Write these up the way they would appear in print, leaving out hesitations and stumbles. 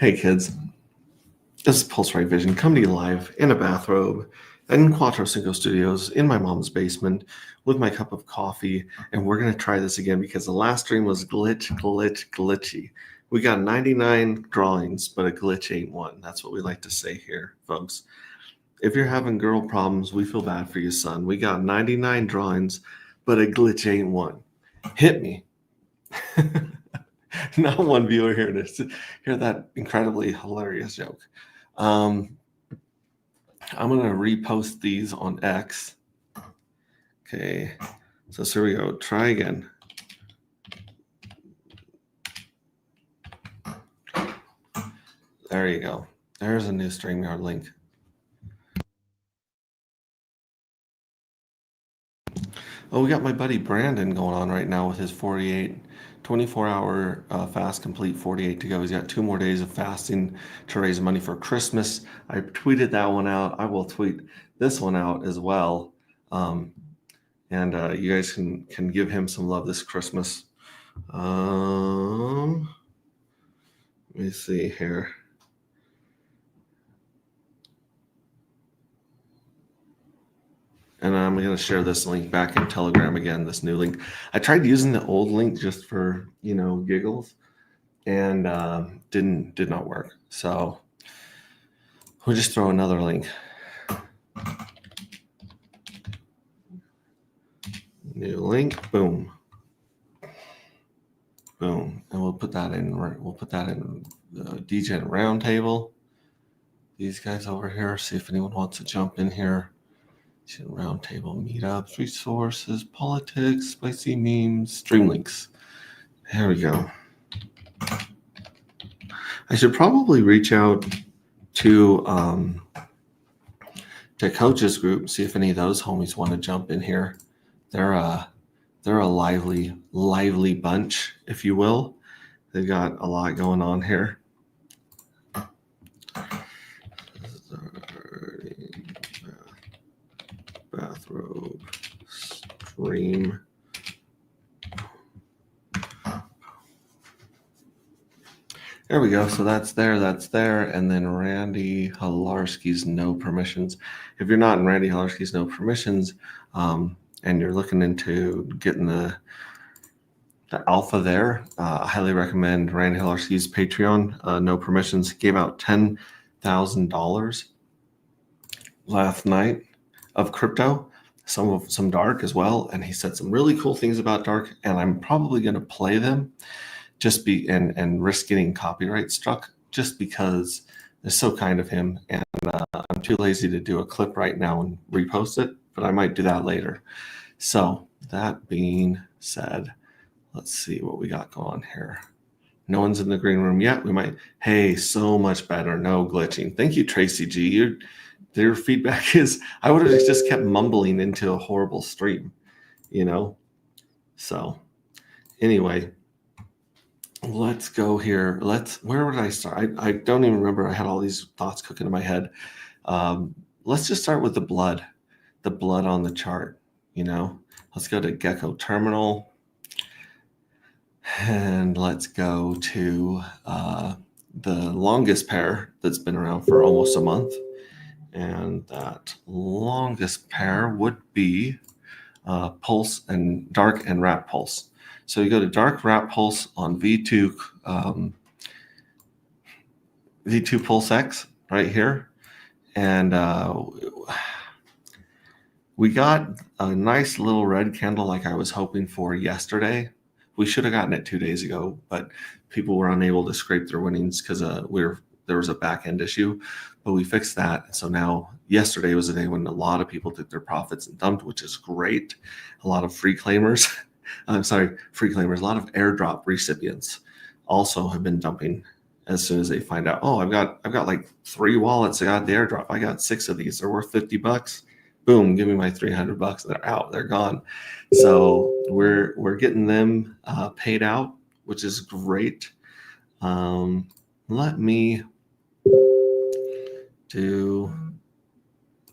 Hey kids, this is Pulse Right Vision coming to you live in a bathrobe in Quattro Cinco Studios in my mom's basement with my cup of coffee, and we're gonna try this again because the last stream was glitchy. We got 99 drawings, but a glitch ain't one. That's what we like to say here, folks. If you're having girl problems, we feel bad for you, son. We got 99 drawings, but a glitch ain't one. Hit me. Not one viewer here to hear that incredibly hilarious joke. I'm going to repost these on X. Okay, so here we go. Try again. There you go. There's a new StreamYard link. Oh, we got my buddy Brandon going on right now with his 24-hour fast complete, 48 to go. He's got 2 more days of fasting to raise money for Christmas. I tweeted that one out. I will tweet this one out as well. And you guys can give him some love this Christmas. Let me see here. And I'm going to share this link back in Telegram again, this new link. I tried using the old link just for, giggles, and did not work. So we'll just throw another link. New link, boom. Boom. And we'll put that in the DGen Roundtable. These guys over here, see if anyone wants to jump in here. Roundtable meetups, resources, politics, spicy memes, stream links. There we go. I should probably reach out to Coach's group, see if any of those homies want to jump in here. They're a lively bunch, if you will. They've got a lot going on here. Bathrobe stream. There we go. So that's there. And then Randy Halarski's no permissions. If you're not in Randy Halarski's no permissions, and you're looking into getting the alpha there, I highly recommend Randy Halarski's Patreon. No permissions. He gave out $10,000 last night of crypto, some dark as well, and he said some really cool things about dark, and I'm probably going to play them and risk getting copyright struck just because it's so kind of him, and I'm too lazy to do a clip right now and repost it, but I might do that later. So that being said, let's see what we got going here. No one's in the green room yet. We might. Hey, so much better. No glitching. Thank you, Tracy G. Their feedback is I would have just kept mumbling into a horrible stream, So anyway, let's go here. Where would I start? I don't even remember. I had all these thoughts cooking in my head. Let's just start with the blood on the chart. Let's go to Gecko Terminal. And let's go to the longest pair that's been around for almost a month. And that longest pair would be Pulse and Dark and Wrap Pulse. So you go to Dark Wrap Pulse on V2 Pulse X right here. And we got a nice little red candle like I was hoping for yesterday. We should have gotten it 2 days ago, but people were unable to scrape their winnings because there was a back end issue, but we fixed that. So now yesterday was a day when a lot of people took their profits and dumped, which is great. A lot of free claimers, a lot of airdrop recipients also have been dumping as soon as they find out, oh, I've got like 3 wallets. I got the airdrop. I got 6 of these. They're worth $50. Boom, give me my $300. They're out. They're gone. So we're getting them paid out, which is great. Let me do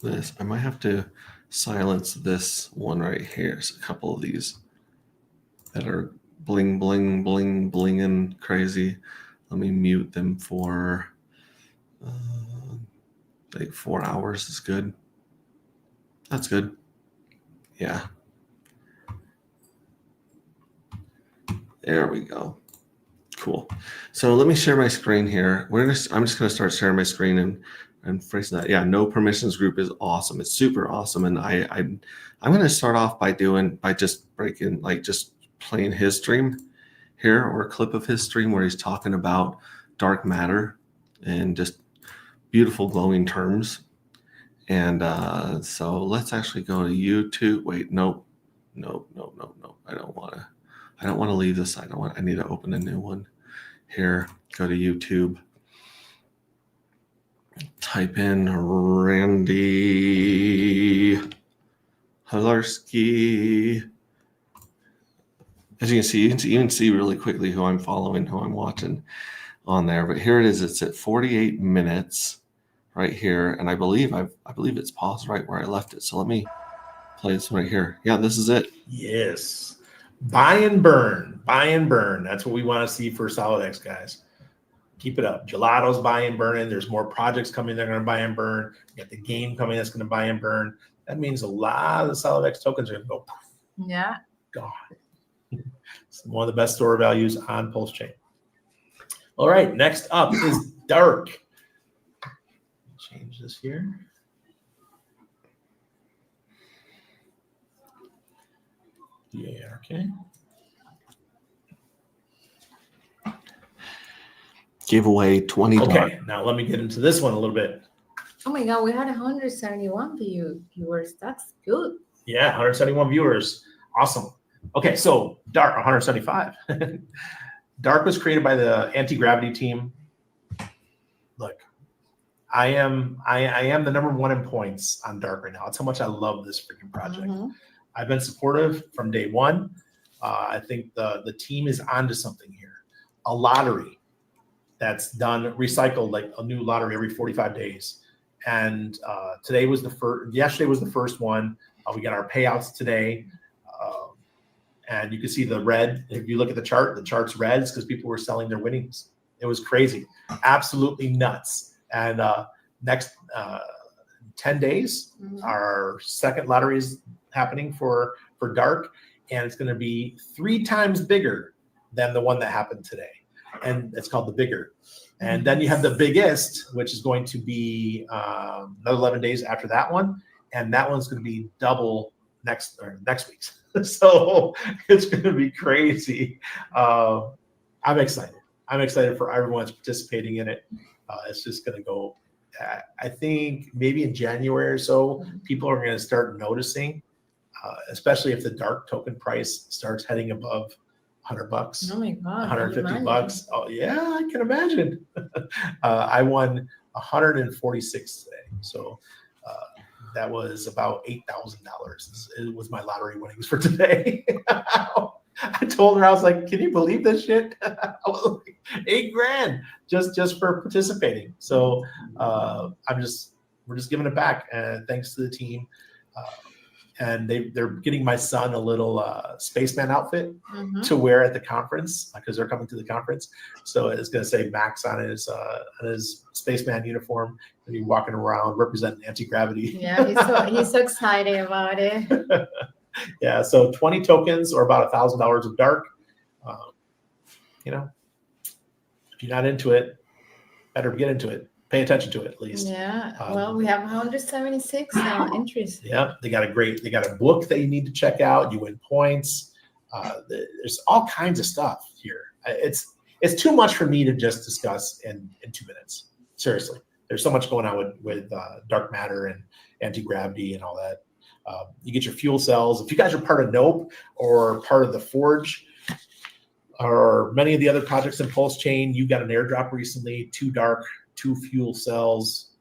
this. I might have to silence this one right here. There's a couple of these that are blinging crazy. Let me mute them for like 4 hours is good. That's good. Yeah. There we go. Cool. So let me share my screen here. I'm just going to start sharing my screen and phrasing that. Yeah, no permissions group is awesome. It's super awesome. And I'm going to start off by just breaking, like just playing his stream here, or a clip of his stream where he's talking about dark matter and just beautiful glowing terms. And so let's actually go to YouTube. Wait, nope. I don't want to leave this. I need to open a new one here. Go to YouTube. Type in Randy Halarski. As you can see really quickly who I'm following, who I'm watching on there. But here it is. It's at 48 minutes right here, and I believe it's paused right where I left it. So let me play this right here. Yeah, this is it. Yes. Buy and burn. That's what we want to see for SolidX, guys. Keep it up. Gelato's buy and burning. There's more projects coming that are going to buy and burn. You got the game coming that's going to buy and burn. That means a lot of the SolidX tokens are going to go. Yeah. God. It's one of the best store values on Pulse Chain. All right. Next up is Dark. Change this here. Yeah, okay. Give away 20. Okay, now let me get into this one a little bit. Oh my God, we had 171 viewers. That's good. Yeah, 171 viewers. Awesome. Okay, so Dark 175. Dark was created by the anti-gravity team. Look, I am the number one in points on Dark right now. That's how much I love this freaking project. Mm-hmm. I've been supportive from day one. I think the team is onto something here. A lottery that's done, recycled, like a new lottery every 45 days. And yesterday was the first one. We got our payouts today. And you can see the red. If you look at the chart's red because people were selling their winnings. It was crazy, absolutely nuts. And next 10 days, our second lottery is happening for Dark, and it's going to be 3 times bigger than the one that happened today. And it's called the Bigger. And then you have the Biggest, which is going to be another 11 days after that one. And that one's going to be double next week's. So it's going to be crazy. I'm excited. I'm excited for everyone that's participating in it. It's just going to go, I think maybe in January or so, people are going to start noticing, especially if the Dark token price starts heading above $100. Oh my God. $150. Oh yeah, I can imagine. I won 146 today. So that was about $8,000. It was my lottery winnings for today. I told her, I was like, can you believe this shit? I was like, $8,000 just for participating. So we're just giving it back. And thanks to the team. And they're getting my son a little spaceman outfit to wear at the conference because they're coming to the conference. So it's going to say Max on his spaceman uniform, and he's walking around representing anti-gravity. Yeah, he's so excited about it. Yeah, so 20 tokens or about $1,000 of Dark. If you're not into it, better get into it. Pay attention to it at least. Yeah. Well, we have 176 entries. Yeah, they got a book that you need to check out. You win points. There's all kinds of stuff here. It's too much for me to just discuss in 2 minutes. Seriously, there's so much going on with dark matter and anti-gravity and all that. You get your fuel cells. If you guys are part of Nope or part of the Forge or many of the other projects in Pulse Chain, you got an airdrop recently, 2 dark, 2 fuel cells.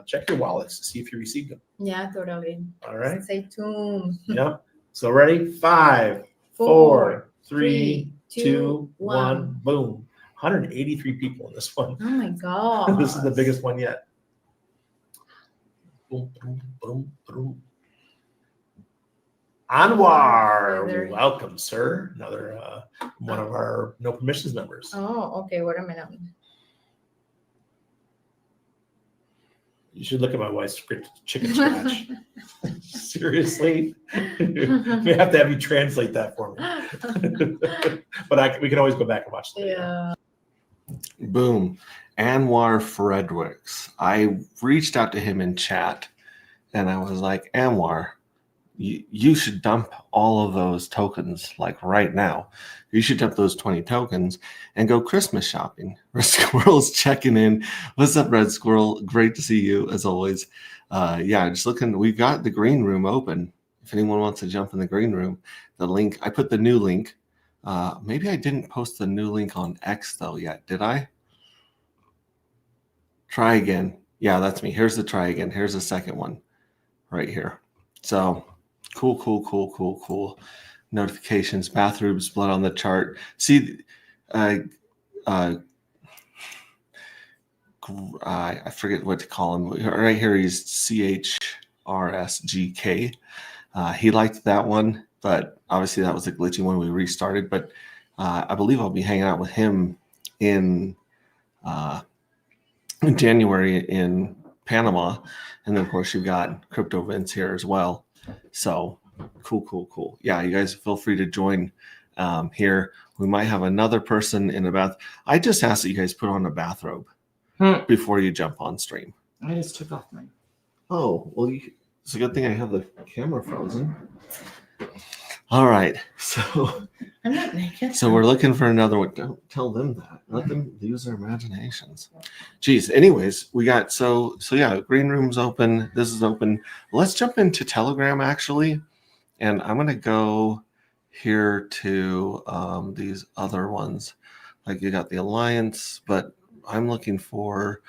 Check your wallets to see if you received them. Yeah, totally. All right. Stay tuned. Yeah. So ready? 5, 4, 3, 2, 1. Boom. 183 people in this one. Oh my God. This is the biggest one yet. Boom, boom, boom, boom. Anwar, welcome, sir. Another one of our No Permissions members. Oh, okay. Wait a minute. You should look at my wife's chicken scratch. Seriously, we have to have you translate that for me. But we can always go back and watch the video. Yeah. Boom. Anwar Fredericks. I reached out to him in chat and I was like, Anwar, you should dump all of those tokens like right now. You should dump those 20 tokens and go Christmas shopping. Red Squirrel's checking in. What's up, Red Squirrel? Great to see you as always. Yeah, just looking. We've got the green room open. If anyone wants to jump in the green room, the link, I put the new link. Maybe I didn't post the new link on X though yet. Did I? Try again. Yeah, that's me. Here's the try again. Here's the second one right here. So cool. Notifications, Bathrobe's blood on the chart. See, I forget what to call him. Right here, he's CHRSGK. He liked that one, but obviously that was a glitchy one. We restarted, but I believe I'll be hanging out with him in January in Panama, and then of course you've got crypto events here as well. So cool. Yeah, you guys feel free to join here. We might have another person in a bath. I just asked that you guys put on a bathrobe before you jump on stream. I just took off mine. Oh, well, it's a good thing I have the camera frozen. All right, so I'm not naked. So we're looking for another one. Don't tell them that. Let them use their imaginations. Geez. Anyways, we got so yeah. Green room's open. This is open. Let's jump into Telegram actually, and I'm gonna go here to these other ones. Like you got the Alliance, but I'm looking for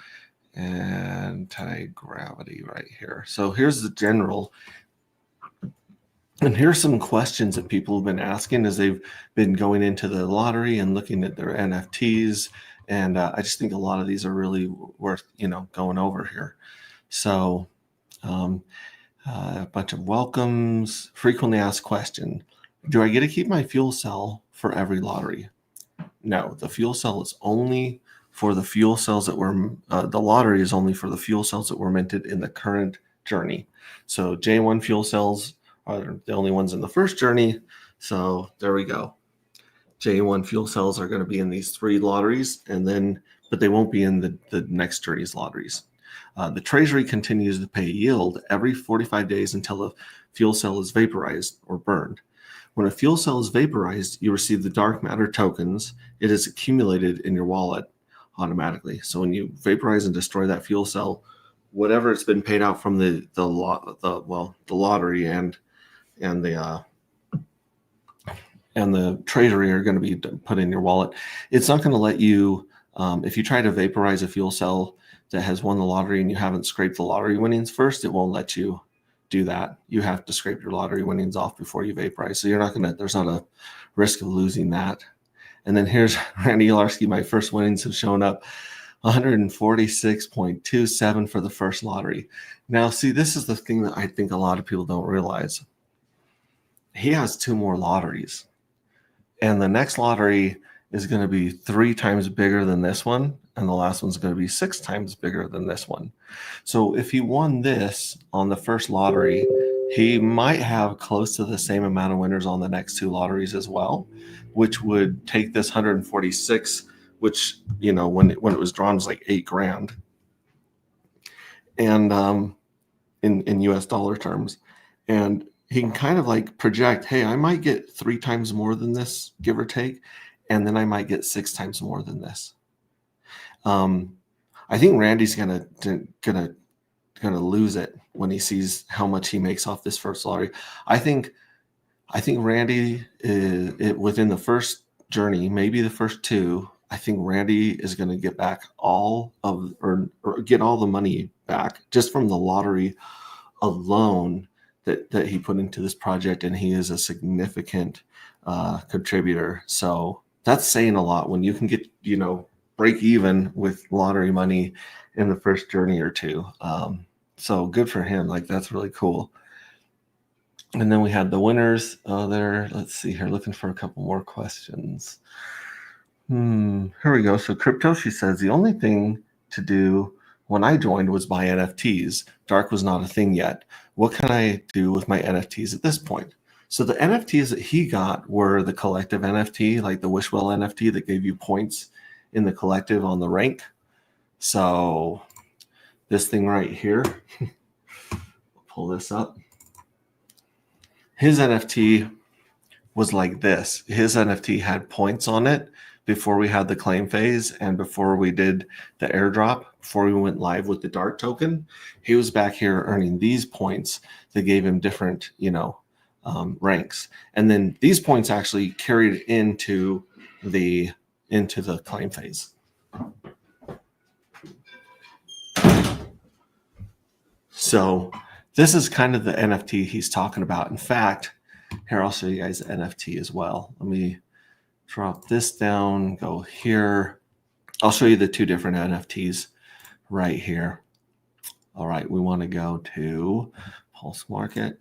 anti-gravity right here. So here's the general. And here's some questions that people have been asking as they've been going into the lottery and looking at their NFTs. And I just think a lot of these are really worth, going over here. So a bunch of welcomes, frequently asked question. Do I get to keep my fuel cell for every lottery? No, the fuel cell is only for the fuel cells that were, the lottery is only for the fuel cells that were minted in the current journey. So J1 fuel cells are the only ones in the first journey. So there we go. J1 fuel cells are going to be in these 3 lotteries, but they won't be in the next journey's lotteries. The Treasury continues to pay yield every 45 days until the fuel cell is vaporized or burned. When a fuel cell is vaporized, you receive the dark matter tokens. It is accumulated in your wallet automatically. So when you vaporize and destroy that fuel cell, whatever it's been paid out from the lottery and the Treasury are going to be put in your wallet. It's not going to let you, if you try to vaporize a fuel cell that has won the lottery and you haven't scraped the lottery winnings first, it won't let you do that. You have to scrape your lottery winnings off before you vaporize. So there's not a risk of losing that. And then here's Randy Yalarski. My first winnings have shown up. 146.27 for the first lottery. Now, see, this is the thing that I think a lot of people don't realize. He has 2 more lotteries, and the next lottery is going to be 3 times bigger than this one, and the last one's going to be 6 times bigger than this one. So if he won this on the first lottery, he might have close to the same amount of winners on the next 2 lotteries as well, which would take this 146, which when it was drawn was like $8,000, and in US dollar terms, and he can kind of like project, hey, I might get 3 times more than this, give or take, and then I might get 6 times more than this. I think Randy's gonna lose it when he sees how much he makes off this first lottery. I think Randy is within the first journey, maybe the first 2. I think Randy is going to get back or get all the money back just from the lottery alone that he put into this project, and he is a significant contributor. So that's saying a lot when you can get break even with lottery money in the first journey or 2. So good for him. Like, that's really cool. And then we had the winners there. Let's see here, looking for a couple more questions. Here we go. So Crypto, she says, the only thing to do when I joined was buy NFTs. Dark was not a thing yet. What can I do with my NFTs at this point? So the NFTs that he got were the collective NFT, like the Wishwell NFT that gave you points in the collective on the rank. So this thing right here, pull this up. His NFT was like this. His NFT had points on it before we had the claim phase and before we did the airdrop, before we went live with the Dark token. He was back here earning these points that gave him different, ranks. And then these points actually carried into the claim phase. So this is kind of the NFT he's talking about. In fact, here, I'll show you guys the NFT as well. Let me drop this down, go here. I'll show you the two different NFTs right here. All right, we want to go to Pulse Market.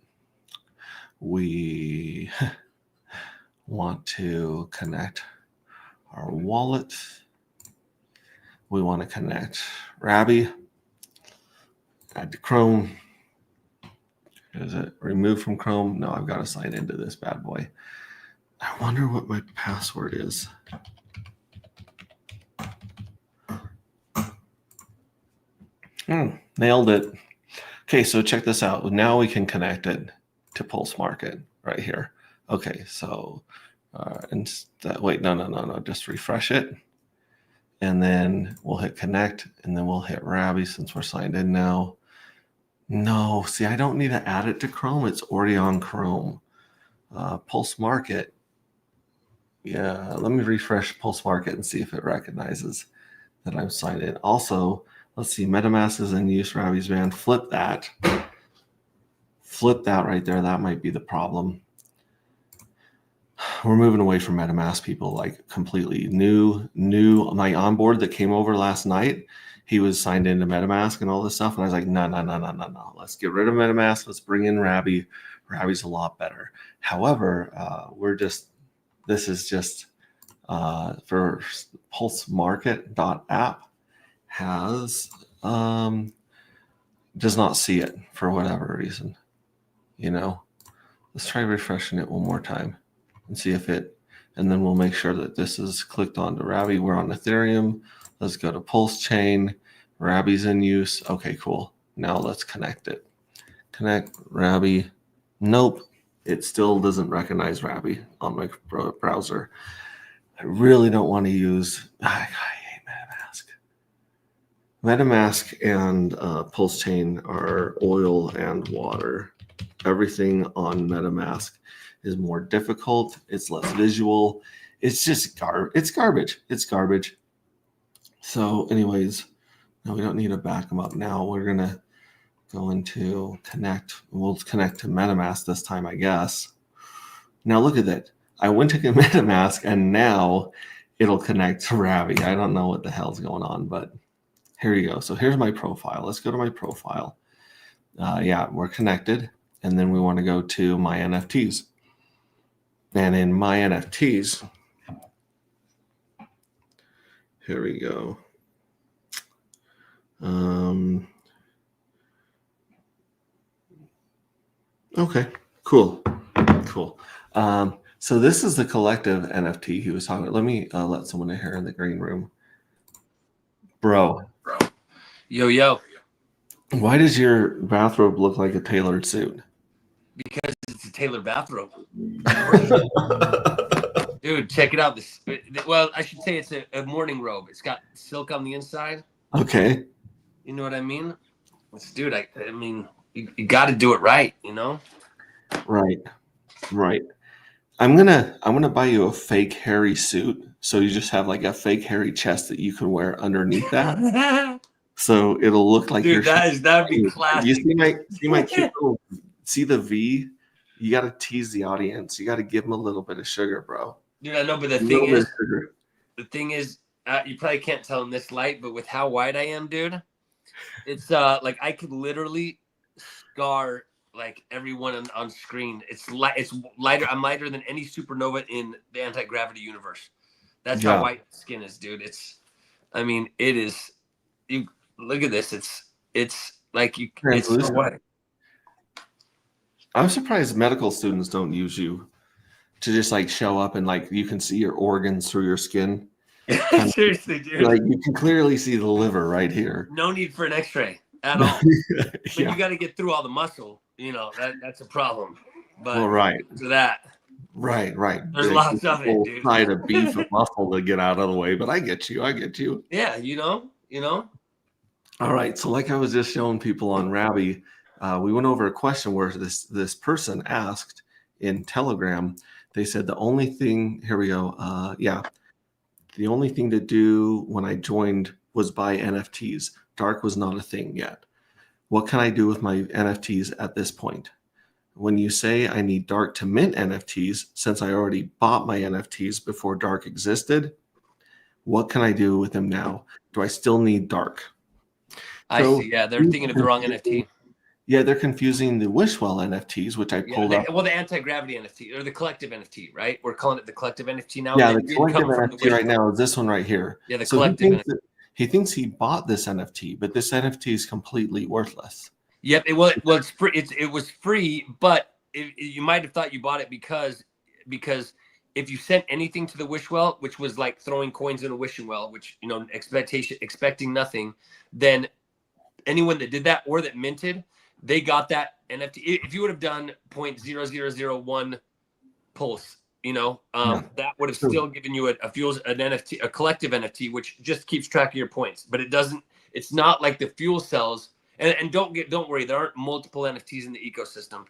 We want to connect our wallet. We want to connect Rabby. Add to Chrome. Is it removed from Chrome? No, I've got to sign into this bad boy. I wonder what my password is. Nailed it. Okay, so check this out. Now we can connect it to Pulse Market right here. Okay, so wait, no. Just refresh it. And then we'll hit connect, and then we'll hit Rabby since we're signed in now. No, see, I don't need to add it to Chrome. It's already on Chrome. Pulse Market. Yeah, let me refresh Pulse Market and see if it recognizes that I'm signed in. Also, let's see, MetaMask is in use, Rabby's banned. Flip that. Flip that right there. That might be the problem. We're moving away from MetaMask, people, like completely. New my onboard that came over last night, he was signed into MetaMask and all this stuff. And I was like, no. Let's get rid of MetaMask. Let's bring in Rabby. Rabby's a lot better. However, this is just for pulsemarket.app has does not see it for whatever reason. Let's try refreshing it one more time and see if it, and then we'll make sure that this is clicked on to Rabby. We're on Ethereum. Let's go to Pulse Chain. Rabby's in use. Okay, cool. Now let's connect it. Connect Rabby. Nope. It still doesn't recognize Rabby on my browser. I really don't want to use, I hate MetaMask. MetaMask and Pulse Chain are oil and water. Everything on MetaMask is more difficult. It's less visual. It's just it's garbage. It's garbage. So anyways, no, we don't need to back them up now. We're going to go into connect. We'll connect to MetaMask this time, I guess. Now look at that. I went to MetaMask and now it'll connect to Rabby. I don't know what the hell's going on, but here you go. So here's my profile. Let's go to my profile. Yeah, we're connected. And then we want to go to my NFTs. And in my NFTs, here we go. Okay, cool. So this is the collective NFT he was talking about. Let me let someone in here in the green room. Bro. Yo. Why does your bathrobe look like a tailored suit? Because it's a tailored bathrobe. Dude, check it out. Well, I should say it's a morning robe. It's got silk on the inside. Okay. You know what I mean? Dude, I mean, you got to do it right, Right. I'm gonna buy you a fake hairy suit, so you just have like a fake hairy chest that you can wear underneath that. So it'll look like dude, that'd be classic. You see my cute little, see the V? You got to tease the audience. You got to give them a little bit of sugar, bro. Dude, I know, but the thing is, you probably can't tell in this light, but with how wide I am, dude, it's like I could literally scar like everyone on screen. It's lighter. I'm lighter than any supernova in the anti-gravity universe. That's how white skin is, dude. It is. Look at this. It's like you. It's Translucent. what? I'm surprised medical students don't use you to just like show up and like you can see your organs through your skin. Kind of, Seriously, dude. like you can clearly see the liver right here. No need for an X-ray at all. But Yeah. you got to get through all the muscle. You know that's a problem. But Well, right. to that, Right. There's lots of it, whole dude. side of beef and muscle to get out of the way, but I get you. yeah, you know. All right. So, like I was just showing people on Rabby, we went over a question where this person asked in Telegram. They said the only thing. Here we go. The only thing to do when I joined was buy NFTs. Dark was not a thing yet. What can I do with my NFTs at this point? When you say I need Dark to mint NFTs, since I already bought my NFTs before Dark existed, what can I do with them now? Do I still need Dark? I So, see. Yeah, they're thinking of the wrong NFT. Yeah, they're confusing the Wishwell NFTs, which I pulled up. Well, the anti-gravity NFT or the collective NFT, right? We're calling it the collective NFT now. Yeah, It the didn't collective come from the NFT right Wishwell. now is this one right here. Yeah, the So collective NFT. he thinks he bought this NFT, but this NFT is completely worthless. Yep. It's free. It was free, but you might have thought you bought it because if you sent anything to the Wishwell, which was like throwing coins in a wishing well, which expecting nothing, then anyone that did that or that minted, they got that NFT. If you would have done 0.0001 pulse, that would have still given you an NFT, a collective NFT, which just keeps track of your points. But it doesn't. It's not like the fuel cells. And don't worry, there aren't multiple NFTs in the ecosystem,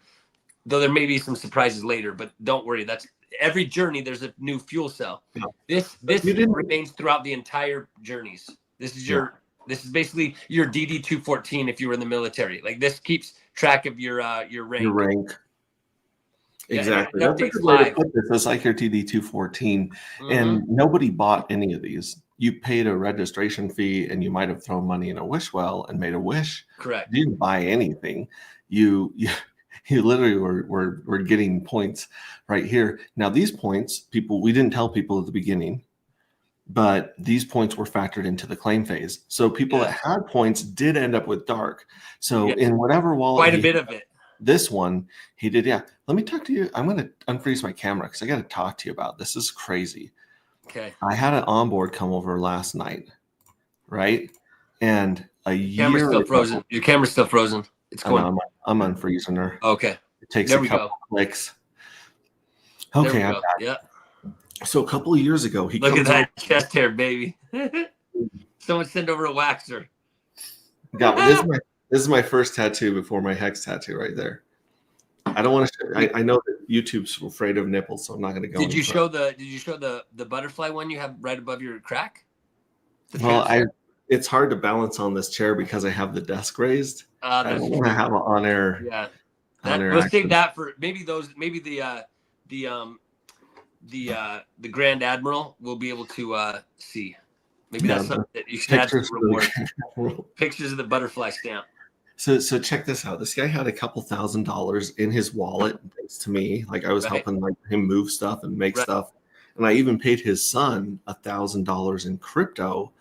though there may be some surprises later. But don't worry, that's every journey. There's a new fuel cell. Yeah. This remains throughout the entire journeys. This is basically your DD-214 if you were in the military. Like this keeps track of your rank. Your rank. Exactly. Yeah, That's a good way to put this. It's like your DD-214, and nobody bought any of these. You paid a registration fee, and you might have thrown money in a wish well and made a wish. Correct. You didn't buy anything. You literally were getting points right here. Now these points, we didn't tell people at the beginning, but these points were factored into the claim phase. So people that had points did end up with Dark. So in whatever wallet, quite a bit of it. This one he did. Yeah. Let me talk to you. I'm going to unfreeze my camera because I got to talk to you about this. This is crazy. Okay. I had an onboard come over last night, right? And Camera's still frozen. Your camera's still frozen. It's going. I'm unfreezing her. Okay. It takes a couple clicks. Okay. Yeah. So a couple of years ago, he look at that chest hair, baby. Someone send over a waxer. This is my first tattoo before my hex tattoo right there. I don't want to. I know that YouTube's afraid of nipples, so I'm not going to go. Did you show the butterfly one you have right above your crack? Well, it's hard to balance on this chair because I have the desk raised. I don't want to have an on air. Yeah. Let's take that for maybe the Grand Admiral will be able to see. Maybe that's something that you should add to the reward. Pictures of the butterfly stamp. So check this out. This guy had a couple $1,000s in his wallet, thanks to me. Like I was helping him move stuff and make stuff. And I even paid his son $1,000 in crypto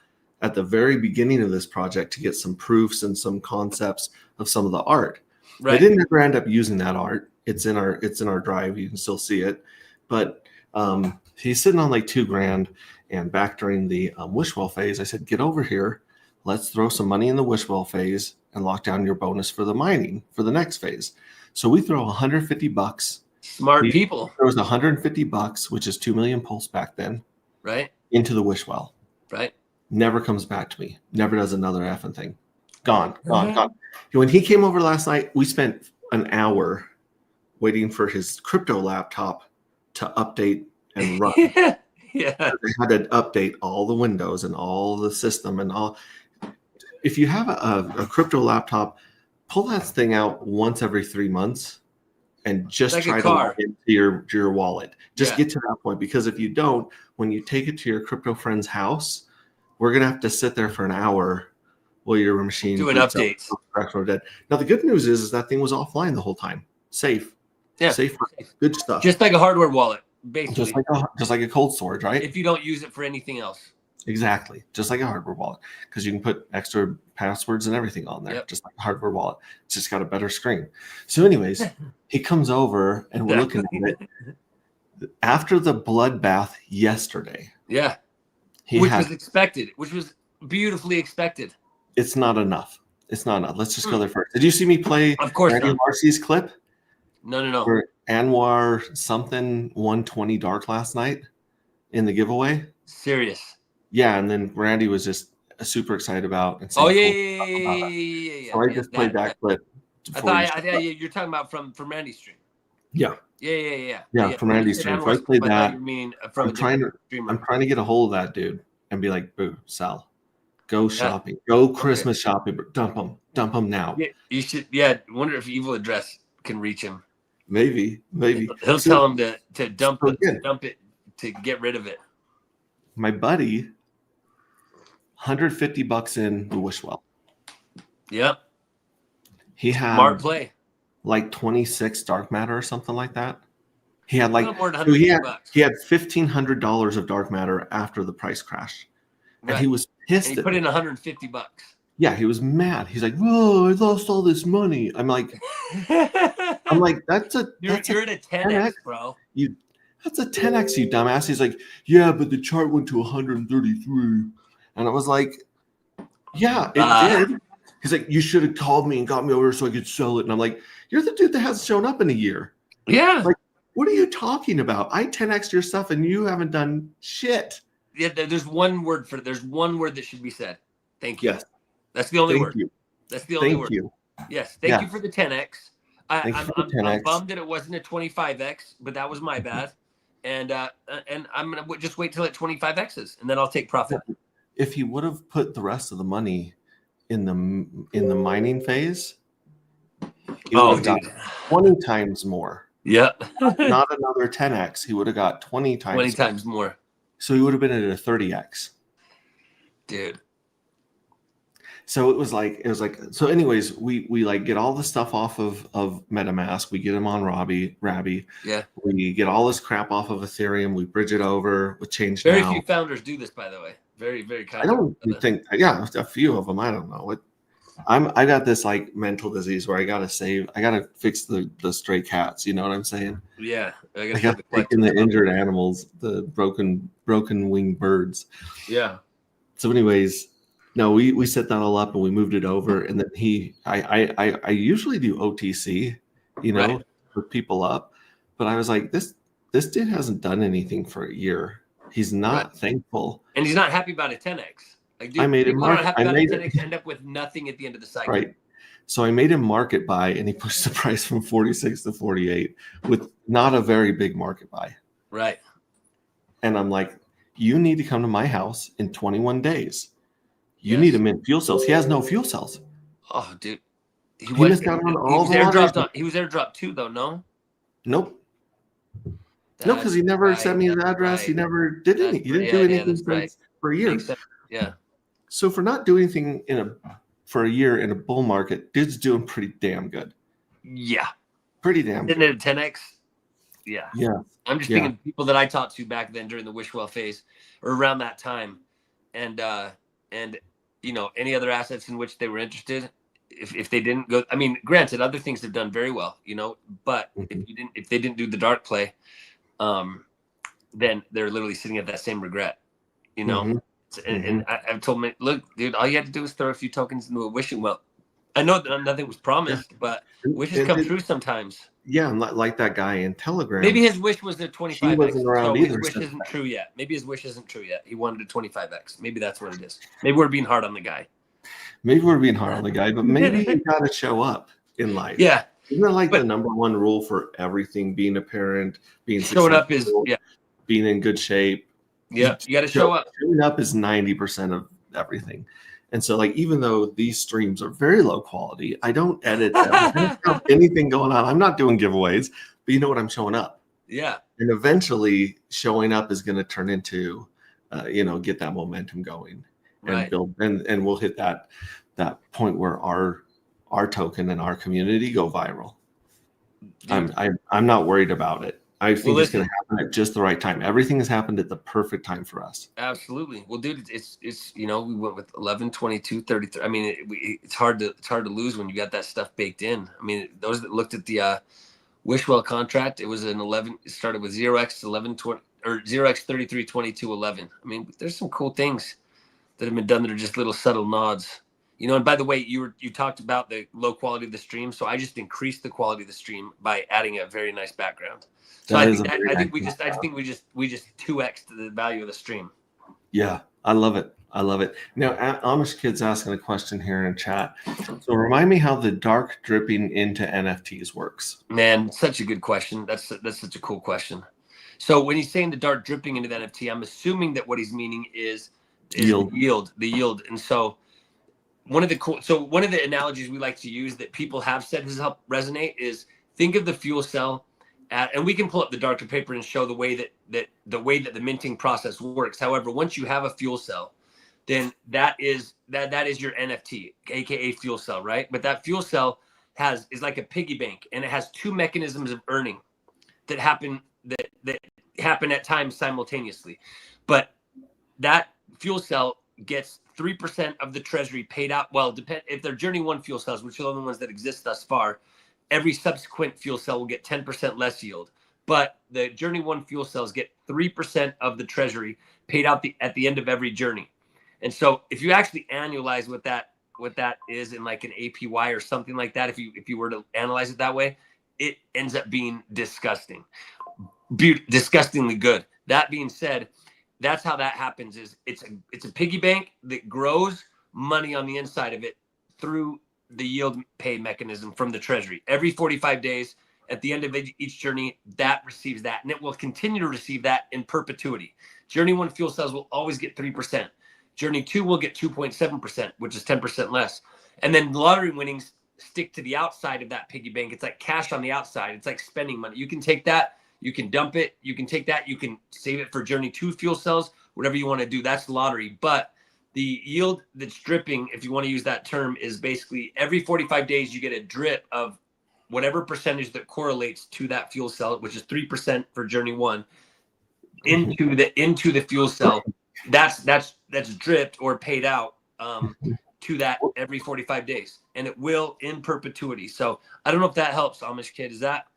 at the very beginning of this project to get some proofs and some concepts of some of the art. Right. I didn't ever end up using that art. It's in our drive. You can still see it. But he's sitting on like $2,000. And back during the Wishwell phase, I said, get over here. Let's throw some money in the Wishwell phase and lock down your bonus for the mining for the next phase. So we throw $150. Smart people. There was $150, which is 2 million pulse back then. Right. Into the Wishwell. Right. Never comes back to me. Never does another effing thing. Gone. When he came over last night, we spent an hour waiting for his crypto laptop to update and run. Yeah. They had to update all the windows and all the system and all. If you have a crypto laptop, pull that thing out once every 3 months and just try to log into your wallet. Just get to that point, because if you don't, when you take it to your crypto friend's house, we're going to have to sit there for an hour while your machine doing updates. Now, the good news is that thing was offline the whole time. Safe. Yeah. Safe. Good stuff. Just like a hardware wallet, basically. Just like a cold storage, right? If you don't use it for anything else. Exactly, just like a hardware wallet, because you can put extra passwords and everything on there, Yep. just like a hardware wallet. It's just got a better screen. So, anyways, he comes over and we're looking at it. After the bloodbath yesterday, Yeah. he Which had was expected, which was beautifully expected. it's not enough. It's not enough. Let's just go there first. Did you see me play Of course Randy not. Marcy's clip No. where Anwar something won 20 dark last night in the giveaway? Serious. Yeah, and then Randy was just super excited about and Oh saying yeah, cool yeah, stuff about it. yeah. So I just played that clip. I before you thought showed up. you're talking about from Randy's stream. Yeah. Yeah. From When you Randy's said stream. So I Animal played Stuff, I thought that. you mean from a I'm trying different to streamer. I'm trying to get a hold of that dude and be like, boo, Sal, go shopping, go Christmas shopping, but dump them now. Yeah, you should. Yeah, wonder if Evil Address can reach him. Maybe. He'll tell him to dump so it, again, dump it to get rid of it. My buddy, $150 in the Wishwell. Yep. He had Smart play. like 26 dark matter or something like that. He had A like little more than so he had $150. he had $1,500 of dark matter after the price crash, and Right. he was And pissed. he at put me. in $150. Yeah, he was mad. He's like, "Whoa, I lost all this money." I'm like, that's a you're at a 10x, bro. That's a 10x, you dumbass. He's like, yeah, but the chart went to 133, and I was like, yeah, it did. He's like, you should have called me and got me over so I could sell it. And I'm like, you're the dude that hasn't shown up in a year. Yeah. Like, what are you talking about? I 10x your stuff and you haven't done shit. Yeah. There's one word that should be said. Thank you. Yes. That's the only Thank word. you. That's the only word. Thank you. Yes. Thank you for the 10x. I'm 10x. bummed that it wasn't a 25x, but that was my bad. And I'm gonna just wait till it 25x's, and then I'll take profit. If he would have put the rest of the money in the mining phase, he would have got 20 times more. Yeah. Not another 10x. He would have got 20 times more. So he would have been at a 30x. Dude. So it was like so anyways, we like get all the stuff off of MetaMask, we get them on Rabby. Yeah. We get all this crap off of Ethereum, we bridge it over with change Very now. few founders do this, by the way. Very, very kind. I don't think a few of them, I don't know. I got this like mental disease where I gotta fix the stray cats, you know what I'm saying? Yeah. I got to take in the injured animals, the broken winged birds. Yeah. So anyways, no, we set that all up and we moved it over, and then I usually do OTC, hook people up, but I was like, this dude hasn't done anything for a year. He's not thankful, and he's not happy about a 10x. Like, dude, I made him not happy about a 10x, end up with nothing at the end of the cycle. Right. So I made him market buy, and he pushed the price from 46 to 48 with not a very big market buy. Right. And I'm like, you need to come to my house in 21 days. You need to mint fuel cells. He has no fuel cells. Oh, dude. He missed out on all the airdropped. He was airdropped too, though, no? Nope. No, because he never sent me his address. Right. He never did anything. He didn't do anything for a year. Yeah. So for not doing anything for a year in a bull market, dude's doing pretty damn good. Yeah. Pretty damn good. Isn't it a 10x? Yeah. Yeah. I'm just thinking people that I talked to back then during the Wishwell phase or around that time. And any other assets in which they were interested, if they didn't go, I mean, granted, other things have done very well, but if they didn't do the dark play, then they're literally sitting at that same regret, And I've told them, look, dude, all you had to do was throw a few tokens into a wishing well. I know that nothing was promised, but wishes come true sometimes. Yeah, like that guy in Telegram. Maybe his wish was a 25x. He wasn't around either. His wish isn't true yet. Maybe his wish isn't true yet. He wanted a 25x. Maybe that's what it is. Maybe we're being hard on the guy. But maybe you got to show up in life. Yeah. Isn't that the number one rule for everything? Being a parent, being showing up is being in good shape. Yeah, you got to show up. Showing up is 90% of everything. And so, even though these streams are very low quality, I don't edit them. I don't have anything going on. I'm not doing giveaways, but you know what? I'm showing up. Yeah. And eventually, showing up is going to turn into, get that momentum going and build, and we'll hit that point where our token and our community go viral. Dude. I'm not worried about it. I think it's going to happen at just the right time. Everything has happened at the perfect time for us. Absolutely. Well, dude, it's we went with 11, 22, 33. I mean, it's hard to lose when you got that stuff baked in. I mean, those that looked at the Wishwell contract, it was an 11. It started with 0x 11 20 or 0x 33 22 11. I mean, there's some cool things that have been done that are just little subtle nods. And by the way, you talked about the low quality of the stream, so I just increased the quality of the stream by adding a very nice background. So I think we just 2x the value of the stream. Yeah, I love it. Now, Amish Kid's asking a question here in chat. So remind me how the dark dripping into NFTs works. Man, such a good question. That's such a cool question. So when he's saying the dark dripping into the NFT, I'm assuming that what he's meaning is yield. The yield. And so one of the analogies we like to use that people have said has helped resonate is think of the fuel cell and we can pull up the darker paper and show the way that the minting process works. However, once you have a fuel cell, then that is your NFT, aka fuel cell, right? But that fuel cell is like a piggy bank, and it has two mechanisms of earning that happen at times simultaneously. But that fuel cell gets 3% of the treasury paid out. Well, if they're Journey 1 fuel cells, which are the only ones that exist thus far, every subsequent fuel cell will get 10% less yield. But the Journey 1 fuel cells get 3% of the treasury paid out at the end of every journey. And so if you actually annualize what that is in like an APY or something like that, if you were to analyze it that way, it ends up being disgustingly good. That being said, that's how that happens. Is it's a piggy bank that grows money on the inside of it through the yield pay mechanism from the treasury. Every 45 days, at the end of each journey, that receives that, and it will continue to receive that in perpetuity. Journey 1 fuel cells will always get 3%. Journey 2 will get 2.7%, which is 10% less. And then lottery winnings stick to the outside of that piggy bank. It's like cash on the outside. It's like spending money. You can take that, you can dump it, you can take that, you can save it for Journey 2 fuel cells, whatever you want to do. That's lottery. But the yield that's dripping, if you want to use that term, is basically every 45 days you get a drip of whatever percentage that correlates to that fuel cell, which is 3% for Journey 1, into the fuel cell. That's dripped or paid out to that every 45 days, and it will in perpetuity. So I don't know if that helps, Amish Kid. Is that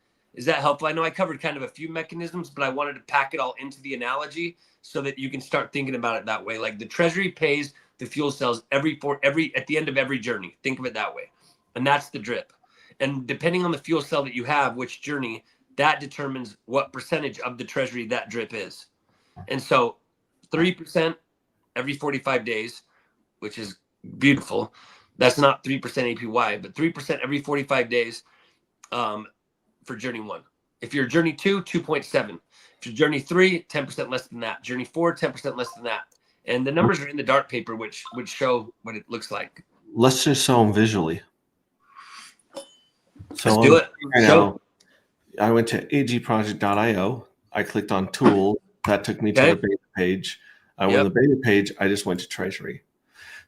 helpful? I know I covered kind of a few mechanisms, but I wanted to pack it all into the analogy so that you can start thinking about it that way. Like the treasury pays the fuel cells at the end of every journey. Think of it that way. And that's the drip. And depending on the fuel cell that you have, which journey, that determines what percentage of the treasury that drip is. And so 3% every 45 days, which is beautiful. That's not 3% APY, but 3% every 45 days for Journey 1. If you're Journey 2, 2.7. If you're Journey 3, 10% less than that. Journey 4, 10% less than that. And the numbers are in the dark paper, which would show what it looks like. Let's just show them visually. So let's do it. I went to agproject.io. I clicked on tool. That took me to the beta page. I went to the beta page. I just went to Treasury.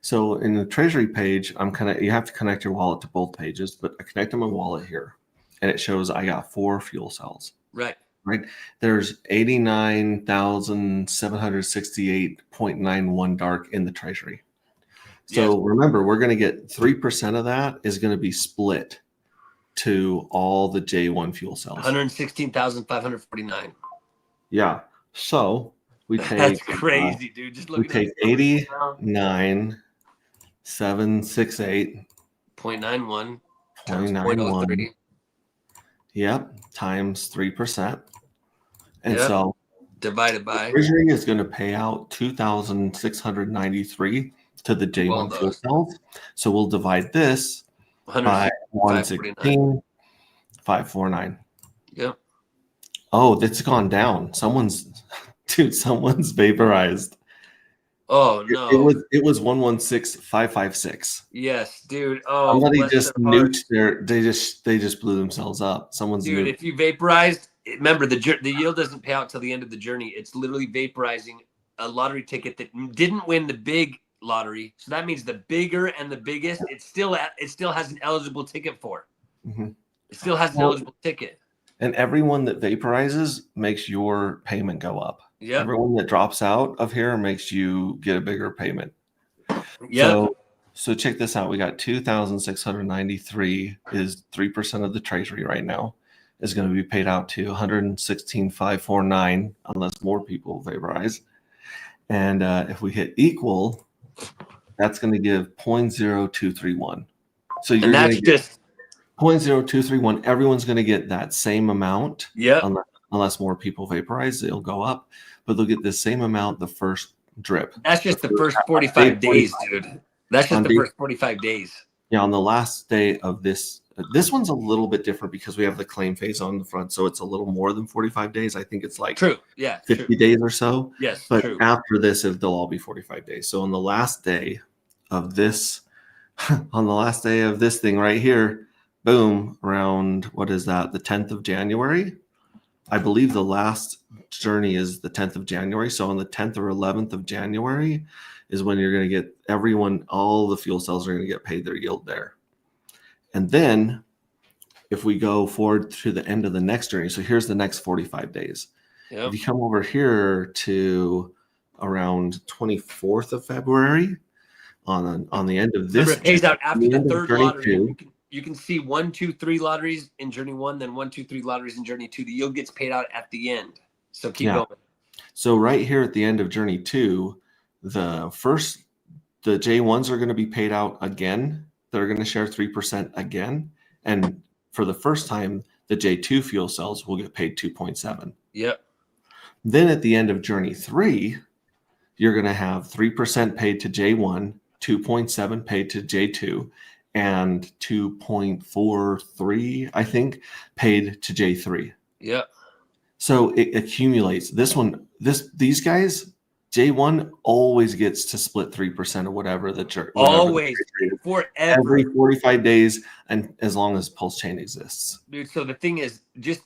So in the Treasury page, you have to connect your wallet to both pages, but I connected my wallet here, and it shows I got 4 fuel cells. Right. There's 89,768.91 dark in the Treasury. So remember, we're going to get 3% of that is going to be split to all the J1 fuel cells. 116,549. Yeah. So we take that's crazy, dude. Just look. We take 89,768.91 times 0.03. Yep, times 3%. And so divided by Treasury is going to pay out 2,693 to the J1 fuel cells. So we'll divide this by 116,549. Yep. Oh, it's gone down. Someone's vaporized. Oh no! It was 116,556. Yes, dude. Oh, somebody just nuked they just blew themselves up. Dude, if you vaporized, remember the yield doesn't pay out till the end of the journey. It's literally vaporizing a lottery ticket that didn't win the big lottery. So that means the bigger and the biggest, it still has an eligible ticket for. Mm-hmm. It still has an eligible ticket. And everyone that vaporizes makes your payment go up. Yep. Everyone that drops out of here makes you get a bigger payment. Yep. So check this out. We got 2,693 is 3% of the treasury right now. Is going to be paid out to 116,549 unless more people vaporize. And if we hit equal, that's going to give 0.0231. So you're And going that's to get just 0.0231. Everyone's going to get that same amount. Yep. Unless more people vaporize, it'll go up. But they'll get the same amount the first drip. That's just the first 45 days, dude. That's just the first 45 days. Yeah, on the last day of this one's a little bit different because we have the claim phase on the front, so it's a little more than 45 days. I think it's like True. Yeah. 50 true. days or so. Yes. But True. after this, they'll all be 45 days. So on the last day of this, on the last day of this thing right here, boom, around what is that? The 10th of January. I believe the last journey is the 10th of January. So on the 10th or 11th of January is when you're going to get all the fuel cells are going to get paid their yield there. And then if we go forward to the end of the next journey, so here's the next 45 days. Yep. If you come over here to around 24th of February on the end of this, Remember, it pays out after the third journey lottery. You can see 1, 2, 3 lotteries in Journey 1, then 1, 2, 3 lotteries in Journey 2. The yield gets paid out at the end. So keep going. So right here at the end of Journey 2, the J1s are going to be paid out again. They're going to share 3% again. And for the first time, the J2 fuel cells will get paid 2.7. Yep. Then at the end of Journey 3, you're going to have 3% paid to J1, 2.7 paid to J2, and 2.43, I think, paid to J3. Yep. So it accumulates. These guys, J1 always gets to split 3% of whatever always forever every 45 days, and as long as pulse chain exists. Dude, so the thing is,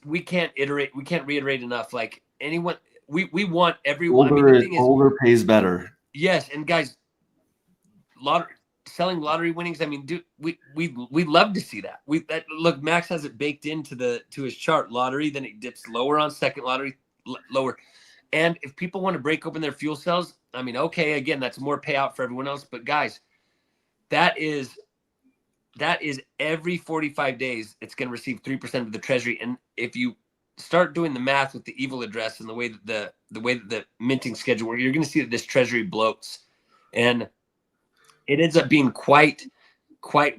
we can't reiterate enough. Like anyone, we want everyone. Older pays better. Yes, and guys, selling lottery winnings. I mean, dude, we love to see that. Look, Max has it baked into his chart. Lottery, then it dips lower on second lottery, lower. And if people want to break open their fuel cells, I mean, okay, again, that's more payout for everyone else. But guys, that is every 45 days, it's going to receive 3% of the treasury. And if you start doing the math with the evil address and the way that the minting schedule works, you're going to see that this treasury bloats, and it ends up being quite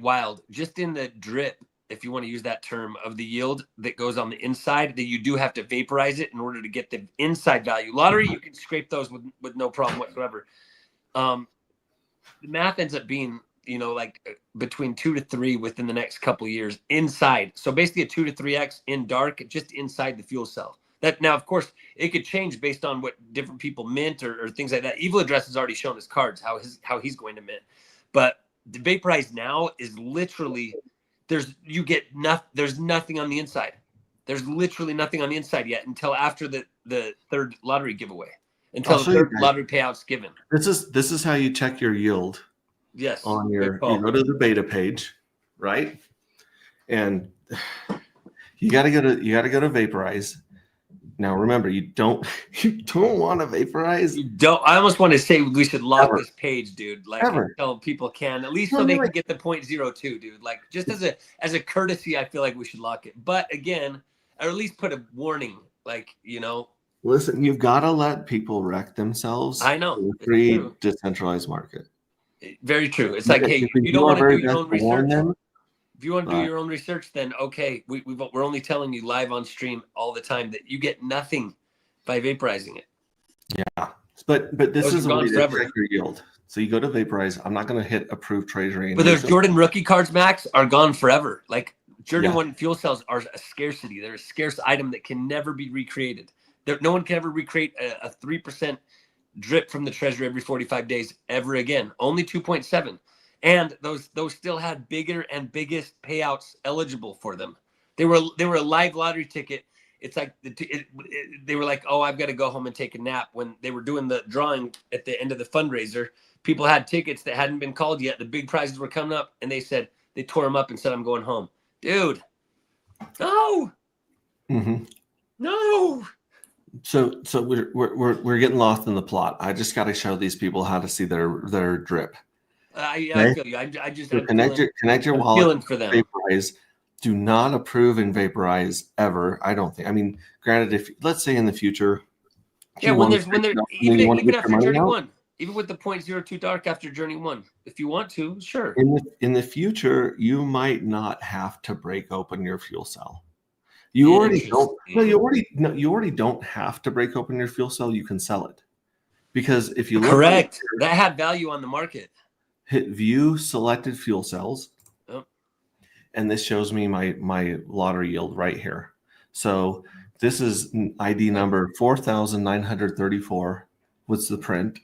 wild. Just in the drip, if you want to use that term, of the yield that goes on the inside, that you do have to vaporize it in order to get the inside value. Lottery, you can scrape those with no problem whatsoever. The math ends up being, like between 2 to 3 within the next couple of years inside. So basically a 2 to 3x in dark, just inside the fuel cell. That now, of course, it could change based on what different people mint or things like that. Evil Address has already shown his cards how he's going to mint, but the vaporize now is literally there's nothing on the inside. There's literally nothing on the inside yet until after the third lottery giveaway, until the third lottery payout's given. This is how you check your yield. Yes. On you go to the beta page, right? And you got to go to vaporize. Now remember, you don't want to vaporize. You don't. I almost want to say we should lock this page, dude. Like until people can, at least so they can get the 0.02, dude. Like just as a courtesy, I feel like we should lock it. But again, or at least put a warning, like Listen, you've got to let people wreck themselves. I know. In a free decentralized market. Very true. It's like, hey, if you don't want to do your own research, if you want to do your own research, then okay, we're only telling you live on stream all the time that you get nothing by vaporizing it. Yeah, but this is a way to check your yield. So you go to vaporize. I'm not going to hit approve treasury. But those Jordan rookie cards, Max, are gone forever. Like Jordan 1 fuel cells are a scarcity. They're a scarce item that can never be recreated. No one can ever recreate a 3% drip from the treasury every 45 days ever again. Only 2.7. And those still had bigger and biggest payouts eligible for them. They were a live lottery ticket. It's like they were like, oh, I've got to go home and take a nap. When they were doing the drawing at the end of the fundraiser, people had tickets that hadn't been called yet. The big prizes were coming up, and they tore them up and said, I'm going home. Dude, no. Mhm. No. So we're getting lost in the plot. I just got to show these people how to see their drip. I Okay? feel you. So connect your I'm wallet. feeling for them. Vaporize. Do not approve and vaporize ever. I don't think. I mean, granted, if let's say in the future, Yeah, you when want there's to even you want to even get your after money journey out. one, even with the 0.02 dark after journey one, if you want to, sure. In the future, you might not have to break open your fuel cell. You already don't. No, you already don't have to break open your fuel cell. You can sell it because if you look right Correct. That had value on the market. hit view selected fuel cells, Oh. and this shows me my lottery yield right here. So this is ID number 4,934. What's the print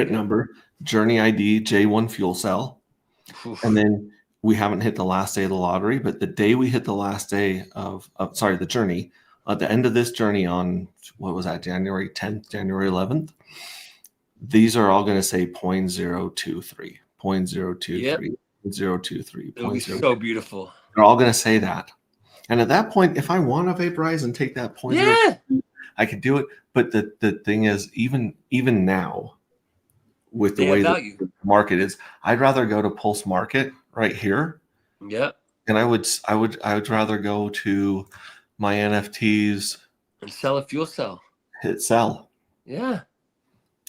number? Journey ID J1 fuel cell, Oof. and then we haven't hit the last day of the lottery, but the day we hit the last day of the journey, at the end of this journey on what was that, January 10th, January 11th, these are all going to say 0.023, 0.023, Yep. 0.023, It'll be 0.0. so beautiful. They're all going to say that. And at that point, if I want to vaporize and take that 0.0, Yeah. I could do it. But the thing is, even now, with the They have way that value. the market is, I'd rather go to Pulse Market right here. Yep. And I would rather go to my NFTs, And sell a fuel cell. hit sell. Yeah.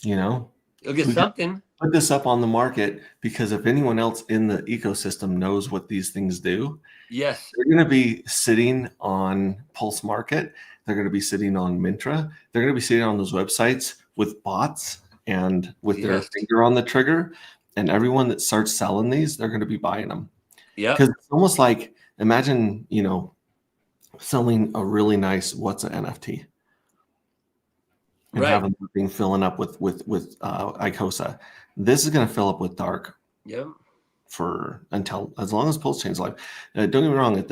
You know, You'll get We could something. put this up on the market because if anyone else in the ecosystem knows what these things do, Yes. they're going to be sitting on Pulse Market. They're going to be sitting on Mintra. They're going to be sitting on those websites with bots and with their Yes. finger on the trigger. And everyone that starts selling these, they're going to be buying them. Yep. Because it's almost like, imagine, selling a really nice what's an NFT and Right. having the thing filling up with Icosa. This is going to fill up with dark Yep. for until as long as Pulse Chain's life. Don't get me wrong.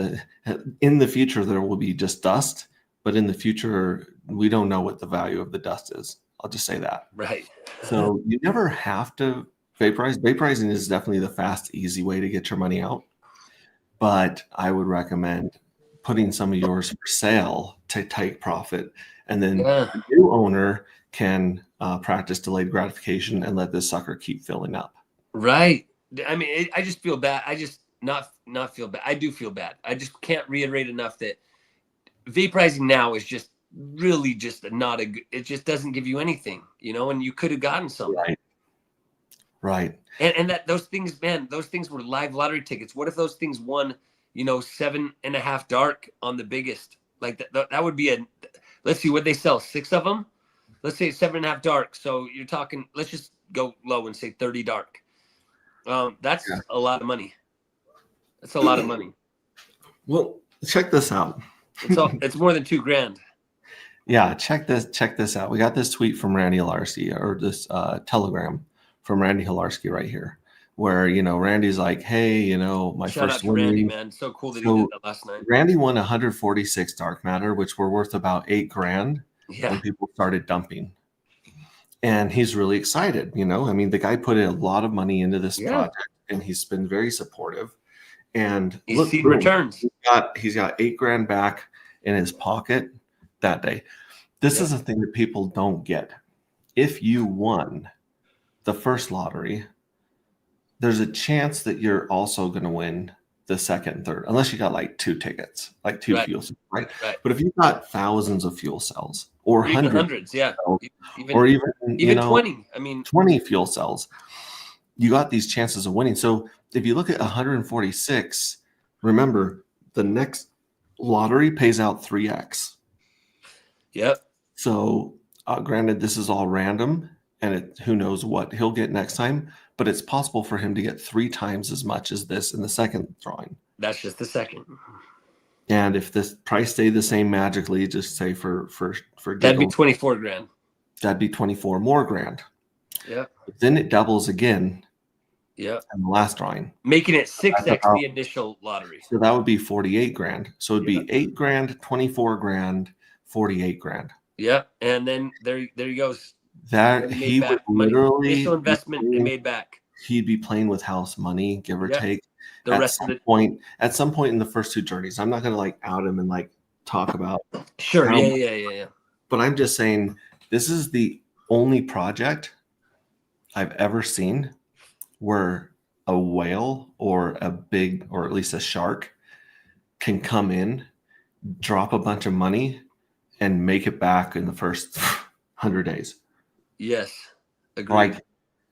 In the future there will be just dust, but in the future we don't know what the value of the dust is. I'll just say that. Right. So you never have to vaporize. Vaporizing is definitely the fast, easy way to get your money out. But I would recommend putting some of yours for sale to take profit, and then Yeah. the new owner can practice delayed gratification and let this sucker keep filling up. Right. I mean, I just feel bad. I just not feel bad. I do feel bad. I just can't reiterate enough that vaporizing now is just really just not a good, it just doesn't give you anything, and you could have gotten something. Right. And that those things, man, those things were live lottery tickets. What if those things won, 7.5 dark on the biggest? Like that would be let's see what they sell, 6 of them. Let's say 7.5 dark. So you're talking, let's just go low and say 30 dark. That's a lot of money. That's a lot of money. Well, check this out. It's more than $2,000. Yeah, check this out. We got this tweet from Randy Hilarski, or this telegram from Randy Hilarski right here, where Randy's like, hey, my Shout out first to Randy, winning. man. So cool that he did that last night. Randy won 146 dark matter, which were worth about $8,000 Yeah. when people started dumping. And he's really excited. I mean, the guy put in a lot of money into this project, and he's been very supportive. And he's seen returns. He's got $8,000 back in his pocket that day. This is a thing that people don't get. If you won the first lottery, there's a chance that you're also going to win the second and third, unless you got like 2 tickets, like 2 fuel cells, right? But if you've got thousands of fuel cells or hundreds, yeah, or even 20, I mean 20 fuel cells, you got these chances of winning. So if you look at 146, remember the next lottery pays out 3x. Yep. So granted, this is all random, and who knows what he'll get next time, but it's possible for him to get 3 times as much as this in the second drawing. That's just the second. And if this price stayed the same magically, just say for that'd be $24,000. That'd be 24 more grand. Yeah. Then it doubles again. Yeah. In the last drawing, making it 6x the initial lottery. So that would be 48,000. So it'd be $8,000, 24,000, 48,000. Yeah, and then there he goes. That he would literally initial investment and made back. He'd be playing with house money, give or take. The rest of it at some point in the first 2 journeys. I'm not going to out him and talk about. Sure. Um, Yeah. But I'm just saying, this is the only project I've ever seen where a whale or a big, or at least a shark, can come in, drop a bunch of money, and make it back in the first 100 days. Yes. Agreed. Like,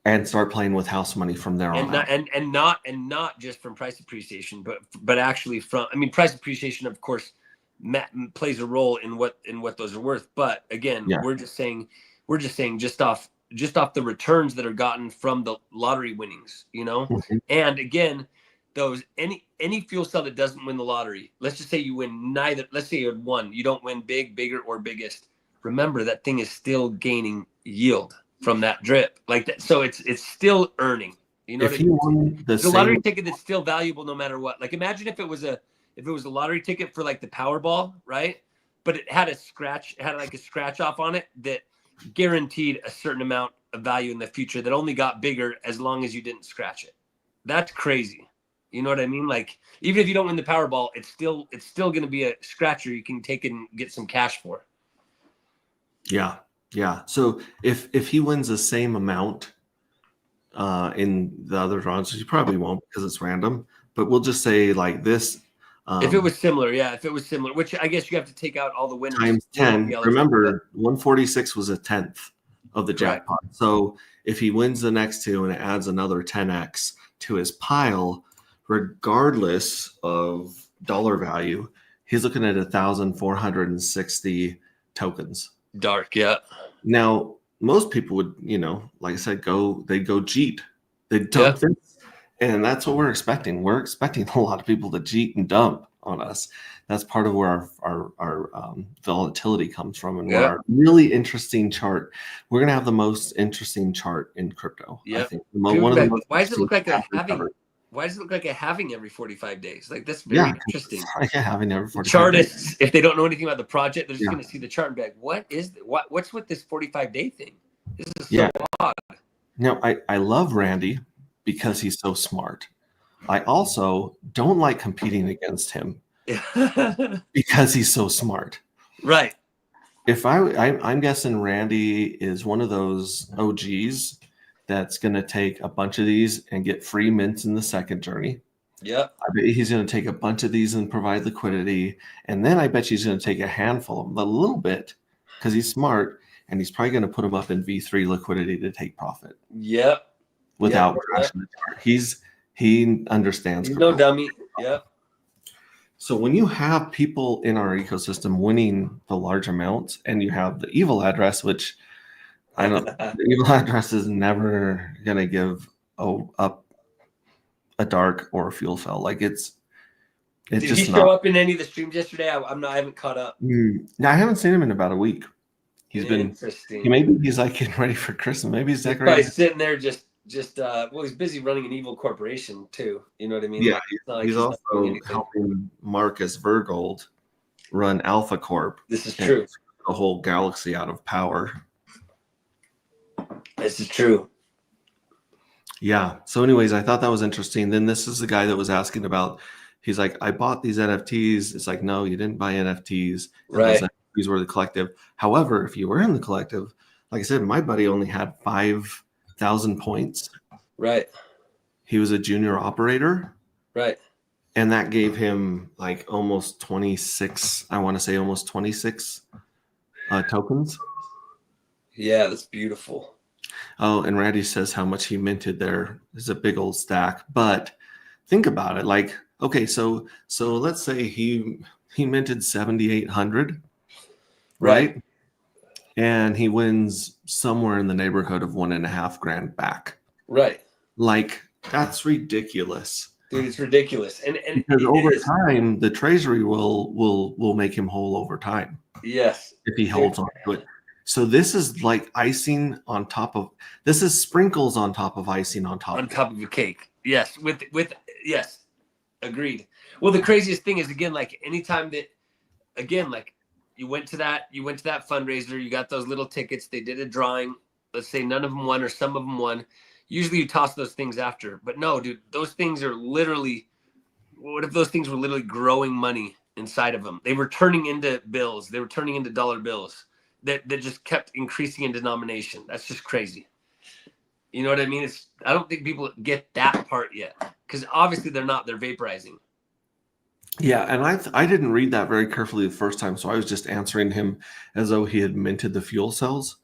and start playing with house money from there on out. And not just from price appreciation, but actually from, I mean, price appreciation, of course, plays a role in what those are worth. But again, Yeah. we're just saying just off the returns that are gotten from the lottery winnings, you know. Mhm. And again, those any fuel cell that doesn't win the lottery, let's just say you win neither. Let's say you had one, you don't win big, bigger, or biggest. Remember, that thing is still gaining yield from that drip, like that. So it's still earning. You know, If he won the it's a lottery same, ticket that's still valuable no matter what. Like, imagine if it was a lottery ticket for like the Powerball, right? But it had like a scratch off on it that guaranteed a certain amount of value in the future that only got bigger as long as you didn't scratch it. That's crazy. You know what I mean? Like, even if you don't win the Powerball, it's still going to be a scratcher you can take and get some cash for. yeah. So if he wins the same amount in the other rounds, he probably won't because it's random. But we'll just say like this. If it was similar, which I guess you have to take out all the winners. Times 10. Remember, 146 was a tenth of the Correct. jackpot. So if he wins the next two and it adds another 10x to his pile, regardless of dollar value, he's looking at 1,460 tokens. Dark, yeah. Now, most people would, like I said, they'd go cheat. They'd dump this. And that's what we're expecting. We're expecting a lot of people to cheat and dump on us. That's part of where our volatility comes from, and our really interesting chart. We're going to have the most interesting chart in crypto. I think one of the most. Why does it look like a halving? Why does it look like a halving every 45 days? Like, that's very interesting. Like a halving every 45 days. Chartists, if they don't know anything about the project, they're just going to see the chart and be like, what's with this 45-day thing? This is so odd. Now, I love Randy because he's so smart. I also don't like competing against him because he's so smart. Right. If I'm guessing Randy is one of those OGs that's going to take a bunch of these and get free mints in the second journey. Yep. I bet he's going to take a bunch of these and provide liquidity. And then I bet he's going to take a handful of them, a little bit, because he's smart, and he's probably going to put them up in V3 liquidity to take profit. Yep. Without crashing the chart. He understands. He's no dummy. Yep. So when you have people in our ecosystem winning the large amounts, and you have the evil address, which I don't, the evil address is never gonna give up a dark or a fuel cell. Like it's Did just he not. show up in any of the streams yesterday? I haven't caught up. No, I haven't seen him in about a week. He's been. Maybe he's like getting ready for Christmas. Maybe he's decorating. Probably sitting there just well, he's busy running an evil corporation too. You know what I mean? Yeah, like he's also helping Marcus Vergold run Alpha Corp. This is true. The whole galaxy out of power. This is true. Yeah. So, anyways, I thought that was interesting. Then this is the guy that was asking about. He's like, I bought these NFTs. It's like, no, you didn't buy NFTs. Right. Those NFTs were the collective. However, if you were in the collective, like I said, my buddy only had 5,000 points. Right. He was a junior operator. Right. And that gave him like almost 26, I want to say almost 26 tokens. Yeah, that's beautiful. Oh, and Randy says how much he minted there is a big old stack. But think about it. Like, okay, so let's say he minted 7,800, right? And he wins somewhere in the neighborhood of $1.5 back. Right. Like, that's ridiculous. Dude, it's ridiculous. And because over time, the treasury will make him whole over time. Yes. If he holds on to it. So this is like icing on top of, this is sprinkles on top of icing on top of a cake. Yes. With yes. Agreed. Well, the craziest thing is, again, like anytime that, again, like you went to that fundraiser, you got those little tickets, they did a drawing, let's say none of them won or some of them won. Usually you toss those things after, but no, dude, those things are literally, what if those things were literally growing money inside of them. They were turning into bills. They were turning into dollar bills that just kept increasing in denomination. That's just crazy. You know what I mean? I don't think people get that part yet, because obviously they're vaporizing. Yeah, and I didn't read that very carefully the first time, so I was just answering him as though he had minted the fuel cells.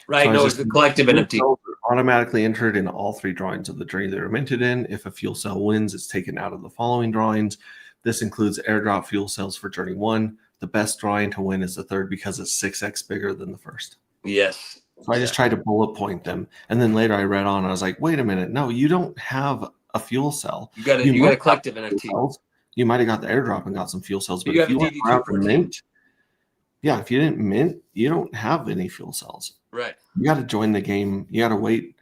Right? So No, it's the collective NFT. Automatically entered in all 3 drawings of the journey they're minted in. If a fuel cell wins, it's taken out of the following drawings. This includes airdrop fuel cells for journey 1. The best drawing to win is the 3rd because it's 6x bigger than the first. Yes. So I just tried to bullet point them, and then later I read on. And I was like, wait a minute, no, you don't have a fuel cell. You got a collective NFT. Cells. You might have got the airdrop and got some fuel cells, but You if you have went a DD2 out to mint, yeah, if you didn't mint, you don't have any fuel cells. Right. You got to join the game. You got to wait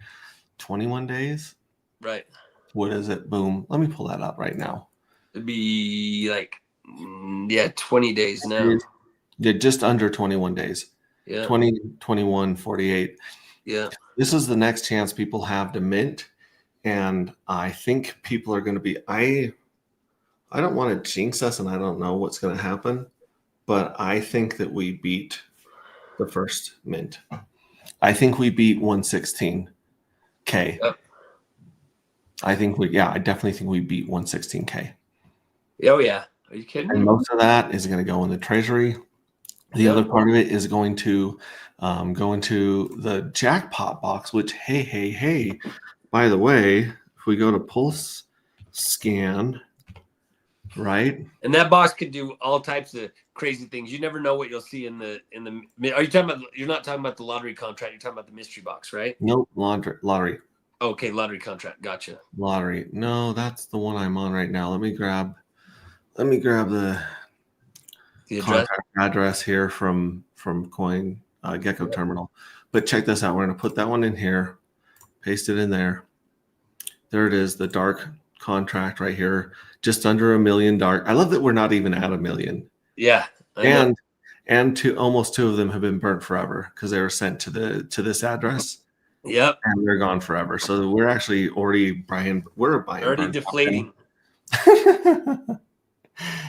21 days. Right. What is it? Boom. Let me pull that up right now. It'd be like 20 days now. Yeah, just under 21 days. Yeah. 20, 21, 48. Yeah. This is the next chance people have to mint. And I think people are going to be, I don't want to jinx us, and I don't know what's going to happen, but I think that we beat the first mint. I think we beat 116K. Yep. I definitely think we beat 116K. Oh yeah. Are you kidding me? And most of that is going to go in the treasury. The other part of it is going to go into the jackpot box, which, hey, by the way, if we go to Pulse Scan, right? And that box could do all types of crazy things. You never know what you'll see in the. Are you talking about? You're not talking about the lottery contract. You're talking about the mystery box, right? Nope, lottery. Okay, lottery contract. Gotcha. Lottery. No, that's the one I'm on right now. Let me grab the address. Contract address here from Coin Gecko Terminal. But check this out. We're going to put that one in here, paste it in there. There it is, the dark contract right here, just under 1 million dark. I love that we're not even at 1 million. Yeah, and almost 2 of them have been burnt forever because they were sent to this address. Yep, and they're gone forever. So we're actually already already deflating.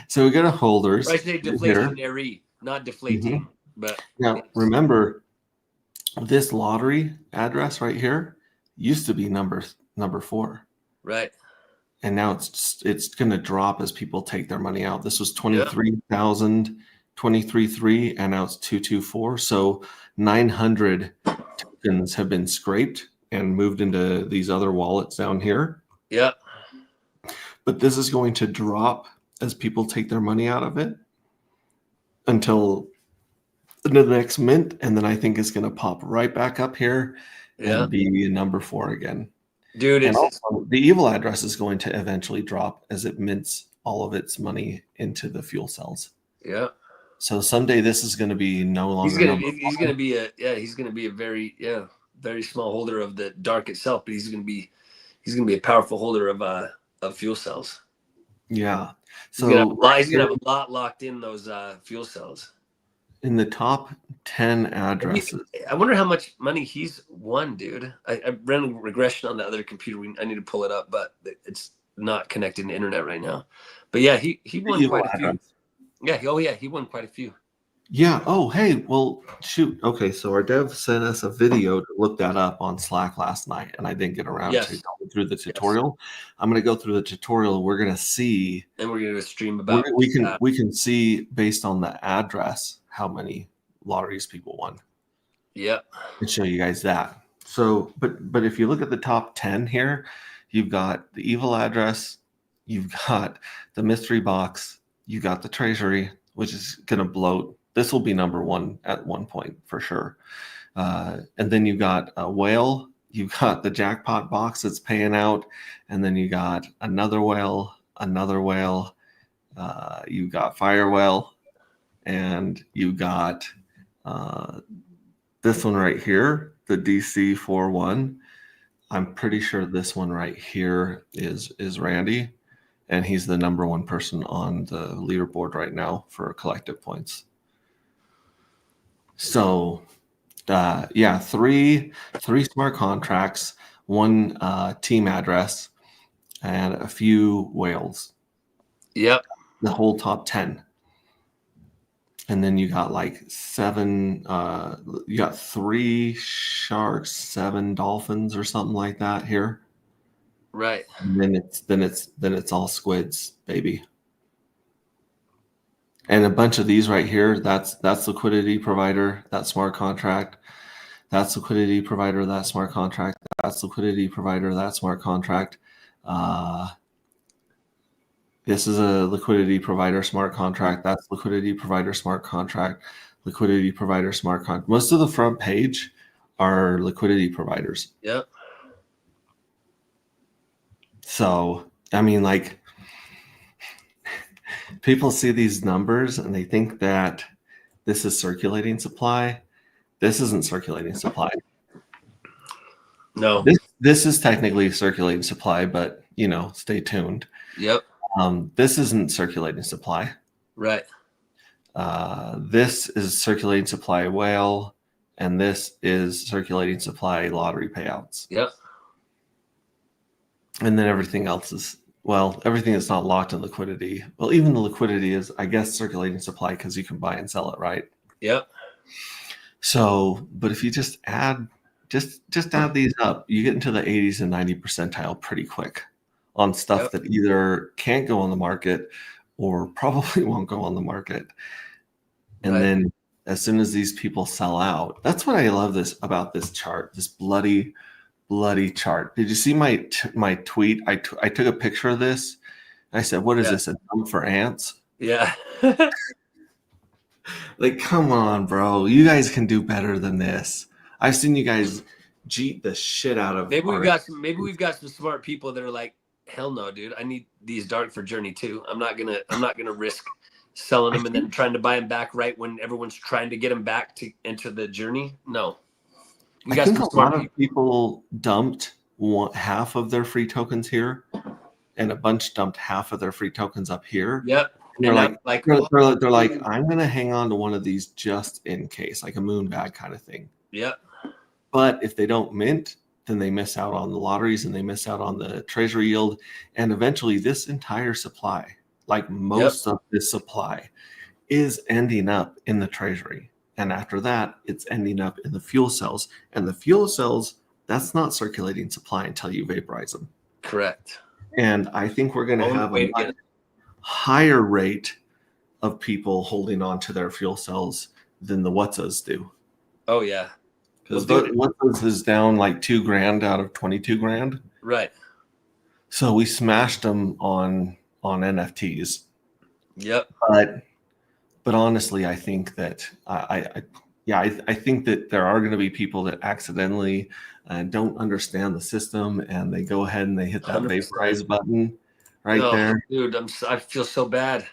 So we go to holders. I say deflationary, not deflating. Mm-hmm. But now remember, this lottery address right here used to be number 4. Right. And now it's going to drop as people take their money out. This was 23,000, 23.3, and now it's 224. So 900 tokens have been scraped and moved into these other wallets down here. Yeah. But this is going to drop as people take their money out of it until the next mint, and then I think it's going to pop right back up here and be number 4 again. Dude, and also, the evil address is going to eventually drop as it mints all of its money into the fuel cells. Yeah. So someday this is going to be no longer. He's going to be a very small holder of the dark itself, but he's going to be a powerful holder of fuel cells. Yeah. So he's going to have a lot locked in those fuel cells. In the top 10 addresses. I wonder how much money he's won, dude. I ran a regression on the other computer. I need to pull it up, but it's not connected to the internet right now. But yeah, he won quite a few. Yeah, he won quite a few. Yeah. Oh, hey, well, shoot. Okay, so our dev sent us a video to look that up on Slack last night, and I didn't get around to going through the tutorial. I'm going to go through the tutorial. We're going to see. And we're going to do a stream about we can see based on the address how many lotteries people won. Yep. And show you guys that. So, but if you look at the top 10 here, you've got the evil address, you've got the mystery box, you got the treasury, which is going to bloat. This will be number 1 at one point for sure. And then you got a whale, you got the jackpot box that's paying out, and then you got another whale, you got fire whale, and you got this one right here, the DC41. I'm pretty sure this one right here is Randy, and he's the number 1 person on the leaderboard right now for collective points. So, 3 smart contracts, 1 team address, and a few whales. Yep. the whole top 10. And then you got like 7, you got 3 sharks, 7 dolphins or something like that here. Right. And then it's all squids, baby. And a bunch of these right here, that's liquidity provider, that smart contract. That's liquidity provider, that smart contract. That's liquidity provider, that smart contract. This is a liquidity provider smart contract. That's liquidity provider smart contract. Liquidity provider smart contract. Most of the front page are liquidity providers. Yep. So, I mean, like, people see these numbers and they think that this is circulating supply. This isn't circulating supply. No. This is technically circulating supply, but stay tuned. Yep. This isn't circulating supply. Right. This is circulating supply whale, and this is circulating supply lottery payouts. Yep. And then everything else is, well, everything that's not locked in liquidity. Well, even the liquidity is, I guess, circulating supply because you can buy and sell it, right? Yep. So, but if you just add these up, you get into the 80s and 90 percentile pretty quick on stuff that either can't go on the market or probably won't go on the market. And then as soon as these people sell out, that's what I love about this chart, this bloody chart. Did you see my tweet? I took a picture of this. I said, what is this, a dump for ants? Yeah. Like, come on, bro. You guys can do better than this. I've seen you guys cheat the shit out of. Maybe we've got some smart people that are like, hell no, dude. I need these dark for Journey 2. I'm not gonna risk selling them and then trying to buy them back right when everyone's trying to get them back to enter the Journey. No. I think a lot of people dumped half of their free tokens here, and a bunch dumped half of their free tokens up here. Yep. And they're like, I'm gonna hang on to one of these just in case, like a moon bag kind of thing. Yep. But if they don't mint, then they miss out on the lotteries and they miss out on the treasury yield. And eventually this entire supply, like most of this supply, is ending up in the treasury. And after that, it's ending up in the fuel cells. And the fuel cells, that's not circulating supply until you vaporize them. Correct. And I think we're going to have a much higher rate of people holding on to their fuel cells than the What's do. Oh, yeah. Because What's is down like $2,000 out of 22 grand. Right. So we smashed them on NFTs. Yep. But honestly, I think that I think that there are going to be people that accidentally don't understand the system and they go ahead and they hit that 100%. Vaporize button there. Dude, I feel so bad.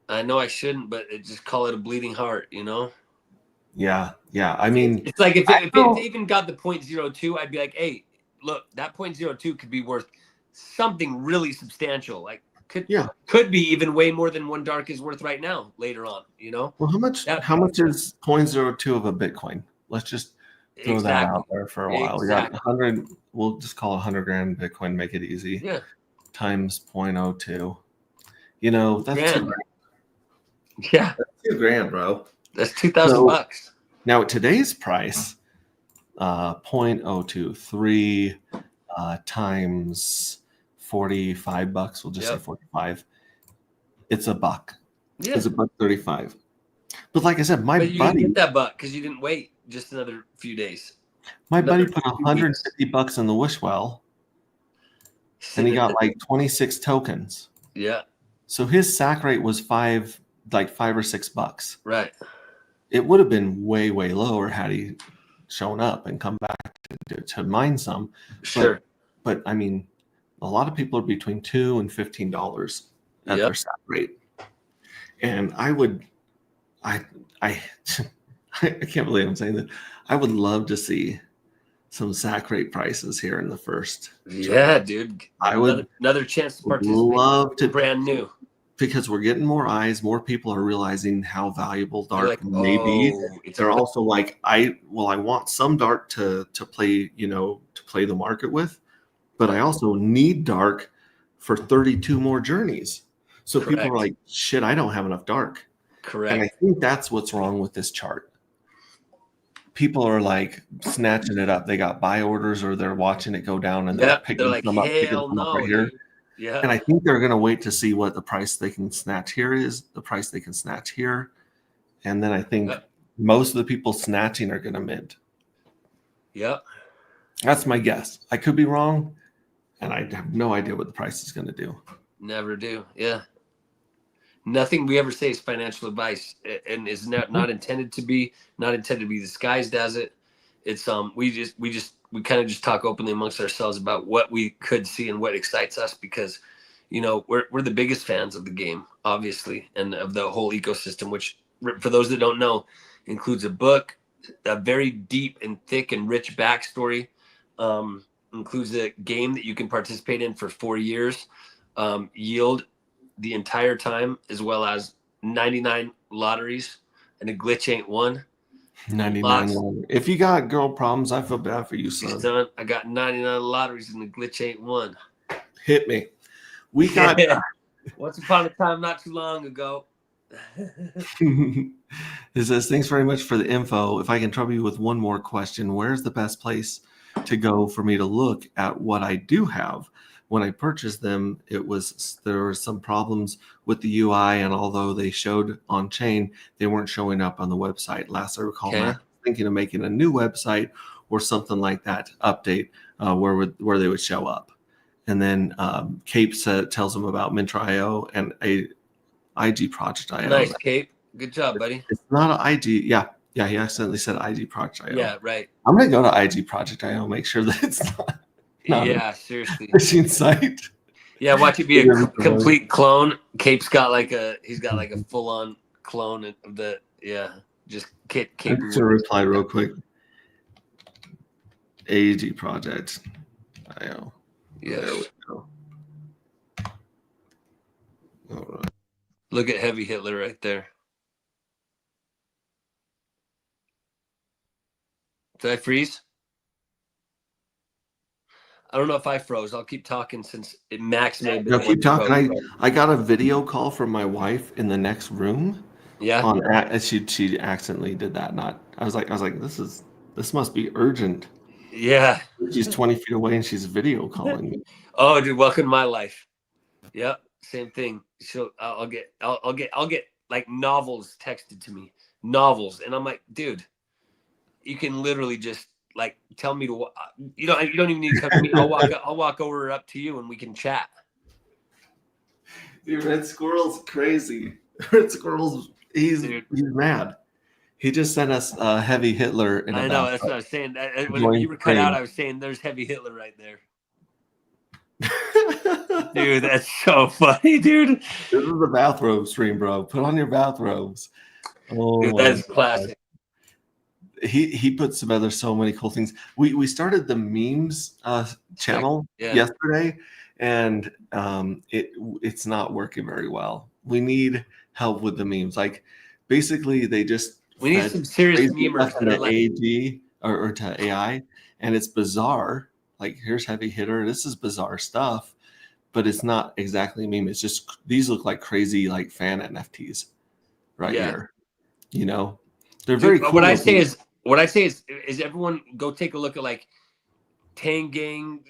I know I shouldn't, but just call it a bleeding heart, Yeah. I mean, it's like if it even got the 0.02, I'd be like, hey, look, that 0.02 could be worth something really substantial. Like could be even way more than one dark is worth right now later on, Well, how much is 0.02 of a Bitcoin? Let's just throw that out there for a while. We got 100, we'll just call it 100 grand Bitcoin, make it easy. Yeah. Times 0.02. That's $2,000. Yeah. That's $2,000, bro. That's $2,000. Now at today's price, 0.023 times $45. We'll just say 45. It's $1. Yeah. It's $1.35. But like I said, my you buddy didn't get that $1 because you didn't wait just another few days. My buddy put $150 in the wish well, and he got like 26 tokens. Yeah. So his sack rate was $5 or $6. Right. It would have been way, way lower had he shown up and come back to mine some. Sure. But I mean, a lot of people are between $2 and $15 at their sack rate. And I can't believe I'm saying that. I would love to see some sack rate prices here in the first. Yeah, dude. I would another chance to participate. Love to brand new. Because we're getting more eyes, more people are realizing how valuable dark may be. They're also like, I want some dark to play, to play the market with, but I also need dark for 32 more journeys. So people are Correct. like, shit, I don't have enough dark. Correct. And I think that's what's wrong with this chart. People are like snatching it up. They got buy orders, or they're watching it go down and they're picking they're like, them up, hell no, right here. dude. Yeah. And I think they're going to wait to see what the price they can snatch here is, the price they can snatch here. And then I think most of the people snatching are going to mint. Yep. That's my guess. I could be wrong, and I have no idea what the price is going to do. Never do. Yeah. Nothing we ever say is financial advice, and is not intended to be, disguised as it. It's we kind of just talk openly amongst ourselves about what we could see and what excites us, because we're the biggest fans of the game, obviously, and of the whole ecosystem, which, for those that don't know, includes a book, a very deep and thick and rich backstory, includes a game that you can participate in for 4 years, yield the entire time, as well as 99 lotteries, and a glitch ain't one. 99. If you got girl problems, I feel bad for you, son. I got 99 lotteries and the glitch ain't one. Hit me. We got once upon a time, not too long ago. It says, thanks very much for the info. If I can trouble you with one more question, where's the best place to go for me to look at what I do have? When I purchased them, there were some problems with the UI, and although they showed on chain, they weren't showing up on the website. Last I recall, Matt was thinking of making a new website or something like that to update where they would show up. And then Cape tells them about Mintra.io and a IG Project.io. Nice, Cape. Good job, buddy. It's not an IG. Yeah, he accidentally said IG Project.io. Yeah, right. I'm going to go to IG Project.io, make sure that it's not seriously. Phishing site. Yeah, watch it be a complete clone. Cape's got he's got like a full-on clone of the, just Cape. I'm just going to reply real quick. IG Project.io. Yes. There we go. All right. Look at Heavy Hitler right there. Did I freeze? I don't know if I froze. I'll keep talking since Max may have been. No, keep talking. I got a video call from my wife in the next room. Yeah. She accidentally did that. I was like, this must be urgent. Yeah. She's 20 feet away and she's video calling me. Oh, dude, welcome to my life. Yep, same thing. I'll get like novels texted to me, and I'm like, dude, you can literally just like tell me to, you don't even need to come to me. I'll walk over up to you and we can chat. Dude, Red Squirrel's crazy. Red Squirrel's he's mad. He just sent us Heavy Hitler. I know, that's what I was saying. When you were cut out, I was saying there's Heavy Hitler right there. Dude, that's so funny, dude. This is the bathrobe stream, bro. Put on your bathrobes. Oh, dude, that's classic. He puts together so many cool things. We started the memes channel yesterday, and it's not working very well. We need help with the memes. Like, basically, we need some serious memers to AD or to AI, and it's bizarre. Like, here's Heavy Hitter. This is bizarre stuff, but it's not exactly a meme. It's just, these look like crazy, like, fan NFTs right here. They're very cool. What I say is everyone go take a look at like Tang Gang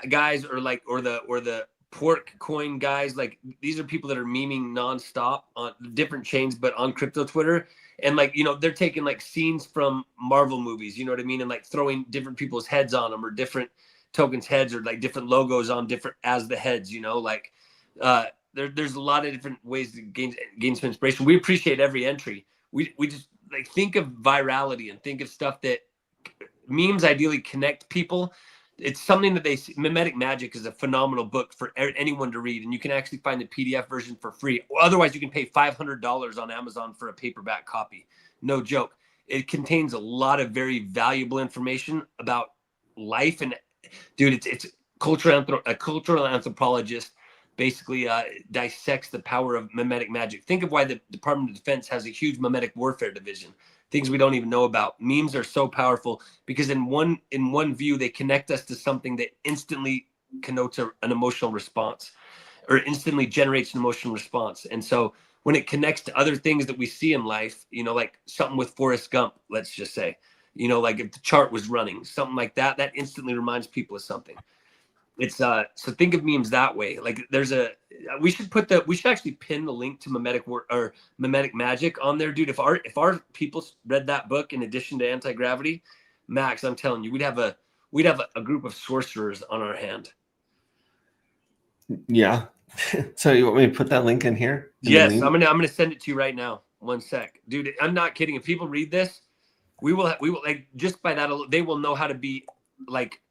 guys or the Pork Coin guys. Like, these are people that are memeing nonstop on different chains, but on crypto Twitter. And like, they're taking like scenes from Marvel movies, you know what I mean? And like throwing different people's heads on them, or different tokens heads, or like different logos on different as the heads, like there's a lot of different ways to gain some inspiration. We appreciate every entry. We just like think of virality and think of stuff that memes ideally connect people. It's something that Mimetic Magic is a phenomenal book for anyone to read, and you can actually find the PDF version for free. Otherwise, you can pay $500 on Amazon for a paperback copy. No joke. It contains a lot of very valuable information about life, and dude, it's a cultural anthropologist basically dissects the power of mimetic magic. Think of why the Department of Defense has a huge mimetic warfare division. Things we don't even know about. Memes are so powerful because in one view, they connect us to something that instantly connotes an emotional response. or instantly generates an emotional response. And so when it connects to other things that we see in life, you know, like something with Forrest Gump, let's just say, you know, like if the chart was running, something like that, that instantly reminds people of something. It's so think of memes that way. Like we should actually pin the link to mimetic magic on there, dude. If our people read that book in addition to anti-gravity, Max, I'm telling you, we'd have a group of sorcerers on our hand. Yeah. So you want me to put that link in here? Yes, I'm gonna send it to you right now. One sec, dude. I'm not kidding. If people read this, we will like, just by that they will know how to be like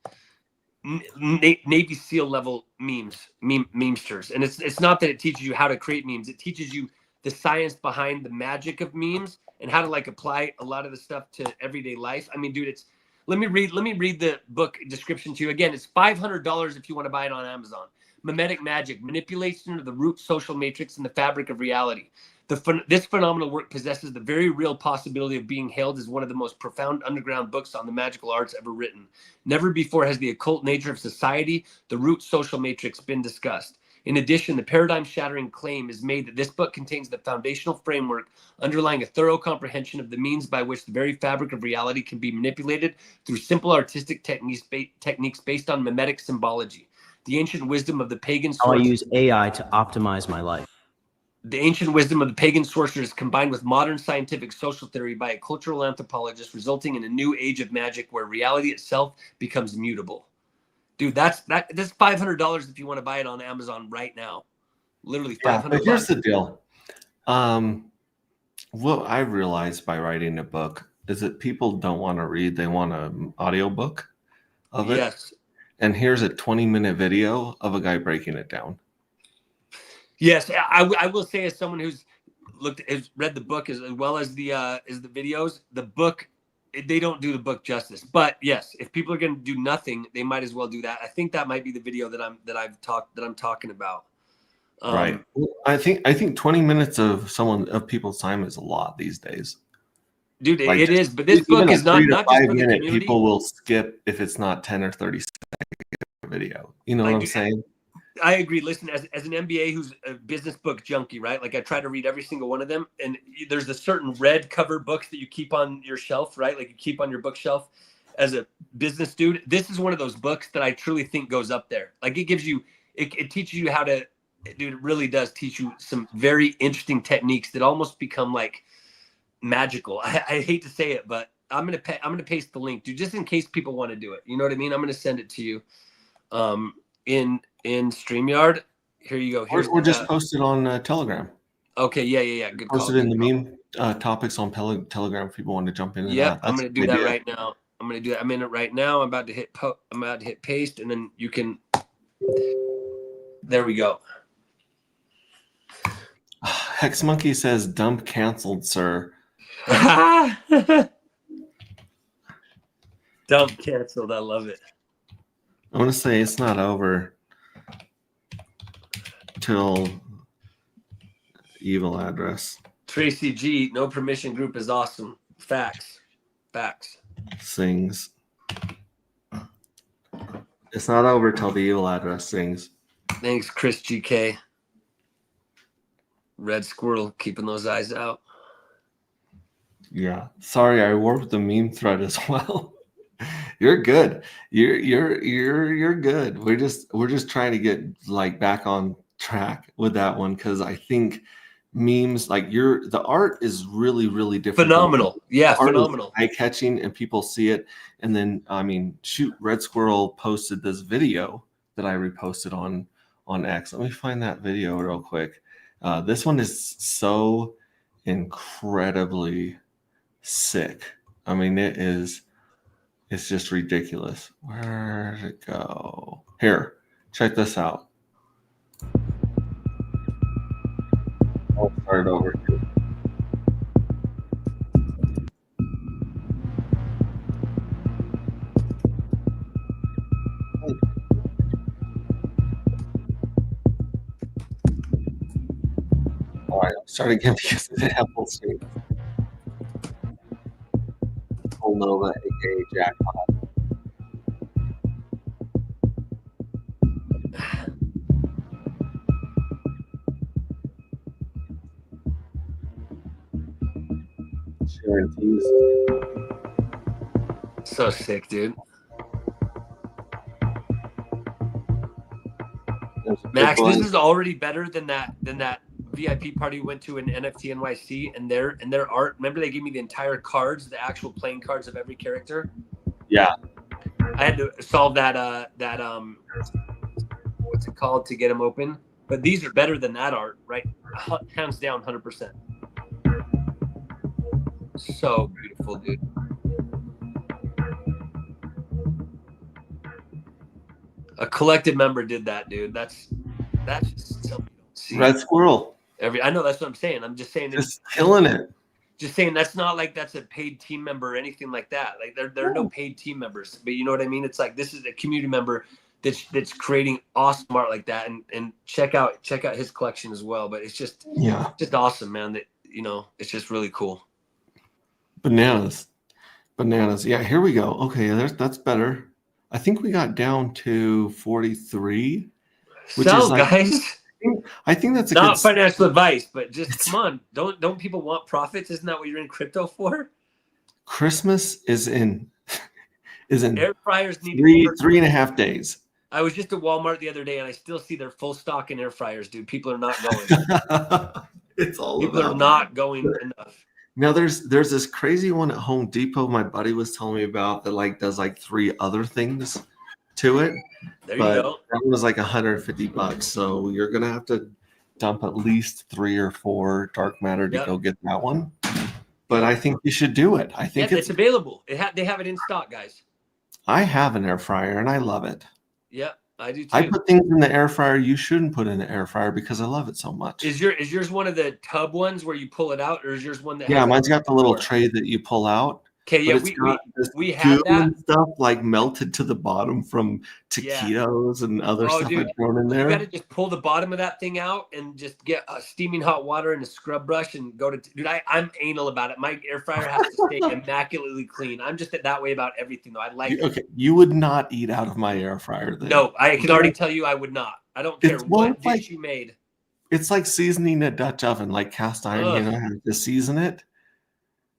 Navy SEAL level memesters. And it's not that it teaches you how to create memes. It teaches you the science behind the magic of memes and how to like apply a lot of the stuff to everyday life. I mean, dude, let me read the book description to you again. It's $500 if you want to buy it on Amazon. Mimetic magic, manipulation of the root social matrix and the fabric of reality. This phenomenal work possesses the very real possibility of being hailed as one of the most profound underground books on the magical arts ever written. Never before has the occult nature of society, the root social matrix, been discussed. In addition, the paradigm-shattering claim is made that this book contains the foundational framework underlying a thorough comprehension of the means by which the very fabric of reality can be manipulated through simple artistic techniques based on mimetic symbology. The ancient wisdom of the pagan I use AI to optimize my life. The ancient wisdom of the pagan sorcerers combined with modern scientific social theory by a cultural anthropologist, resulting in a new age of magic where reality itself becomes mutable. Dude, that's $500 if you want to buy it on Amazon right now. Literally $500. Yeah, but here's the deal. What I realized by writing a book is that people don't want to read; they want an audiobook of it. Yes. And here's a 20-minute video of a guy breaking it down. Yes, I will say, as someone has read the book as well as the videos, the book, they don't do the book justice. But yes, if people are going to do nothing, they might as well do that. I think that might be the video that I'm talking about. Right. I think 20 minutes of people's time is a lot these days. Dude, like it is. But this book is not just for the community. People will skip if it's not 10 or 30 second video. You know what I'm saying? I agree. Listen, as an MBA who's a business book junkie, right? Like I try to read every single one of them. And there's a certain red cover books that you keep on your shelf, right? Like you keep on your bookshelf as a business dude. This is one of those books that I truly think goes up there. Like it gives you, it teaches you how to, dude, it really does teach you some very interesting techniques that almost become like magical. I hate to say it, but I'm going to paste the link, dude, just in case people want to do it. You know what I mean? I'm going to send it to you. In StreamYard. Here you go. Or just post it on Telegram. Okay, yeah. Good post call. it in the meme topics on Telegram if people want to jump into that. Yeah, I'm going to do that right now. I'm going to do that. I'm in it right now. I'm about to hit paste, and then you can. There we go. Hex Monkey says dump canceled, sir. Dump canceled. I love it. I want to say it's not over till evil address. Tracy G, no permission group is awesome. Facts. Sings. It's not over till the evil address sings. Thanks, Chris GK. Red Squirrel keeping those eyes out. Yeah. Sorry, I warped the meme thread as well. You're good. You're good. We're just trying to get like back on track with that one because I think memes like the art is really, really different. Phenomenal. Yeah, phenomenal. Eye-catching and people see it. And then Red Squirrel posted this video that I reposted on X. Let me find that video real quick. This one is so incredibly sick. I mean, it's just ridiculous. Where'd it go? Here, check this out. I'll start over here. All right, I'll start again because it have full screen. Full Nova, aka Jackpot. guarantees. So sick, dude. There's a big Max, this one. is already better than that VIP party we went to in NFT NYC and their art. Remember they gave me the entire cards, the actual playing cards of every character? Yeah. I had to solve that what's it called to get them open. But these are better than that art, right? Hands down, 100%. So beautiful, dude. A collected member did that, dude. That's just something you don't see. Red Squirrel. I know that's what I'm saying. I'm just saying Just killing it. just saying that's not like that's a paid team member or anything like that. Like there are no paid team members, but you know what I mean? It's like this is a community member that's creating awesome art like that, and check out his collection as well. But it's just awesome, man. That it's just really cool. Bananas. Yeah, here we go. Okay, that's better. I think we got down to 43. Which Sell, is like, guys. I think that's a Not good financial advice, but just come on. Don't people want profits? Isn't that what you're in crypto for? Christmas is in Air fryers need three and a half days. I was just at Walmart the other day, and I still see their full stock in air fryers, dude. People are not going. It's all People are about not going enough. Now there's this crazy one at Home Depot my buddy was telling me about that like does like 3 other things to it. There But you go. that was like $150. So you're gonna have to dump at least 3 or 4 dark matter to go get that one. But I think you should do it. I think it's available. They have it in stock, guys. I have an air fryer and I love it. Yep, I do too. I put things in the air fryer you shouldn't put in the air fryer because I love it so much. Is yours one of the tub ones where you pull it out, or is yours one that? Yeah, has mine's got the little tray that you pull out. Okay, yeah, we had that and stuff like melted to the bottom from taquitos and other stuff I've thrown in there. You got to just pull the bottom of that thing out and just get steaming hot water and a scrub brush and go to. Dude, I'm anal about it. My air fryer has to stay immaculately clean. I'm just that way about everything, though. I like. Okay, you would not eat out of my air fryer then. No, I can already tell you I would not. I don't care what dish you made. It's like seasoning a Dutch oven, like cast iron. You know, have to season it.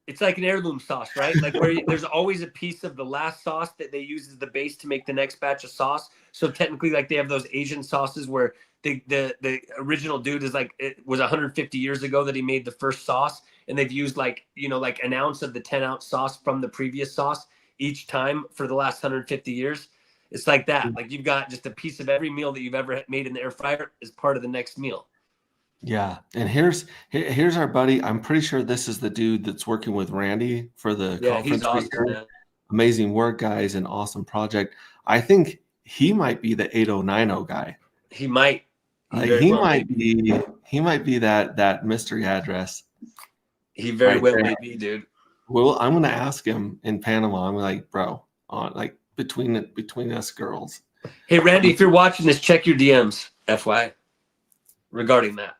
It's like an heirloom sauce, right? Like where there's always a piece of the last sauce that they use as the base to make the next batch of sauce. So technically, like they have those Asian sauces where the original dude is like, it was 150 years ago that he made the first sauce, and they've used like an ounce of the 10-ounce sauce from the previous sauce each time for the last 150 years. It's like that. Like you've got just a piece of every meal that you've ever made in the air fryer is part of the next meal. Yeah, and here's our buddy. I'm pretty sure this is the dude that's working with Randy for the conference. He's awesome, man. Amazing work, guys. An awesome project. I think he might be the 8090 guy. He might. He might be that mystery address. He very well may be, dude. Well, I'm gonna ask him in Panama. I'm like, bro, like between us girls. Hey, Randy, if you're watching this, check your DMs, FY, regarding that.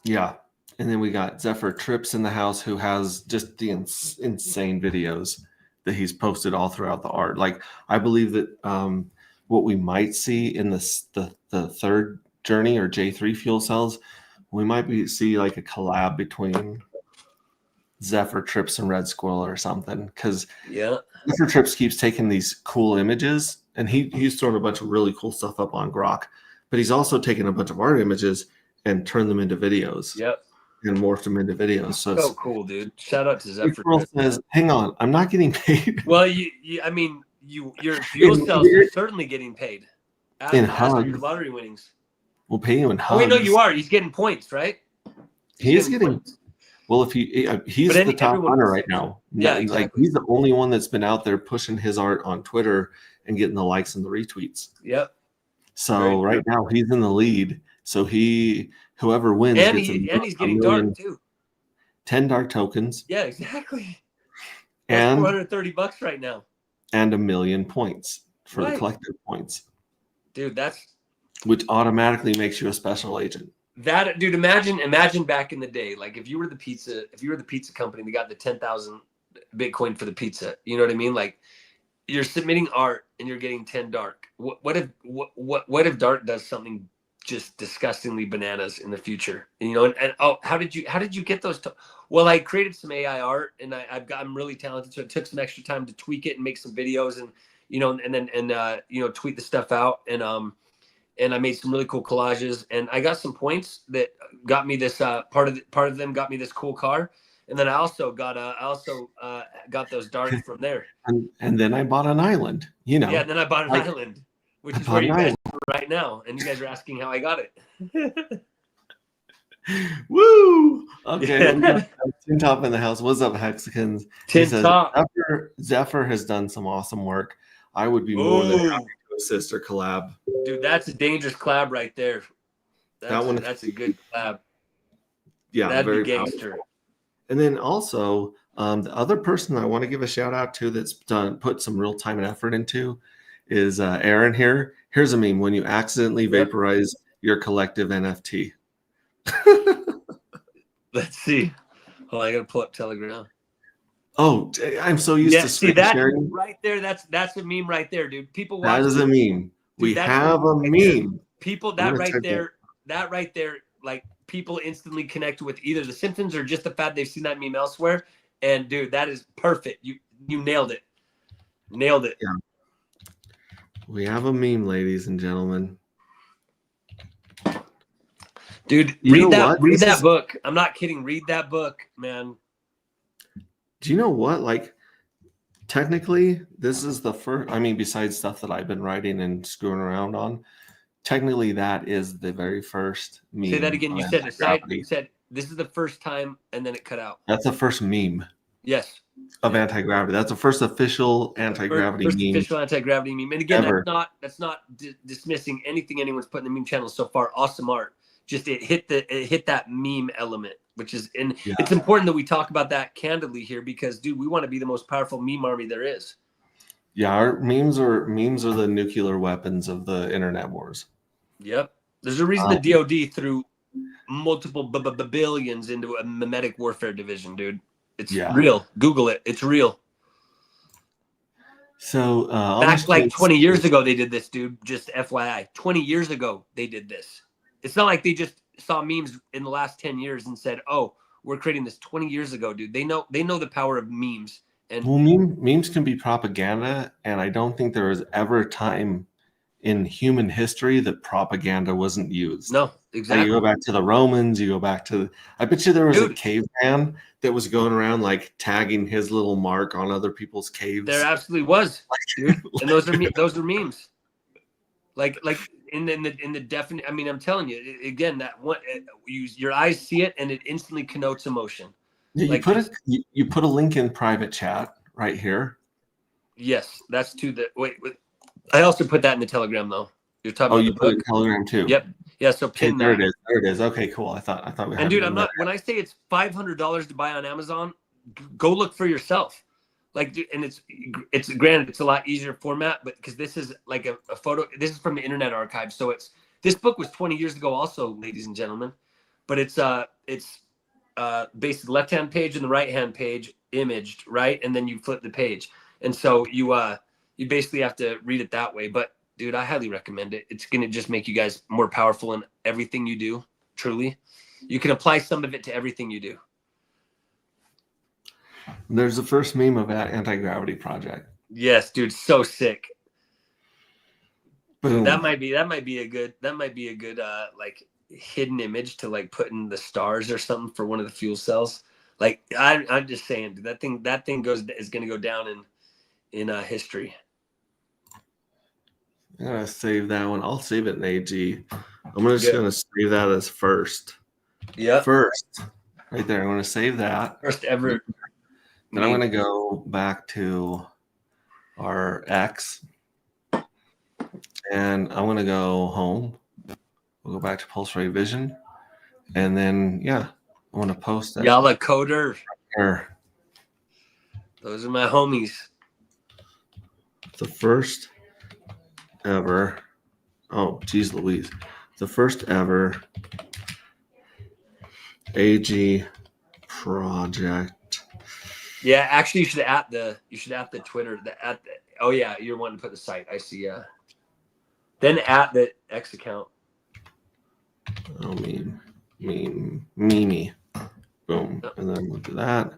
Yeah. And then we got Zephyr Trips in the house, who has just the insane videos that he's posted all throughout the art. Like, I believe that what we might see in the third journey or J3 fuel cells, we might see like a collab between Zephyr Trips and Red Squirrel or something. Because Zephyr Trips keeps taking these cool images, and he's throwing a bunch of really cool stuff up on Grok, but he's also taking a bunch of art images and turn them into videos. Yep. And morph them into videos. So cool, dude. Shout out to Zephyr. Says, hang on, I'm not getting paid. Well, your fuel cells are certainly getting paid. As your lottery winnings. We'll pay you in hugs. Oh, wait, no, you are. He's getting points, right? He's getting points. Well, if he's the top runner right now. Yeah, exactly. Like he's the only one that's been out there pushing his art on Twitter and getting the likes and the retweets. Yep. So right now he's in the lead. So whoever wins gets he's getting dark too. 10 dark tokens. Yeah, exactly. That's and $430 right now. And 1 million points for the collective points. Dude, which automatically makes you a special agent. That dude, imagine back in the day, like if you were the pizza company, we got the 10,000 Bitcoin for the pizza. You know what I mean? Like you're submitting art and you're getting 10 dark. What if dark does something just disgustingly bananas in the future. You know, and oh, how did you get those? Well, I created some AI art, and I'm really talented, so it took some extra time to tweak it and make some videos, and you know, and tweet the stuff out, and I made some really cool collages, and I got some points that got me this part of them got me this cool car, and then I also got those darts from there. And then I bought an island. You know. Yeah, and then I bought an island, which is where you guys are right now, and you guys are asking how I got it. Woo! Okay, yeah. Tin Top in the house. What's up, Hexicans? Tin Top. Zephyr has done some awesome work. I would be more than happy to assist or collab. Dude, that's a dangerous collab right there. That's a good collab. Yeah, that'd very be gangster. powerful. And then also, the other person I want to give a shout out to that's put some real time and effort into is Aaron here. Here's a meme: when you accidentally vaporize your collective NFT. Let's see. Oh, I gotta pull up Telegram. Oh, I'm so used to see that sharing. right there. That's a meme right there, dude. People watch. That is a meme. We have a meme. People that right there, like people instantly connect with either the Simpsons or just the fact they've seen that meme elsewhere. And dude, that is perfect. You nailed it. Nailed it. Yeah. We have a meme, ladies and gentlemen. Dude, read that book. I'm not kidding. Read that book, man. Do you know what? Like, technically, this is the first. I mean, besides stuff that I've been writing and screwing around on, technically, that is the very first meme. Say that again. You said you said this is the first time, and then it cut out. That's the first meme. Yes. Of anti-gravity. That's the first official anti-gravity meme. Official anti-gravity meme. And again, that's not dismissing anything anyone's put in the meme channel so far. Awesome art. Just it hit that meme element, which is it's important that we talk about that candidly here because, dude, we want to be the most powerful meme army there is. Yeah, our memes are the nuclear weapons of the internet wars. Yep. There's a reason the DoD threw multiple billions into a mimetic warfare division, dude. It's real. Google it. It's real. So back like 20 years ago, they did this, dude. Just FYI, 20 years ago, they did this. It's not like they just saw memes in the last 10 years and said, "Oh, we're creating this." 20 years ago, dude. They know the power of memes. And memes can be propaganda, and I don't think there was ever a time in human history that propaganda wasn't used. No, exactly. You go back to the Romans, you go back to I bet you there was a caveman that was going around like tagging his little mark on other people's caves. There absolutely was, dude. And those are memes. Like in the definite. I mean, I'm telling you again that one. Your eyes see it, and it instantly connotes emotion. Yeah, you put a link in private chat right here. Yes, that's to the wait. I also put that in the Telegram though. You're talking about you put it in Telegram too. Yep. Yeah. So pin there it is. There it is. Okay, cool. I thought we had. And dude, I'm not. When I say it's $500 to buy on Amazon, go look for yourself. Like, and it's granted, it's a lot easier format, but because this is like a photo. This is from the Internet Archive, so this book was 20 years ago, also, ladies and gentlemen. But it's basically the left-hand page and the right-hand page imaged, right, and then you flip the page, and so you basically have to read it that way. But dude, I highly recommend it. It's gonna just make you guys more powerful in everything you do. Truly, you can apply some of it to everything you do. There's the first meme of that anti-gravity project. Yes, dude, so sick. Boom. That might be a good like hidden image to like put in the stars or something for one of the fuel cells. Like I'm just saying, dude, that thing is gonna go down in history. I'm gonna save that one. I'll save it in AG. I'm just gonna save that as first. Yeah. First. Right there. I'm gonna save that. First ever. Then I'm gonna go back to our X. And I'm gonna go home. We'll go back to Pulse Ray Vision. And then I'm gonna post that. Yalla Coder. Here. Those are my homies. The first ever. Oh, geez, Louise. The first ever AG project. Yeah, actually, you should add the Twitter. Oh yeah, you're wanting to put the site. I see. Then at the X account. Oh, Mimi. Boom. And then we'll do that.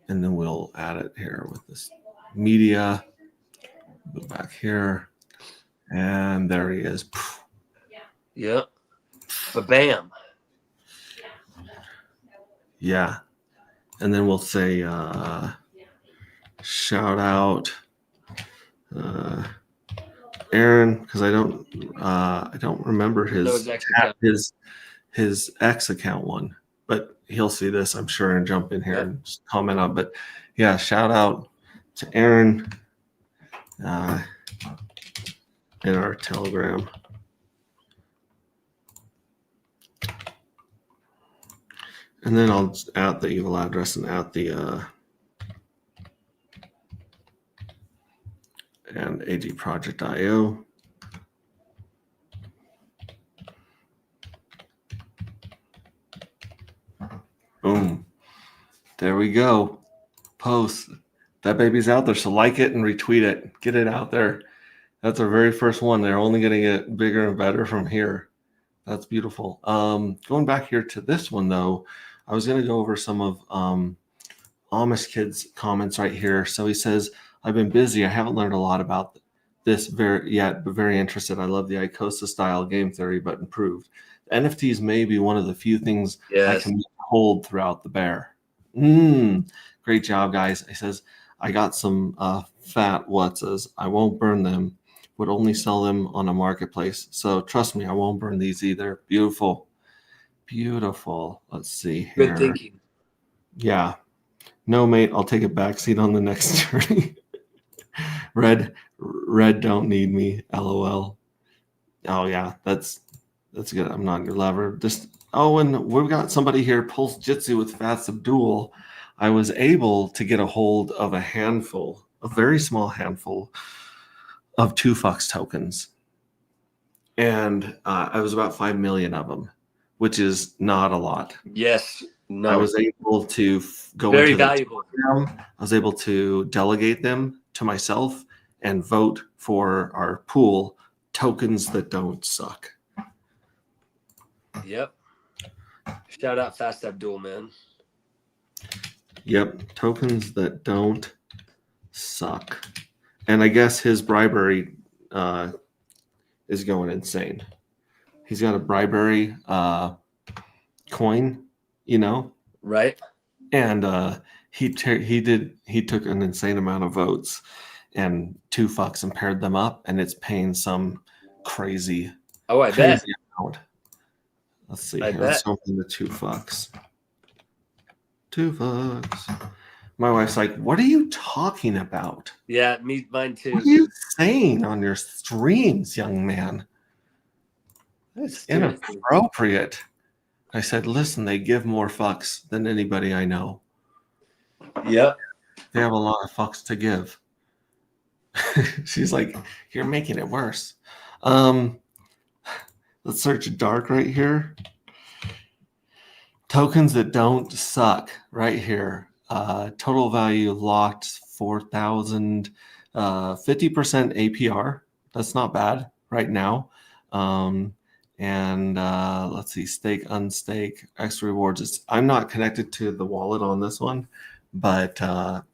And then we'll add it here with this media. Go back here. And there he is. Yep. But bam. Yeah. And then we'll say shout out Aaron, because I don't remember No, his ex account. his X account one, but he'll see this, I'm sure, and jump in here and just comment on. But yeah, shout out to Aaron in our Telegram. And then I'll just add the email address and add the and agproject.io. Boom. There we go. Post. That baby's out there. So like it and retweet it. Get it out there. That's our very first one. They're only going to get bigger and better from here. That's beautiful. Going back here to this one, though, I was going to go over some of Amish Kid's comments right here. So he says, I've been busy. I haven't learned a lot about this yet, but very interested. I love the Icosa style game theory, but improved. NFTs may be one of the few things I can hold throughout the bear. Great job, guys. He says, I got some fat Wutzes. I won't burn them, would only sell them on a marketplace. So trust me, I won't burn these either. Beautiful. Beautiful. Let's see here. Good thinking. Yeah. No, mate, I'll take a backseat on the next journey. Red don't need me. LOL. Oh yeah, that's good. I'm not your lover. And we've got somebody here, Pulse Jitsu with Fats Abdul. I was able to get a hold of a very small handful of 2FUCKS tokens. And I was about 5 million of them, which is not a lot. Yes. No. I was able to go very into valuable. I was able to delegate them to myself and vote for our pool tokens that don't suck. Yep. Shout out Fast Abdul, man. Yep, tokens that don't suck. And I guess his bribery is going insane. He's got a bribery coin, Right. And he took an insane amount of votes and 2FUCKS and paired them up, and it's paying some crazy bet. amount. Let's see I here. bet. Let's open the 2FUCKS. 2FUCKS. My wife's like, what are you talking about? Yeah, mine too. What are you saying on your streams, young man? That's inappropriate. I said, listen, they give more fucks than anybody I know. Yep. They have a lot of fucks to give. She's like, you're making it worse. Let's search dark right here. Tokens that don't suck right here. Total value locked 4,000, 50% APR. That's not bad right now. And let's see, stake, unstake, X rewards. I'm not connected to the wallet on this one, but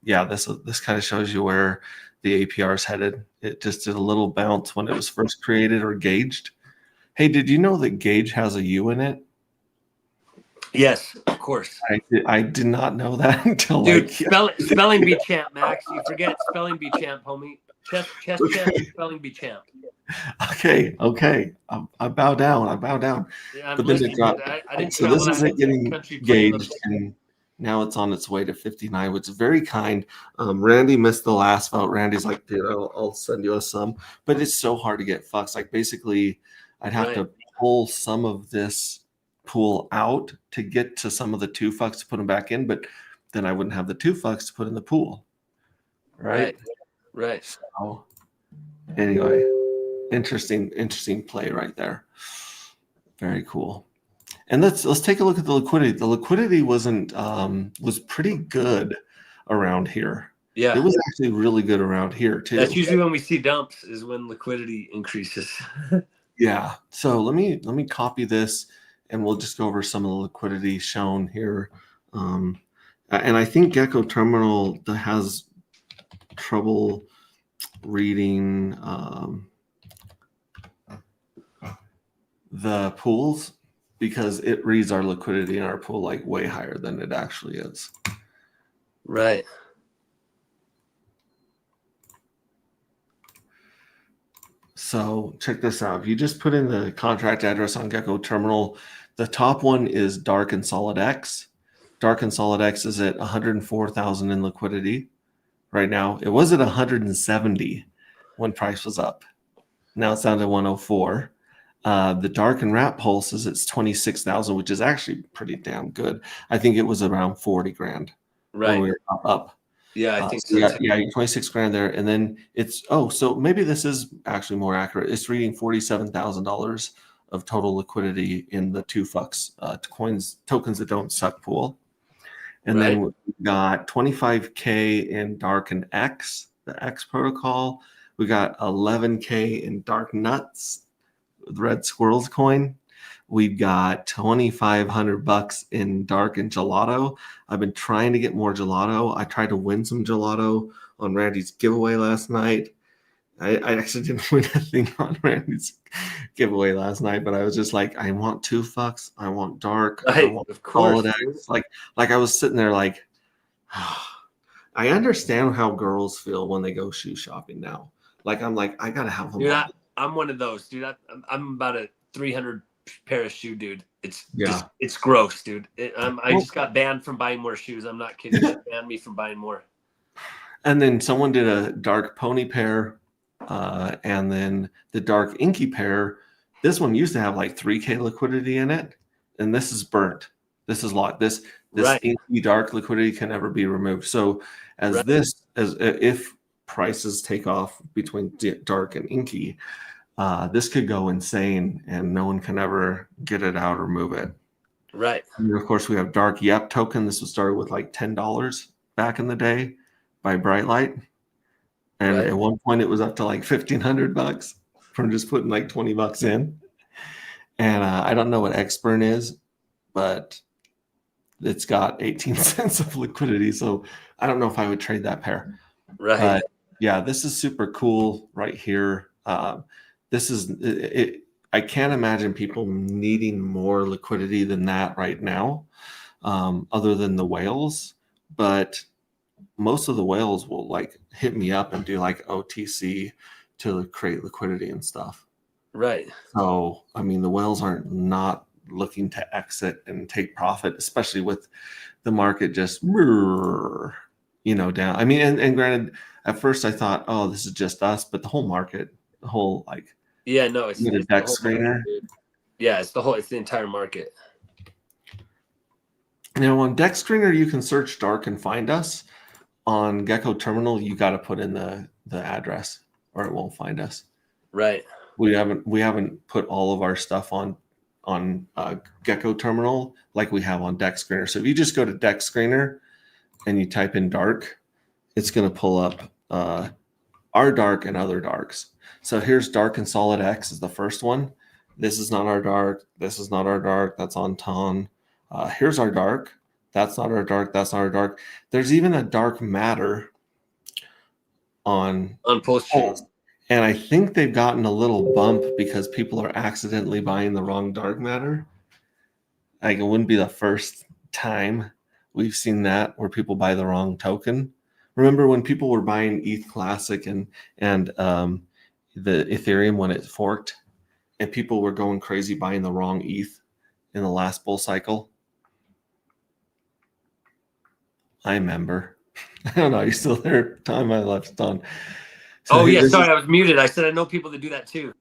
yeah, this kind of shows you where the APR is headed. It just did a little bounce when it was first created or gauged. Hey, did you know that gauge has a U in it? Yes, of course. I did not know that until dude. Spelling bee champ, Max. You forget spelling bee champ, homie. Chess spelling bee champ. Okay. I bow down. Yeah, but then it got. I didn't so this isn't getting gauged, and now it's on its way to 59, which is very kind. Randy missed the last vote. Randy's like, dude, I'll send you a sum, but it's so hard to get fucks. Like basically, I'd have to pull some of this pool out to get to some of the 2FUCKS to put them back in, but then I wouldn't have the 2FUCKS to put in the pool. Right. So anyway, interesting play right there. Very cool. And let's take a look at the liquidity. The liquidity was pretty good around here. Yeah. It was actually really good around here too. That's usually when we see dumps is when liquidity increases. Yeah. So let me copy this, and we'll just go over some of the liquidity shown here. And I think Gecko Terminal has trouble reading the pools because it reads our liquidity in our pool like way higher than it actually is. Right. So check this out. If you just put in the contract address on Gecko Terminal, the top one is Dark and Solid X. Dark and Solid X is at 104,000 in liquidity right now. It was at 170 when price was up. Now it's down to 104. The Dark and Wrap Pulse is it's 26,000, which is actually pretty damn good. I think it was around 40 grand when Right. we were up. Yeah, I think So so. yeah, 26 grand there. And then it's, so maybe this is actually more accurate. It's reading $47,000 of total liquidity in the two fucks tokens that don't suck pool. And Right. then we've got 25K in Dark and X, the X protocol. We got 11K in Dark Nuts, the Red Squirrels coin. We've got $2,500 in Dark and Gelato. I've been trying to get more gelato. I tried to win some gelato on Randy's giveaway last night. I actually didn't win a thing on Randy's giveaway last night, but I was just like, I want two fucks. I want Dark. I Right. want Of course. Solid X. Like I was sitting there like, I understand how girls feel when they go shoe shopping now. I'm like, I gotta have them Dude, all. I'm one of those, dude. I'm about a 300 pair of shoe dude. It's Yeah. it's gross, dude. I just got banned from buying more shoes. I'm not kidding. They banned me from buying more. And then someone did a Dark Pony pair, and then the Dark Inky pair. This one used to have like 3K liquidity in it, and this is burnt. This is locked. This Right. Inky Dark liquidity can never be removed. So as Right. if prices take off between Dark and Inky, this could go insane, and no one can ever get it out or move it. Right. And of course, we have Dark Yep token. This was started with like $10 back in the day by Brightlight. And Right. at one point it was up to like $1,500 from just putting like $20 in. And I don't know what Xburn is, but it's got 18 cents of liquidity. So I don't know if I would trade that pair. Right. But yeah, this is super cool right here. This is it. I can't imagine people needing more liquidity than that right now, other than the whales. But most of the whales will like hit me up and do like OTC to create liquidity and stuff. Right. So, I mean, the whales aren't not looking to exit and take profit, especially with the market just, down. I mean, and granted, at first I thought, oh, this is just us, but the whole market, the whole like, Yeah, no, it's the the deck whole screener. market, dude. Yeah, it's the entire market. Now on Deck Screener, you can search Dark and find us. On Gecko Terminal, you got to put in the address, or it won't find us. Right. We haven't put all of our stuff on Gecko Terminal like we have on Deck Screener. So if you just go to Deck Screener and you type in Dark, it's going to pull up our Dark and other Darks. So here's Dark and Solid X is the first one. This is not our Dark. This is not our Dark. That's on Ton. Here's our Dark. That's not our Dark. That's not our Dark. There's even a Dark Matter on Pulse chains. and I think they've gotten a little bump because people are accidentally buying the wrong Dark Matter. Like it wouldn't be the first time we've seen that where people buy the wrong token. Remember when people were buying ETH Classic and the Ethereum when it forked, and people were going crazy buying the wrong ETH in the last bull cycle? I remember. I don't know. Are you still there? Time I left on. So yeah, sorry, I was muted. I said I know people that do that too.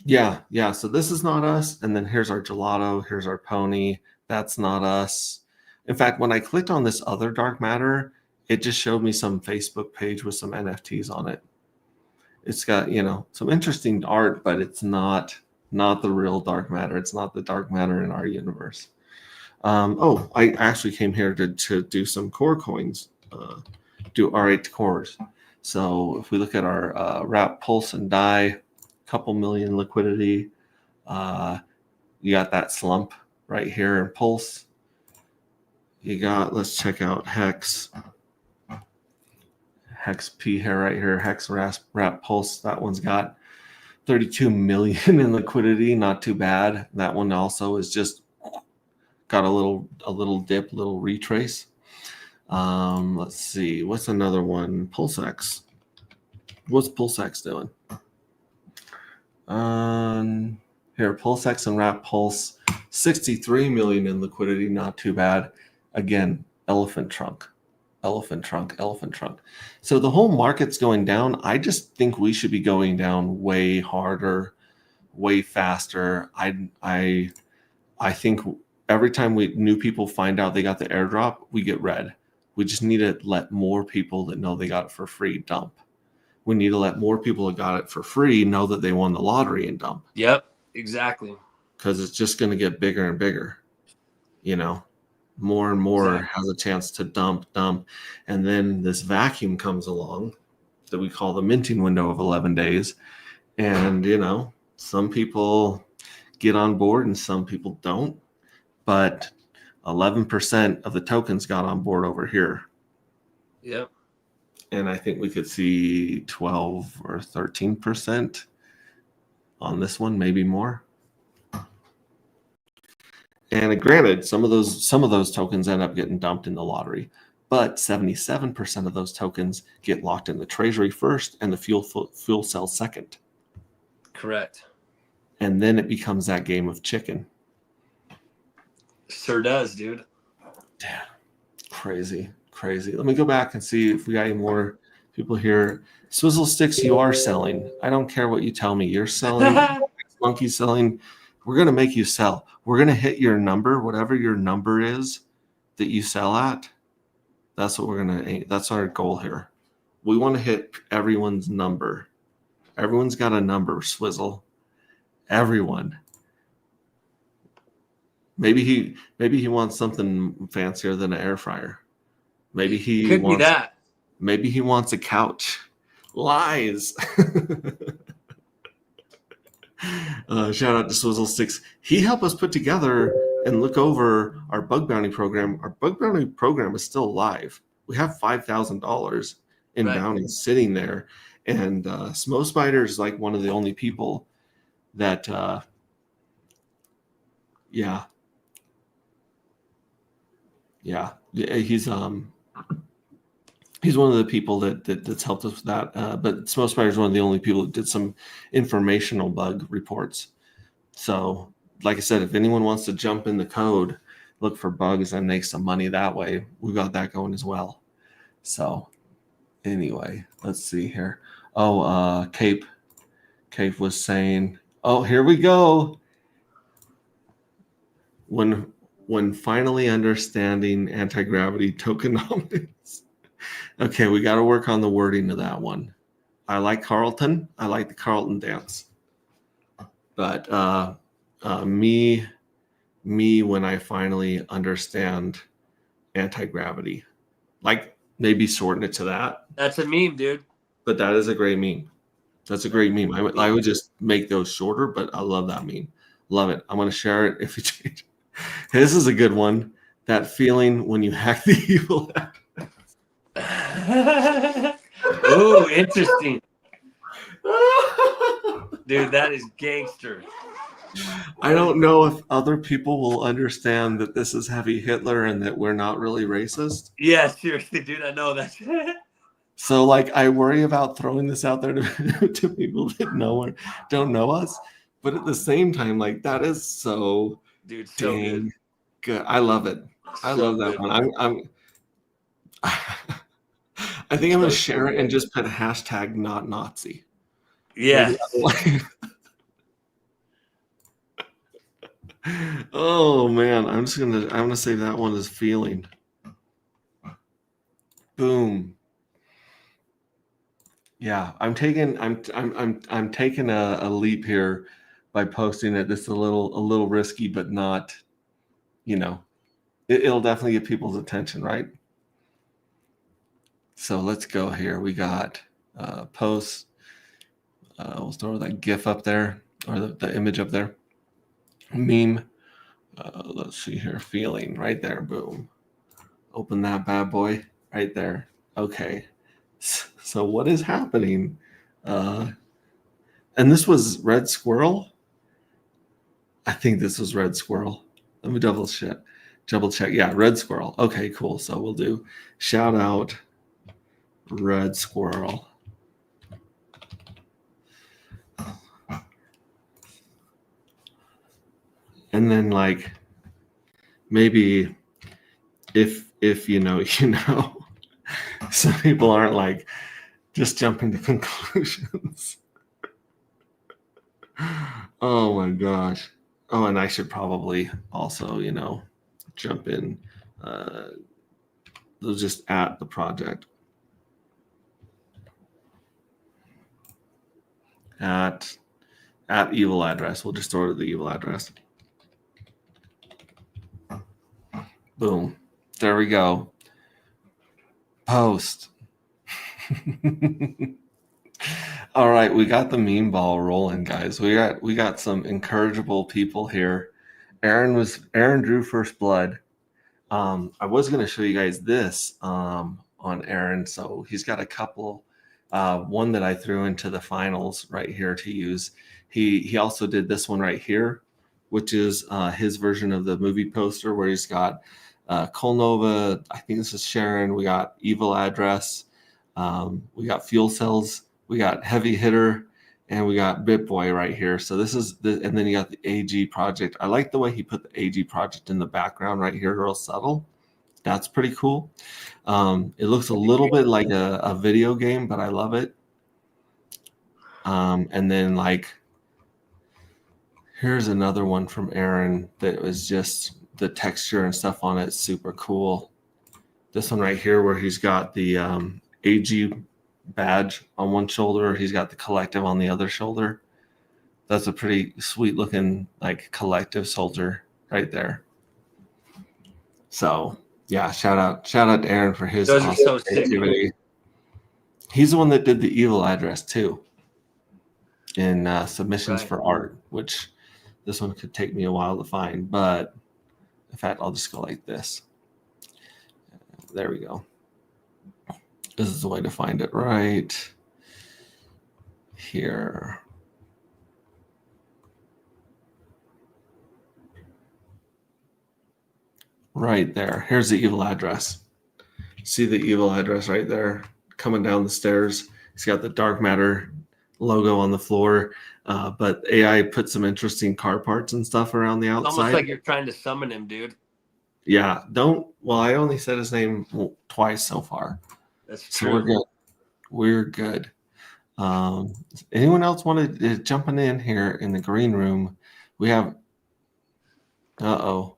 Yeah. So this is not us. And then here's our gelato. Here's our pony. That's not us. In fact, when I clicked on this other Dark Matter, it just showed me some Facebook page with some NFTs on it. It's got, some interesting art, but it's not the real Dark Matter. It's not the Dark Matter in our universe. I actually came here to do some core coins, do R8 cores. So if we look at our Wrap Pulse and Die, couple million liquidity, You got that slump right here in Pulse. You got, let's check out Hex P here, right here. Hex Wrap Pulse. That one's got 32 million in liquidity. Not too bad. That one also is just got a little dip, little retrace. Let's see. What's another one? PulseX. What's PulseX doing? Here, PulseX and Wrap Pulse. 63 million in liquidity. Not too bad. Again, elephant trunk. So the whole market's going down. I just think we should be going down way harder, way faster. I think every time new people find out they got the airdrop, we get red. We just need to let more people that know they got it for free dump. We need to let more people that got it for free know that they won the lottery and dump. Yep, exactly. Because it's just going to get bigger and bigger. More and more Exactly. has a chance to dump. And then this vacuum comes along that we call the minting window of 11 days. And, some people get on board and some people don't. But 11% of the tokens got on board over here. Yep. And I think we could see 12 or 13% on this one, maybe more. And granted, some of those tokens end up getting dumped in the lottery, but 77% of those tokens get locked in the treasury first and the fuel cell second. Correct. And then it becomes that game of chicken. Sure does, dude. Damn. Crazy. Let me go back and see if we got any more people here. Swizzle Sticks, you are selling. I don't care what you tell me. You're selling. Monkey's selling. We're going to make you sell. We're going to hit your number, whatever your number is that you sell at. That's what we're going to, that's our goal here. We want to hit everyone's number. Everyone's got a number, Swizzle. Everyone. Maybe he wants something fancier than an air fryer. Maybe he Could wants be that. Maybe he wants a couch. Lies. Shout out to Swizzle Sticks. He helped us put together and look over our bug bounty program. Our bug bounty program is still live. We have $5,000 in bounties sitting there. And Smo Spider is like one of the only people that, he's one of the people that's helped us with that. But Smo Spider is one of the only people that did some informational bug reports. So, like I said, if anyone wants to jump in the code, look for bugs and make some money that way, we've got that going as well. So, anyway, let's see here. Oh, Cape was saying, oh, here we go. When finally understanding anti-gravity tokenomics. Okay, we got to work on the wording of that one. I like Carlton. I like the Carlton dance. But me, when I finally understand anti-gravity, like maybe shorten it to that. That's a meme, dude. But that is a great meme. That's a great meme. I would just make those shorter, but I love that meme. Love it. I'm going to share it if you change. This is a good one. That feeling when you hack the evil. Oh, interesting. Dude, that is gangster. I don't know if other people will understand that this is heavy Hitler and that we're not really racist. Yeah, seriously, dude, I know that. So, like, I worry about throwing this out there to people that don't know us. But at the same time, like, that is so, dude, so dang good. I love it. I love that good. one. I think I'm going to share it and just put hashtag not Nazi. Yeah. Oh man, I'm gonna save that one as feeling. Boom. Yeah, I'm taking a leap here by posting it. This is a little risky, but not, it'll definitely get people's attention, right? So let's go here. We got posts. We'll start with that GIF up there, or the image up there. meme. Let's see here. Feeling right there. Boom. Open that bad boy right there. Okay. So what is happening? And this was Red Squirrel. I think this was Red Squirrel. Let me double check. Yeah, Red Squirrel. Okay, cool. So we'll do shout out Red Squirrel. And then like maybe if you know, you know. Some people aren't like just jumping to conclusions. Oh my gosh. Oh, and I should probably also, you know, jump in. They'll just at the project. At evil address. We'll just throw it to the evil address. Boom. There we go. Post. All right, we got the meme ball rolling, guys. We got some incorrigible people here. Aaron drew first blood. I was going to show you guys this on Aaron. So he's got a couple. One that I threw into the finals right here to use. He also did this one right here, which is his version of the movie poster where he's got Colnova. I think this is Sharon. We got Evil Address. We got Fuel Cells. We got Heavy Hitter. And we got BitBoy right here. So this is and then you got the AG project. I like the way he put the AG project in the background right here, real subtle. That's pretty cool. It looks a little bit like a video game, but I love it. And then like, here's another one from Aaron that was just the texture and stuff on it, super cool. This one right here where he's got the AG badge on one shoulder, he's got the collective on the other shoulder. That's a pretty sweet looking like collective soldier right there. So yeah, shout out to Aaron for his Those are awesome so sick. creativity. He's the one that did the evil address too in submissions Right. for art, which this one could take me a while to find, but in fact I'll just go like this. There we go. This is the way to find it right here. Right there. Here's the evil address. See the evil address right there coming down the stairs. He's got the dark matter logo on the floor, but AI put some interesting car parts and stuff around the It's outside. almost like you're trying to summon him, dude. Yeah, I only said his name twice so far. That's So true. we're good. Anyone else want to jumping in here in the green room? We have. What?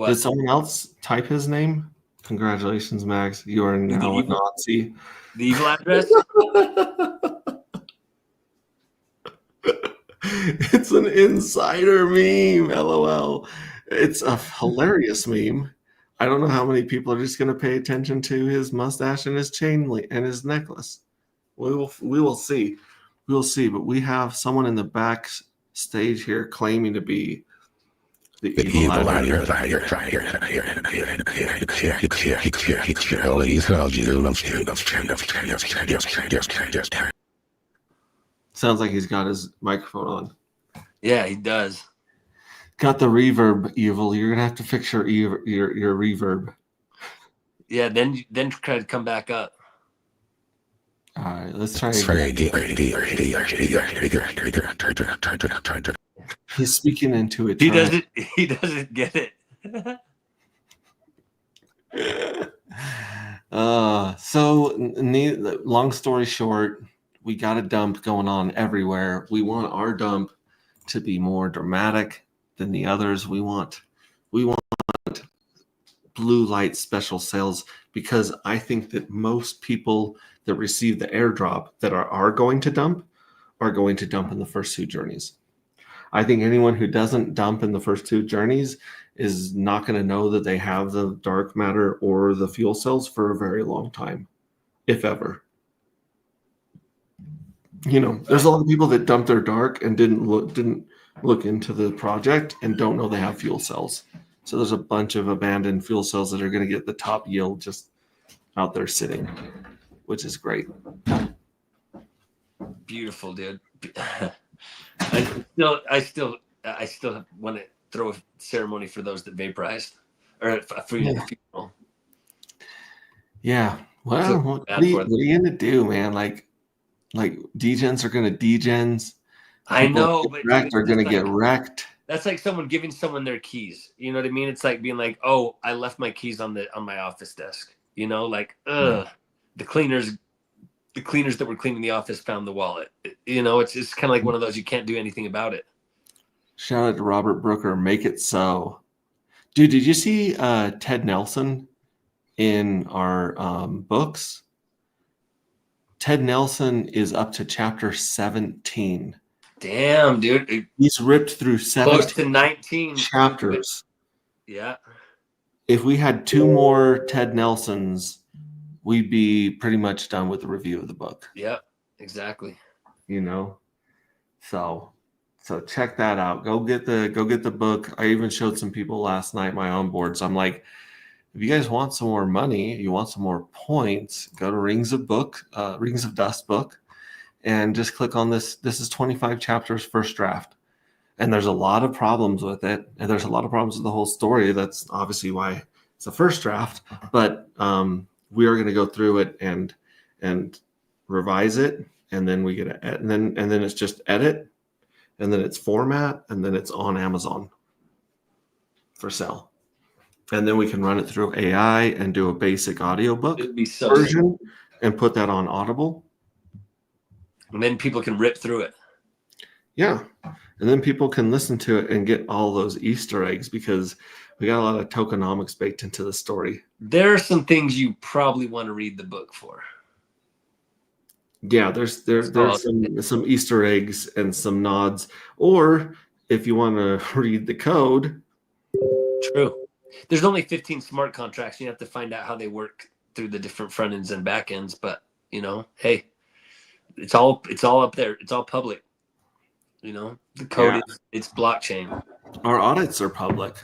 Did someone else type his name? Congratulations, Max. You are now a Nazi. The evil address? It's an insider meme. LOL. It's a hilarious meme. I don't know how many people are just going to pay attention to his mustache and his chain and his necklace. We will see. We will see. But we have someone in the back stage here claiming to be the evil address. Sounds like he's got his microphone on. Yeah, he does. Got the reverb, evil. You're gonna have to fix your reverb. Yeah, then try to come back up. All right, let's try again. He's speaking into it. He doesn't get it. So long story short, we got a dump going on everywhere. We want our dump to be more dramatic than the others. We want blue light special sales because I think that most people that receive the airdrop that are going to dump in the first two journeys. I think anyone who doesn't dump in the first two journeys is not going to know that they have the dark matter or the fuel cells for a very long time, if ever. There's a lot of people that dumped their dark and didn't look into the project and don't know they have fuel cells. So there's a bunch of abandoned fuel cells that are going to get the top yield just out there sitting, which is great. Beautiful, dude. I still want to throw a ceremony for those that vaporized, or for the funeral. Yeah. Well, what are you gonna do, man? Like degens are gonna degens. I know, but wrecked are gonna get wrecked. That's like someone giving someone their keys. You know what I mean? It's like being like, "Oh, I left my keys on my office desk." The cleaners that were cleaning the office found the wallet. It's kind of like one of those, you can't do anything about it. Shout out to Robert Brooker. Make it so. Dude, did you see Ted Nelson in our books? Ted Nelson is up to chapter 17. Damn, dude. He's ripped through 17 close to 19 chapters. Yeah. If we had 2 more Ted Nelsons, we'd be pretty much done with the review of the book. Yep, exactly. So check that out. Go get the book. I even showed some people last night my onboard. So I'm like, if you guys want some more money, you want some more points, go to Rings of Dust book, and just click on this. This is 25 chapters, first draft. And there's a lot of problems with it. And there's a lot of problems with the whole story. That's obviously why it's a first draft. But we are going to go through it and revise it. And then we get and then it's just edit. And then it's format. And then it's on Amazon for sale. And then we can run it through AI and do a basic audiobook version and put that on Audible. And then people can rip through it. Yeah. And then people can listen to it and get all those Easter eggs because we got a lot of tokenomics baked into the story. There are some things you probably want to read the book for. Yeah, there's some Easter eggs and some nods. Or if you want to read the code. True. There's only 15 smart contracts. You have to find out how they work through the different front ends and back ends. But hey, it's all up there. It's all public. The code it's blockchain. Our audits are public.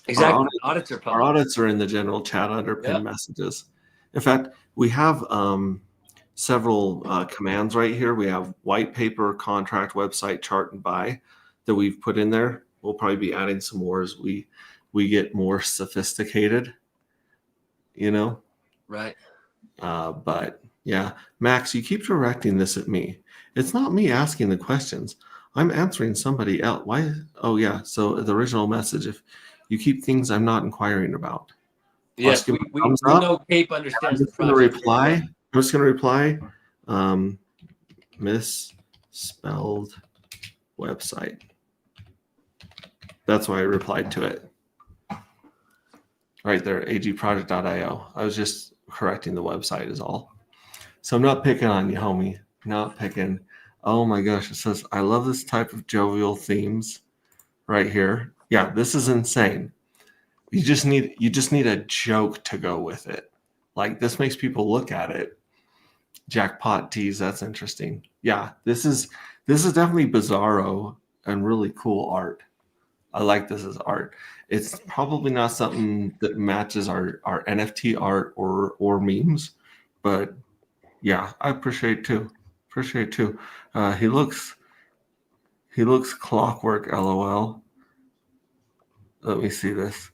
Exactly. Audits are public. Our audits are in the general chat under pinned messages. In fact, we have several commands right here. We have white paper, contract, website, chart, and buy that we've put in there. We'll probably be adding some more as we get more sophisticated, Right. But yeah, Max, you keep directing this at me. It's not me asking the questions. I'm answering somebody else. Why? Oh yeah. So the original message, if you keep things I'm not inquiring about. Yes, we know Cape understands the project. I'm just going to reply, misspelled website. That's why I replied to it. Right there, agproject.io. I was just correcting the website is all. So I'm not picking on you, homie. Not picking. Oh my gosh, it says, I love this type of jovial themes right here. Yeah, this is insane. You just need a joke to go with it. Like this makes people look at it. Jackpot tease, that's interesting. Yeah, this is definitely bizarro and really cool art. I like this as art. It's probably not something that matches our NFT art or memes, but yeah, I appreciate too. He looks clockwork, LOL. Let me see this.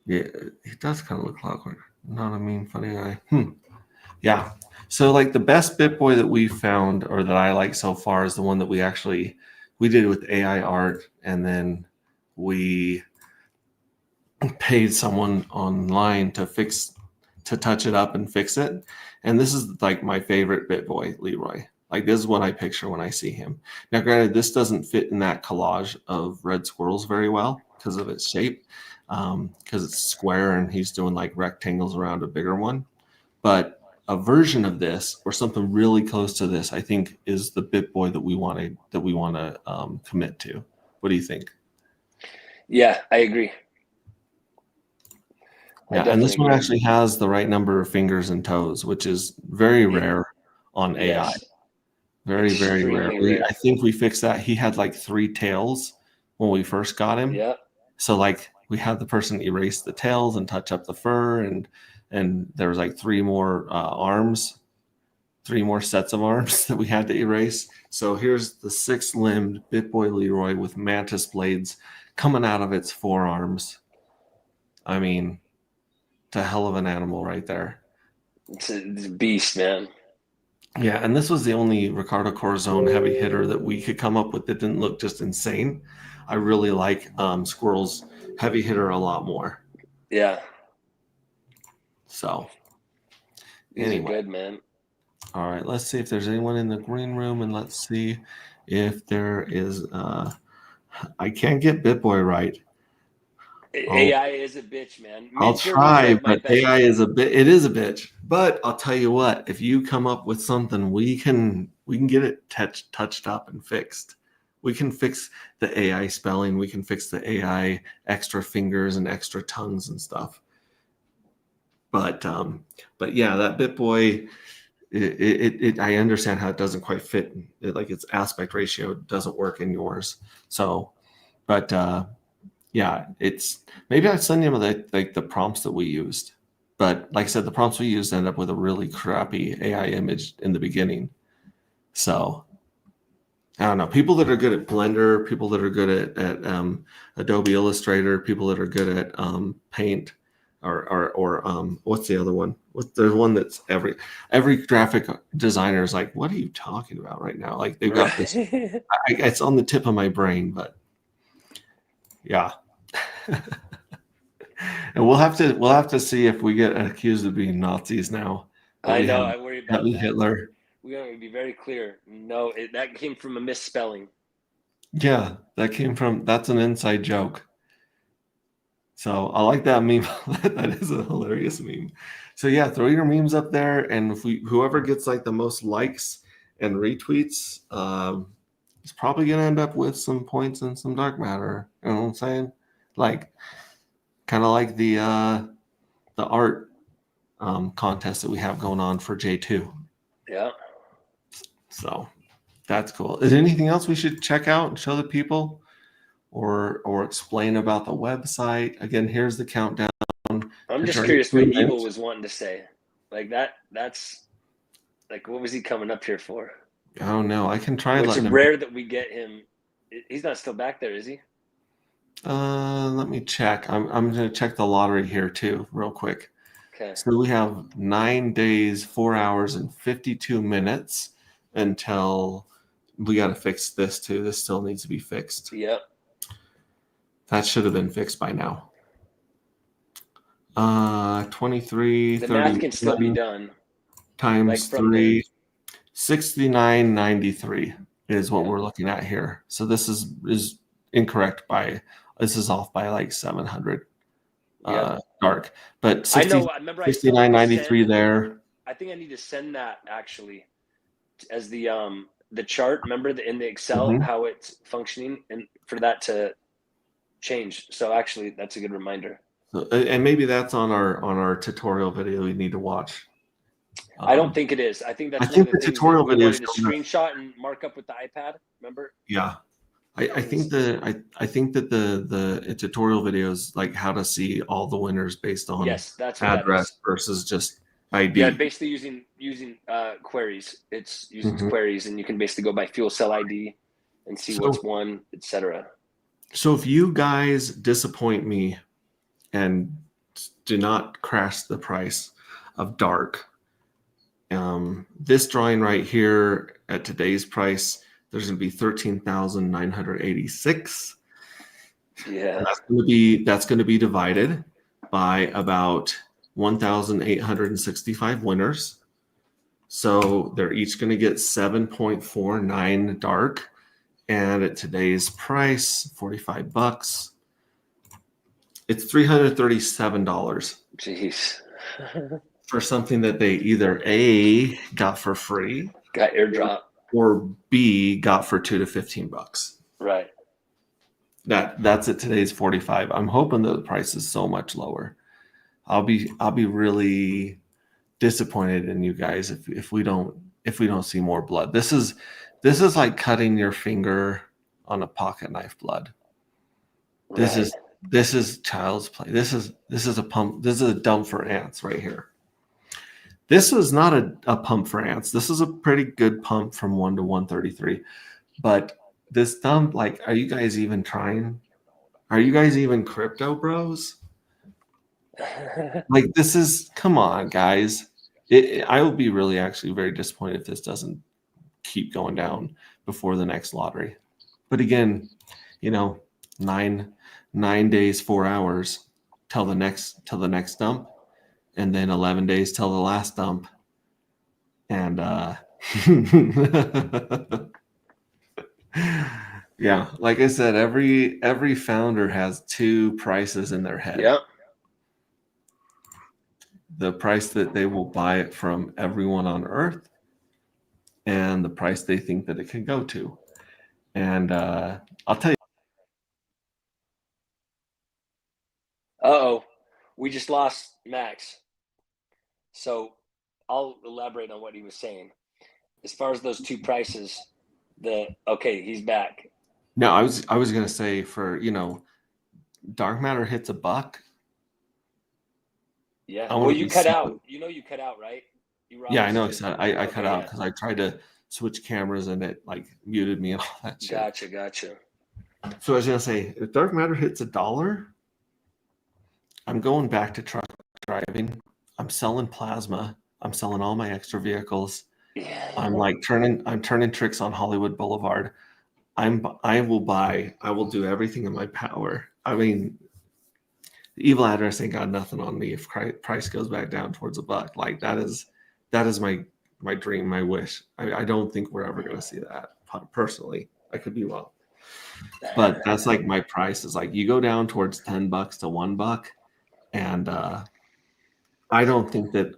Yeah, he does kind of look clockwork. Not a mean, funny guy. Yeah. So like the best BitBoy that we found or that I like so far is the one that we did with AI art, and then we paid someone online to touch it up and fix it. And this is like my favorite BitBoy, Leroy. Like this is what I picture when I see him. Now, granted, this doesn't fit in that collage of red squirrels very well because of its shape, because it's square and he's doing like rectangles around a bigger one. But a version of this or something really close to this, I think, is the BitBoy that we want to commit to. What do you think? Yeah, I agree. Yeah, and this one actually has the right number of fingers and toes, which is very rare on AI. Very, very Extremely rarely. rare. I think we fixed that. He had like 3 tails when we first got him. Yeah. So like we had the person erase the tails and touch up the fur, and there was like 3 more arms, 3 more sets of arms that we had to erase. So here's the 6-limbed Bitboy Leroy with mantis blades coming out of its forearms. I mean, it's a hell of an animal right there. It's a beast, man. Yeah, and this was the only Ricardo Corazon heavy hitter that we could come up with that didn't look just insane. I really like Squirrel's heavy hitter a lot more. Yeah. So, These anyway. are good, man. All right, let's see if there's anyone in the green room, and let's see if there is. I can't get BitBoy right. AI is a bitch, man. I'll Mid-tier try, was, like, my but best AI friend. is a bit. It is a bitch. But I'll tell you what: if you come up with something, we can get it touched up and fixed. We can fix the AI spelling. We can fix the AI extra fingers and extra tongues and stuff. But yeah, that BitBoy. I understand how it doesn't quite fit. Like its aspect ratio doesn't work in yours. So, but yeah, it's maybe I'd send you the prompts that we used. But like I said, the prompts we used end up with a really crappy AI image in the beginning. So I don't know. People that are good at Blender, people that are good at Adobe Illustrator, people that are good at Paint, or what's the other one? There's one that's every graphic designer is like, what are you talking about right now? Like they've got this. It's on the tip of my brain, but yeah. And we'll have to see if we get accused of being Nazis now. I know. I worry about that. Hitler. We got to be very clear. No, that came from a misspelling. Yeah, that's an inside joke. So I like that meme. That is a hilarious meme. So yeah, throw your memes up there, and if whoever gets like the most likes and retweets, is probably gonna end up with some points and some dark matter. You know what I'm saying? Like, kind of like the art contest that we have going on for J2. Yeah. So that's cool. Is there anything else we should check out and show the people? Or explain about the website. Again, here's the countdown. I'm just curious what Evil was wanting to say. Like that's like, what was he coming up here for? Oh no, I can try. It's rare that we get him. He's not still back there, is he? Let me check. I'm going to check the lottery here too, real quick. Okay. So we have 9 days, 4 hours, and 52 minutes until we got to fix this too. This still needs to be fixed. Yep. That should have been fixed by now. 23. The math can still be done. Times like 3, 69.93 is what we're looking at here. So this is incorrect this is off by like 700 dark. But 69.93 there. I think I need to send that actually as the chart. Remember in the Excel how it's functioning, and for that to change. So actually, that's a good reminder. So, and maybe that's on our tutorial video we need to watch. I don't think it is. I think that's one of the tutorial videos to screenshot and mark up with the iPad. Remember? Yeah, I think that the tutorial videos, like how to see all the winners based on that's address versus just ID. Yeah, basically using queries. It's using queries, and you can basically go by fuel cell ID and see what's won, etc. So if you guys disappoint me and do not crash the price of dark, this drawing right here at today's price, there's going to be 13,986. Yeah, that's going to be divided by about 1,865 winners. So they're each going to get 7.49 dark, and at today's price, $45, it's $337. Jeez. For something that they either A, got for free, got airdrop, or B, got for $2 to $15. Right. That's at today's 45. I'm hoping that the price is so much lower. I'll be really disappointed in you guys if we don't if we don't see more blood. This is like cutting your finger on a pocket knife blood. This is child's play. This is a pump. This is a dump for ants right here. This is not a pump for ants. This is a pretty good pump from 1 to 133. But this dump, like, are you guys even trying? Are you guys even crypto bros? Like, this is, come on, guys. I will be really actually very disappointed if this doesn't keep going down before the next lottery. But again, you know, 9 days, 4 hours till the next dump, and then 11 days till the last dump. And yeah, like I said, every founder has two prices in their head. Yep. The price that they will buy it from everyone on earth, and the price they think that it can go to. And I'll tell you. Uh-oh. We just lost Max. So I'll elaborate on what he was saying. As far as those two prices, okay, he's back. No, I was gonna say, for, you know, dark matter hits $1. Yeah. Well, you cut out. You know, you cut out, right? You were Yeah, I know. I cut out because I tried to switch cameras and it like muted me and all that shit. Gotcha. So I was gonna say, if dark matter hits $1, I'm going back to truck driving. I'm selling plasma. I'm selling all my extra vehicles. Yeah. I'm turning tricks on Hollywood Boulevard. I will do everything in my power. I mean, the evil address ain't got nothing on me if price goes back down towards $1. Like, that is my dream, my wish. I don't think we're ever going to see that, personally. I could be wrong, but that's like my price is like, you go down towards $10 to $1, and I don't think that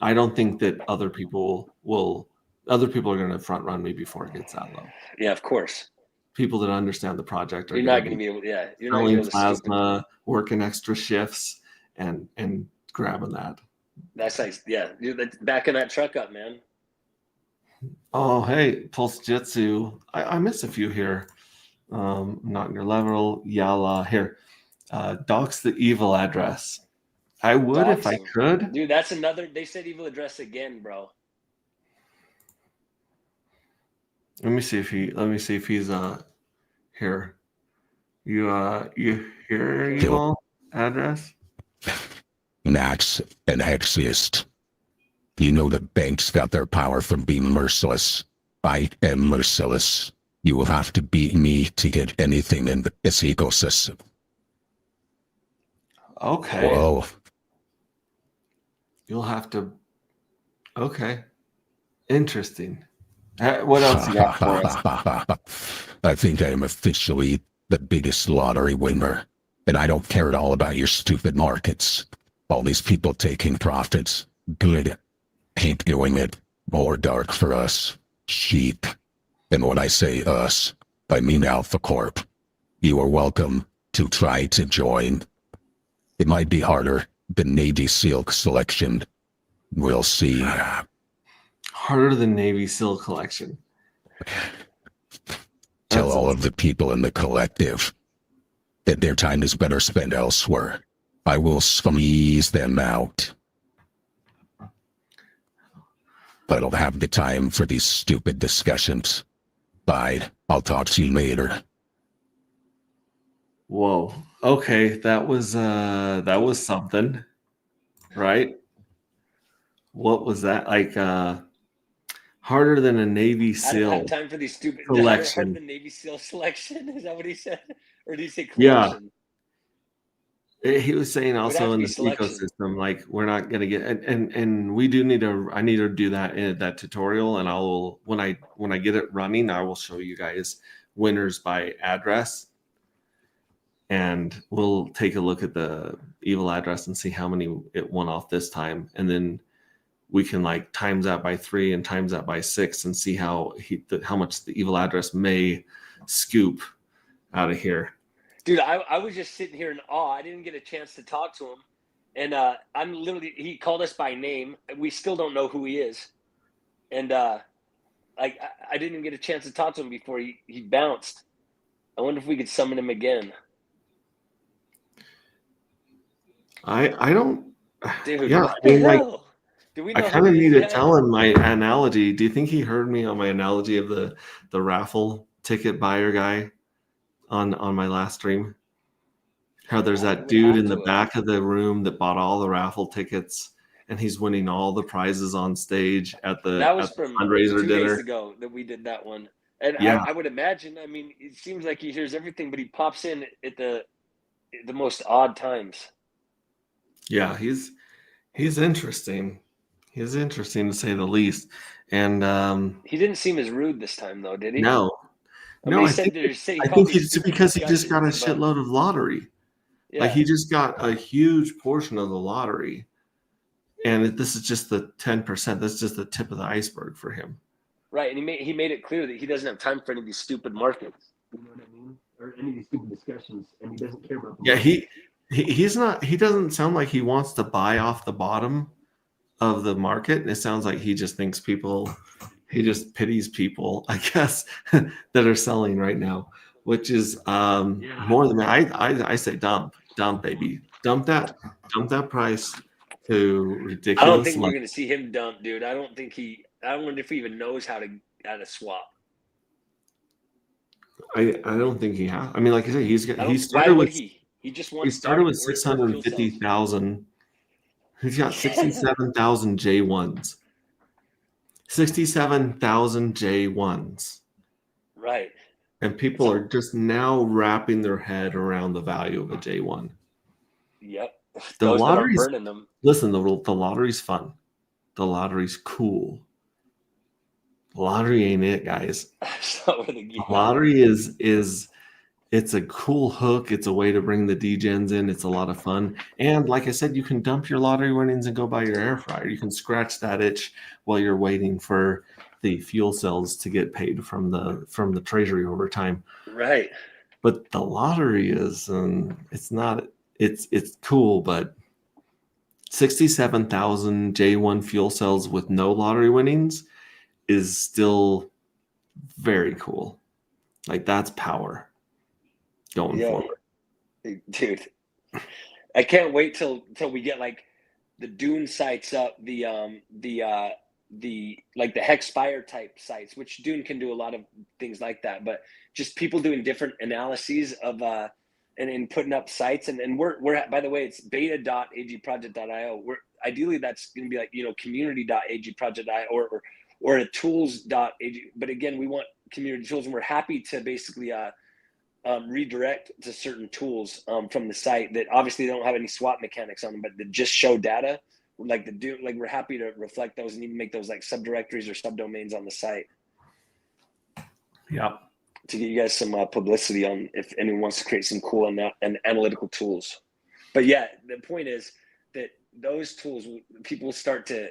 other people are going to front run me before it gets that low. Yeah, of course. People that understand the project are You're not going to be able. Yeah, you're not going to be able to plasma, working extra shifts, and grabbing that. That's nice. Yeah, dude, backing that truck up, man. Oh, hey, Pulse Jitsu. I missed a few here. Not in your level. Yala here. Docs the evil address. I would if I could. Dude, that's another. They said evil address again, bro. Let me see if he's here. You hear evil address? That's an exist. You know the banks got their power from being merciless. I am merciless. You will have to beat me to get anything in this ecosystem. Okay. Whoa. You'll have to. Okay. Interesting. What else you got for us? I think I am officially the biggest lottery winner, and I don't care at all about your stupid markets. All these people taking profits. Good. Keep doing it. More dark for us. Sheep. And when I say us, I mean Alpha Corp. You are welcome to try to join. It might be harder than Navy SEAL selection. We'll see. Harder than Navy SEAL collection. Tell all of the people in the collective that their time is better spent elsewhere. I will squeeze them out. I don't have the time for these stupid discussions. Bye. I'll talk to you later. Whoa. Okay, that was something, right? What was that? Like harder than a Navy SEAL. I don't have time for these stupid collection. Harder than Navy SEAL selection. Is that what he said? Or did he say collection? Yeah. He was saying also in this ecosystem, like, we're not gonna get and we do need to. I need to do that in that tutorial, and I'll when I get it running, I will show you guys winners by address, and we'll take a look at the evil address and see how many it won off this time, and then we can like times that by 3 and times that by 6 and see how much the evil address may scoop out of here. Dude, I was just sitting here in awe. I didn't get a chance to talk to him. And he called us by name. We still don't know who he is. And I didn't even get a chance to talk to him before he bounced. I wonder if we could summon him again. I don't. Dude, Yeah, what I the mean, like, hell? Do we I know kind who of it need is to yet? tell him my analogy. Do you think he heard me on my analogy of the raffle ticket buyer guy on my last stream? How there's He that would dude have in the to have. back of the room that bought all the raffle tickets, and he's winning all the prizes on stage at That the was from fundraiser 2 days dinner. ago that we did that one. And Yeah, I would imagine, I mean, it seems like he hears everything, but he pops in at the most odd times. yeah, he's interesting. He's interesting to say the least. And He didn't seem as rude this time, though, did he? no, I mean, no, he said he I called think me it's stupid because he just got a discussions, but shitload of lottery. Like yeah, he just got a huge portion of the lottery, and this is just the 10%. That's just the tip of the iceberg for him. right. And he made it clear that he doesn't have time for any of these stupid markets. You know what I mean? Or any of these stupid discussions, and he doesn't care about the Yeah, market. he's not. He doesn't sound like he wants to buy off the bottom of the market. It sounds like he just thinks people. He just pities people, I guess, that are selling right now, which is more than I say dump, baby, dump that price to I don't ridiculous think we're level. going to see him dump, dude. I don't wonder if he even knows how to swap. I don't think he has. I mean, like I said, he Why started would with he? He just he wants started with We're fuel cells. 650,000. He's got 67,000 J1s. 67,000 J1s. Right. And people are just now wrapping their head around the value of a J1. Yep. The Those that aren't lottery's burning them. listen, the lottery's fun. The lottery's cool. The lottery ain't it, guys. That's not where The lottery is it's a cool hook. It's a way to bring the degens in. It's a lot of fun. And like I said, you can dump your lottery winnings and go buy your air fryer. You can scratch that itch while you're waiting for the fuel cells to get paid from the treasury over time. Right. But the lottery is it's cool, but 67,000 J1 fuel cells with no lottery winnings is still very cool. Like that's power going forward. Dude. I can't wait till we get like the Dune sites up, the like the Hexfire type sites, which Dune can do a lot of things like that, but just people doing different analyses of and putting up sites and we're by the way, it's beta.agproject.io. We're ideally that's going to be like, you know, community.agproject.io or a tools.ag, but again, we want community tools, and we're happy to basically redirect to certain tools from the site that obviously don't have any swap mechanics on them, but that just show data. Like we're happy to reflect those and even make those like subdirectories or subdomains on the site. Yep. To get you guys some publicity on if anyone wants to create some cool and analytical tools. But yeah, the point is that those tools, they'll start to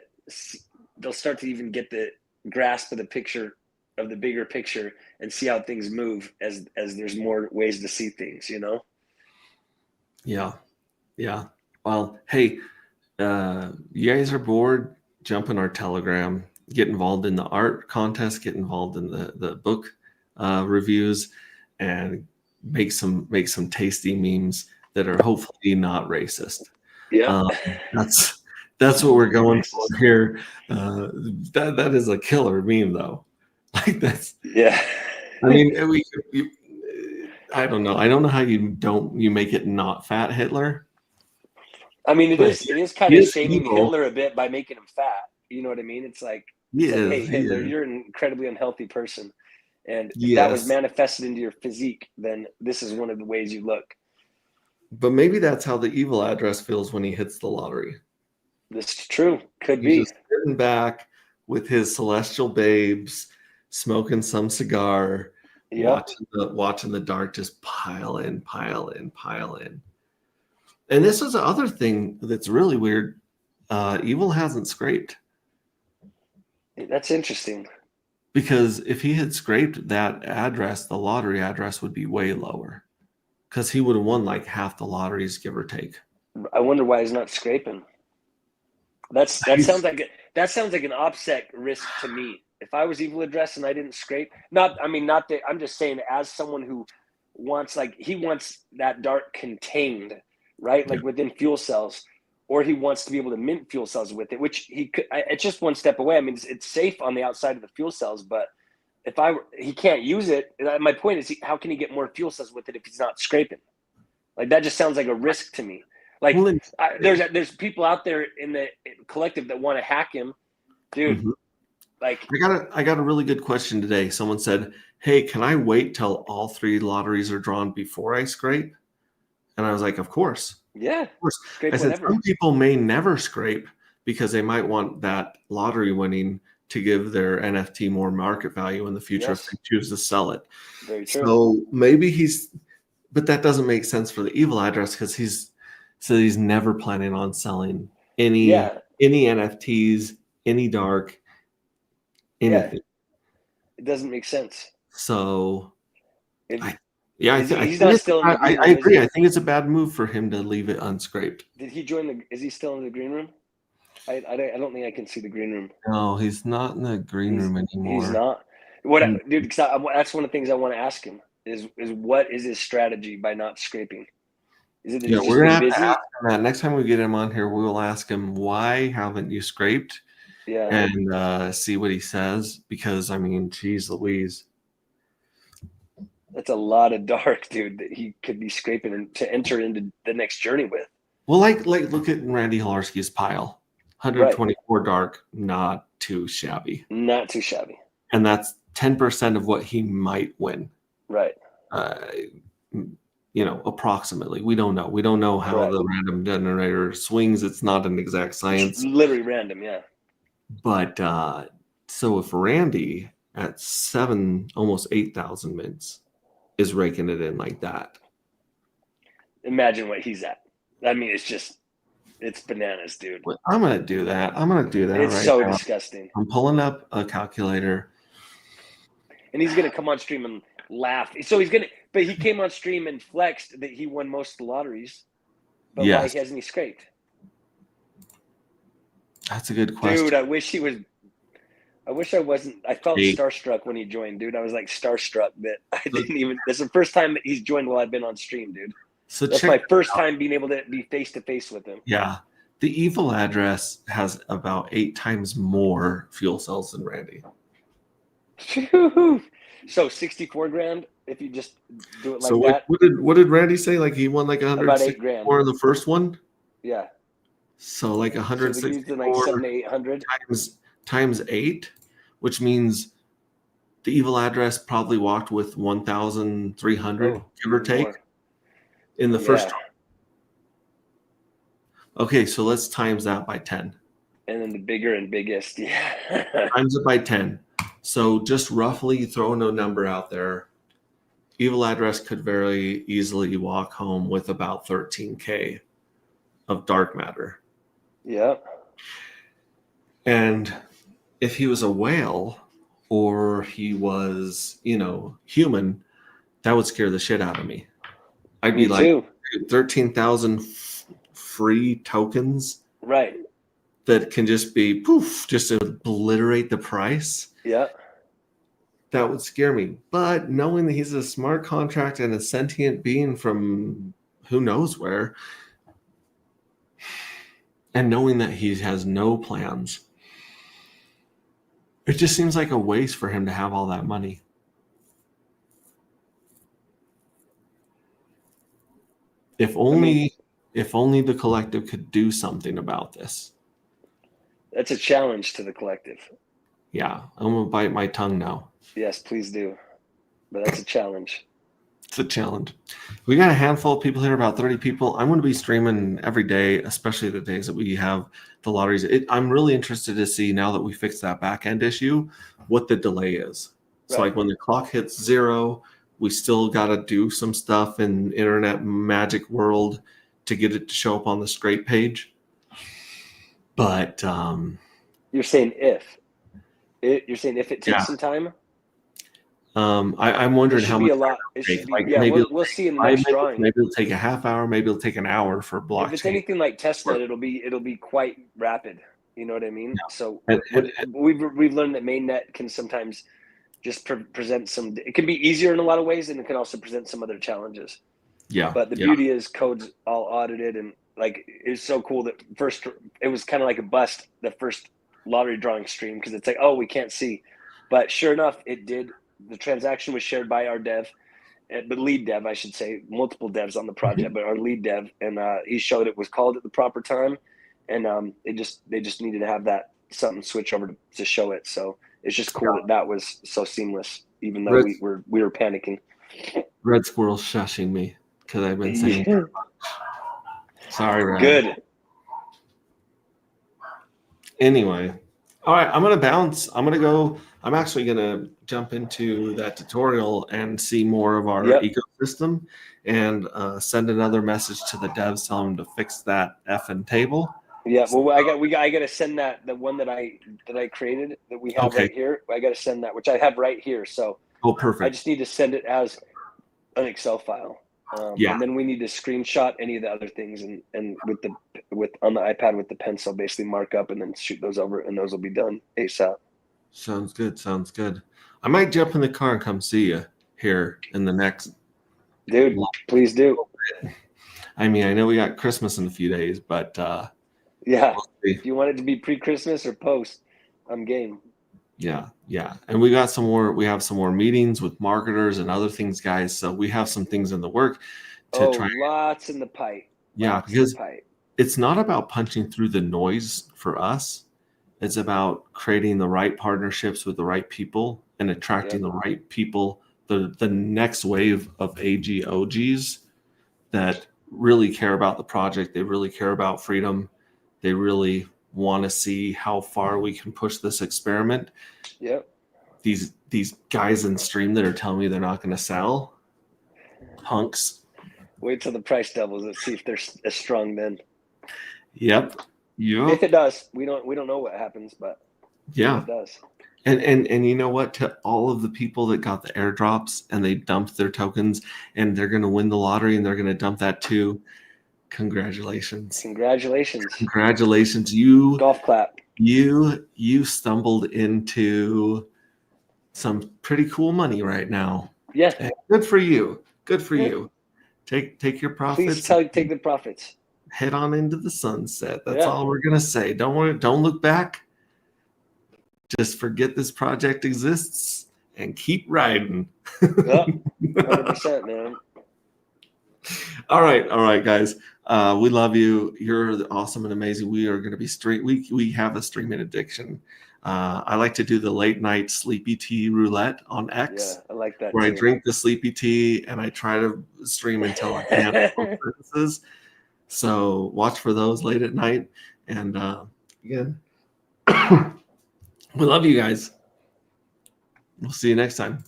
even get the grasp of the picture, of the bigger picture, and see how things move as there's more ways to see things, you know? Yeah. Well, hey, you guys are bored, jump in our Telegram, get involved in the art contest, get involved in the book reviews, and make some tasty memes that are hopefully not racist. Yeah. That's what we're going for here. That is a killer meme though. Like that's Yeah. I mean, I don't know. I don't know how you make it not fat Hitler. I mean, it is kind He of is shaming evil. Hitler a bit by making him fat. You know what I mean? It's like, hey, Hitler, you're an incredibly unhealthy person. And if that was manifested into your physique, then this is one of the ways you look. But maybe that's how the evil address feels when he hits the lottery. This is true. Could He's be. just sitting back with his celestial babes, smoking some cigar, watching the dark just pile in. And this is the other thing that's really weird. Evil hasn't scraped. That's interesting. Because if he had scraped that address, the lottery address would be way lower. Because he would have won like half the lotteries, give or take. I wonder why he's not scraping. That sounds like an OPSEC risk to me. if I was evil address and I didn't scrape, not that, I'm just saying as someone who wants, like, he wants that dark contained, right? Like within fuel cells, or he wants to be able to mint fuel cells with it, which he could, it's just one step away. I mean, it's safe on the outside of the fuel cells, but he can't use it. My point is, how can he get more fuel cells with it if he's not scraping? Like, that just sounds like a risk to me. Like, there's people out there in the collective that want to hack him, dude. Mhm. Like, I got a really good question today. Someone said, "Hey, can I wait till all 3 lotteries are drawn before I scrape?" And I was like, "Of course." yeah, Of course. scrape I said whatever. some people may never scrape because they might want that lottery winning to give their NFT more market value in the future if Yes. they choose to sell it. Very true. So maybe but that doesn't make sense for the evil address because he's never planning on selling any NFTs, any dark, anything. It doesn't make sense. So It, I he's not still in the green room, I agree. is he? I think it's a bad move for him to leave it unscraped. Did he join is he still in the green room? I don't think I can see the green room. No, he's not in the green room anymore. He's not. Dude, that's one of the things I want to ask him is what is his strategy by not scraping? Is it that he's just we're gonna been have to busy? ask him that. Next time we get him on here, we will ask him why haven't you scraped? Yeah. And see what he says, because I mean, geez Louise. That's a lot of dark, dude, that he could be scraping and to enter into the next journey with. Well, like look at Randy Halarski's pile. 124 dark, not too shabby. Not too shabby. And that's 10% of what he might win. Right. Approximately. We don't know. We don't know how the random generator swings. It's not an exact science. It's literally random, yeah. But so if Randy at 7, almost 8,000 mints is raking it in like that. Imagine what he's at. I mean, it's bananas, dude. I'm going to do that. It's right so now. disgusting. I'm pulling up a calculator. And he's going to come on stream and laugh. So but he came on stream and flexed that he won most of the lotteries. But why hasn't he scraped? That's a good question. Dude, I wish I wasn't. I felt starstruck when he joined, dude. I was like starstruck that I didn't even. That's the first time that he's joined while I've been on stream, dude. So that's my first time being able to be face to face with him. Yeah. The evil address has about 8 times more fuel cells than Randy. So 64 grand if you just do it like so that. What did Randy say? Like he won like 164 in the first one? Yeah. So like 164 so like 700 to 800 times 8, which means the evil address probably walked with 1,300, give or take, in the first one. Okay, so let's times that by 10. And then the bigger and biggest, yeah. Times it by 10. So just roughly throwing a number out there, evil address could very easily walk home with about 13K of dark matter. Yeah. And if he was a whale or he was, human, that would scare the shit out of me. I'd be like 13,000 free tokens. Right. That can just be poof, just obliterate the price. Yeah. That would scare me. But knowing that he's a smart contract and a sentient being from who knows where, and knowing that he has no plans, it just seems like a waste for him to have all that money. If only the collective could do something about this. That's a challenge to the collective. Yeah, I'm gonna bite my tongue now. Yes, please do. But that's a challenge. It's a challenge. We got a handful of people here, about 30 people. I'm going to be streaming every day, especially the days that we have the lotteries. I'm really interested to see, now that we fixed that back end issue, what the delay is. Right. So like when the clock hits 0, we still got to do some stuff in internet magic world to get it to show up on the scrape page. But you're saying if it takes some time. I'm wondering how much. We'll see in the next drawing. Maybe it'll take a half hour. Maybe it'll take an hour for blockchain. If it's anything like testnet, it'll be quite rapid. You know what I mean? So And- we've learned that mainnet can sometimes just present some. It can be easier in a lot of ways, and it can also present some other challenges. Yeah. But the beauty is code's all audited, and like it's so cool that first it was kind of like a bust the first lottery drawing stream because it's like, oh, we can't see, but sure enough, it did. The transaction was shared by our dev, the lead dev, I should say, multiple devs on the project, but our lead dev, and he showed it was called at the proper time, and they just needed to have that something switch over to show it. So it's just cool that was so seamless, even though we were panicking. Red Squirrel shushing me because I've been saying sorry, Red. Good. Anyway, all right, I'm gonna bounce. I'm actually gonna jump into that tutorial and see more of our ecosystem and send another message to the devs, tell them to fix that effing table. Yeah, well, I got to send that, the one that I created that we have right here. I got to send that, which I have right here. So perfect. I just need to send it as an Excel file. And then we need to screenshot any of the other things and with on the iPad with the pencil, basically mark up and then shoot those over, and those will be done ASAP. Sounds good. I might jump in the car and come see you here in the next. Dude, please do. I mean, I know we got Christmas in a few days, but yeah, we'll if you want it to be pre-Christmas or post, I'm game. Yeah. And we have some more meetings with marketers and other things, guys. So we have some things in the work to try. Lots in the pipe. Yeah, because it's not about punching through the noise for us. It's about creating the right partnerships with the right people and attracting the right people, the next wave of AGOGs that really care about the project. They really care about freedom. They really want to see how far we can push this experiment. Yep. These guys in stream that are telling me they're not going to sell, punks. Wait till the price doubles. Let's see if they're as strong then. Yep. If it does, we don't know what happens, but yeah, it does. And you know what? To all of the people that got the airdrops and they dumped their tokens and they're going to win the lottery and they're going to dump that too. Congratulations. You golf clap. You stumbled into some pretty cool money right now. Yeah. And good for you. Take your profits. Please take the profits. Head on into the sunset. That's all we're gonna say. Don't look back. Just forget this project exists and keep riding. 100%, man. All right, guys. We love you. You're awesome and amazing. We are going to be we have a streaming addiction. I like to do the late night sleepy tea roulette on X. Yeah, I like that. Where I drink the sleepy tea and I try to stream until I can't. So watch for those late at night. And again, we love you guys. We'll see you next time.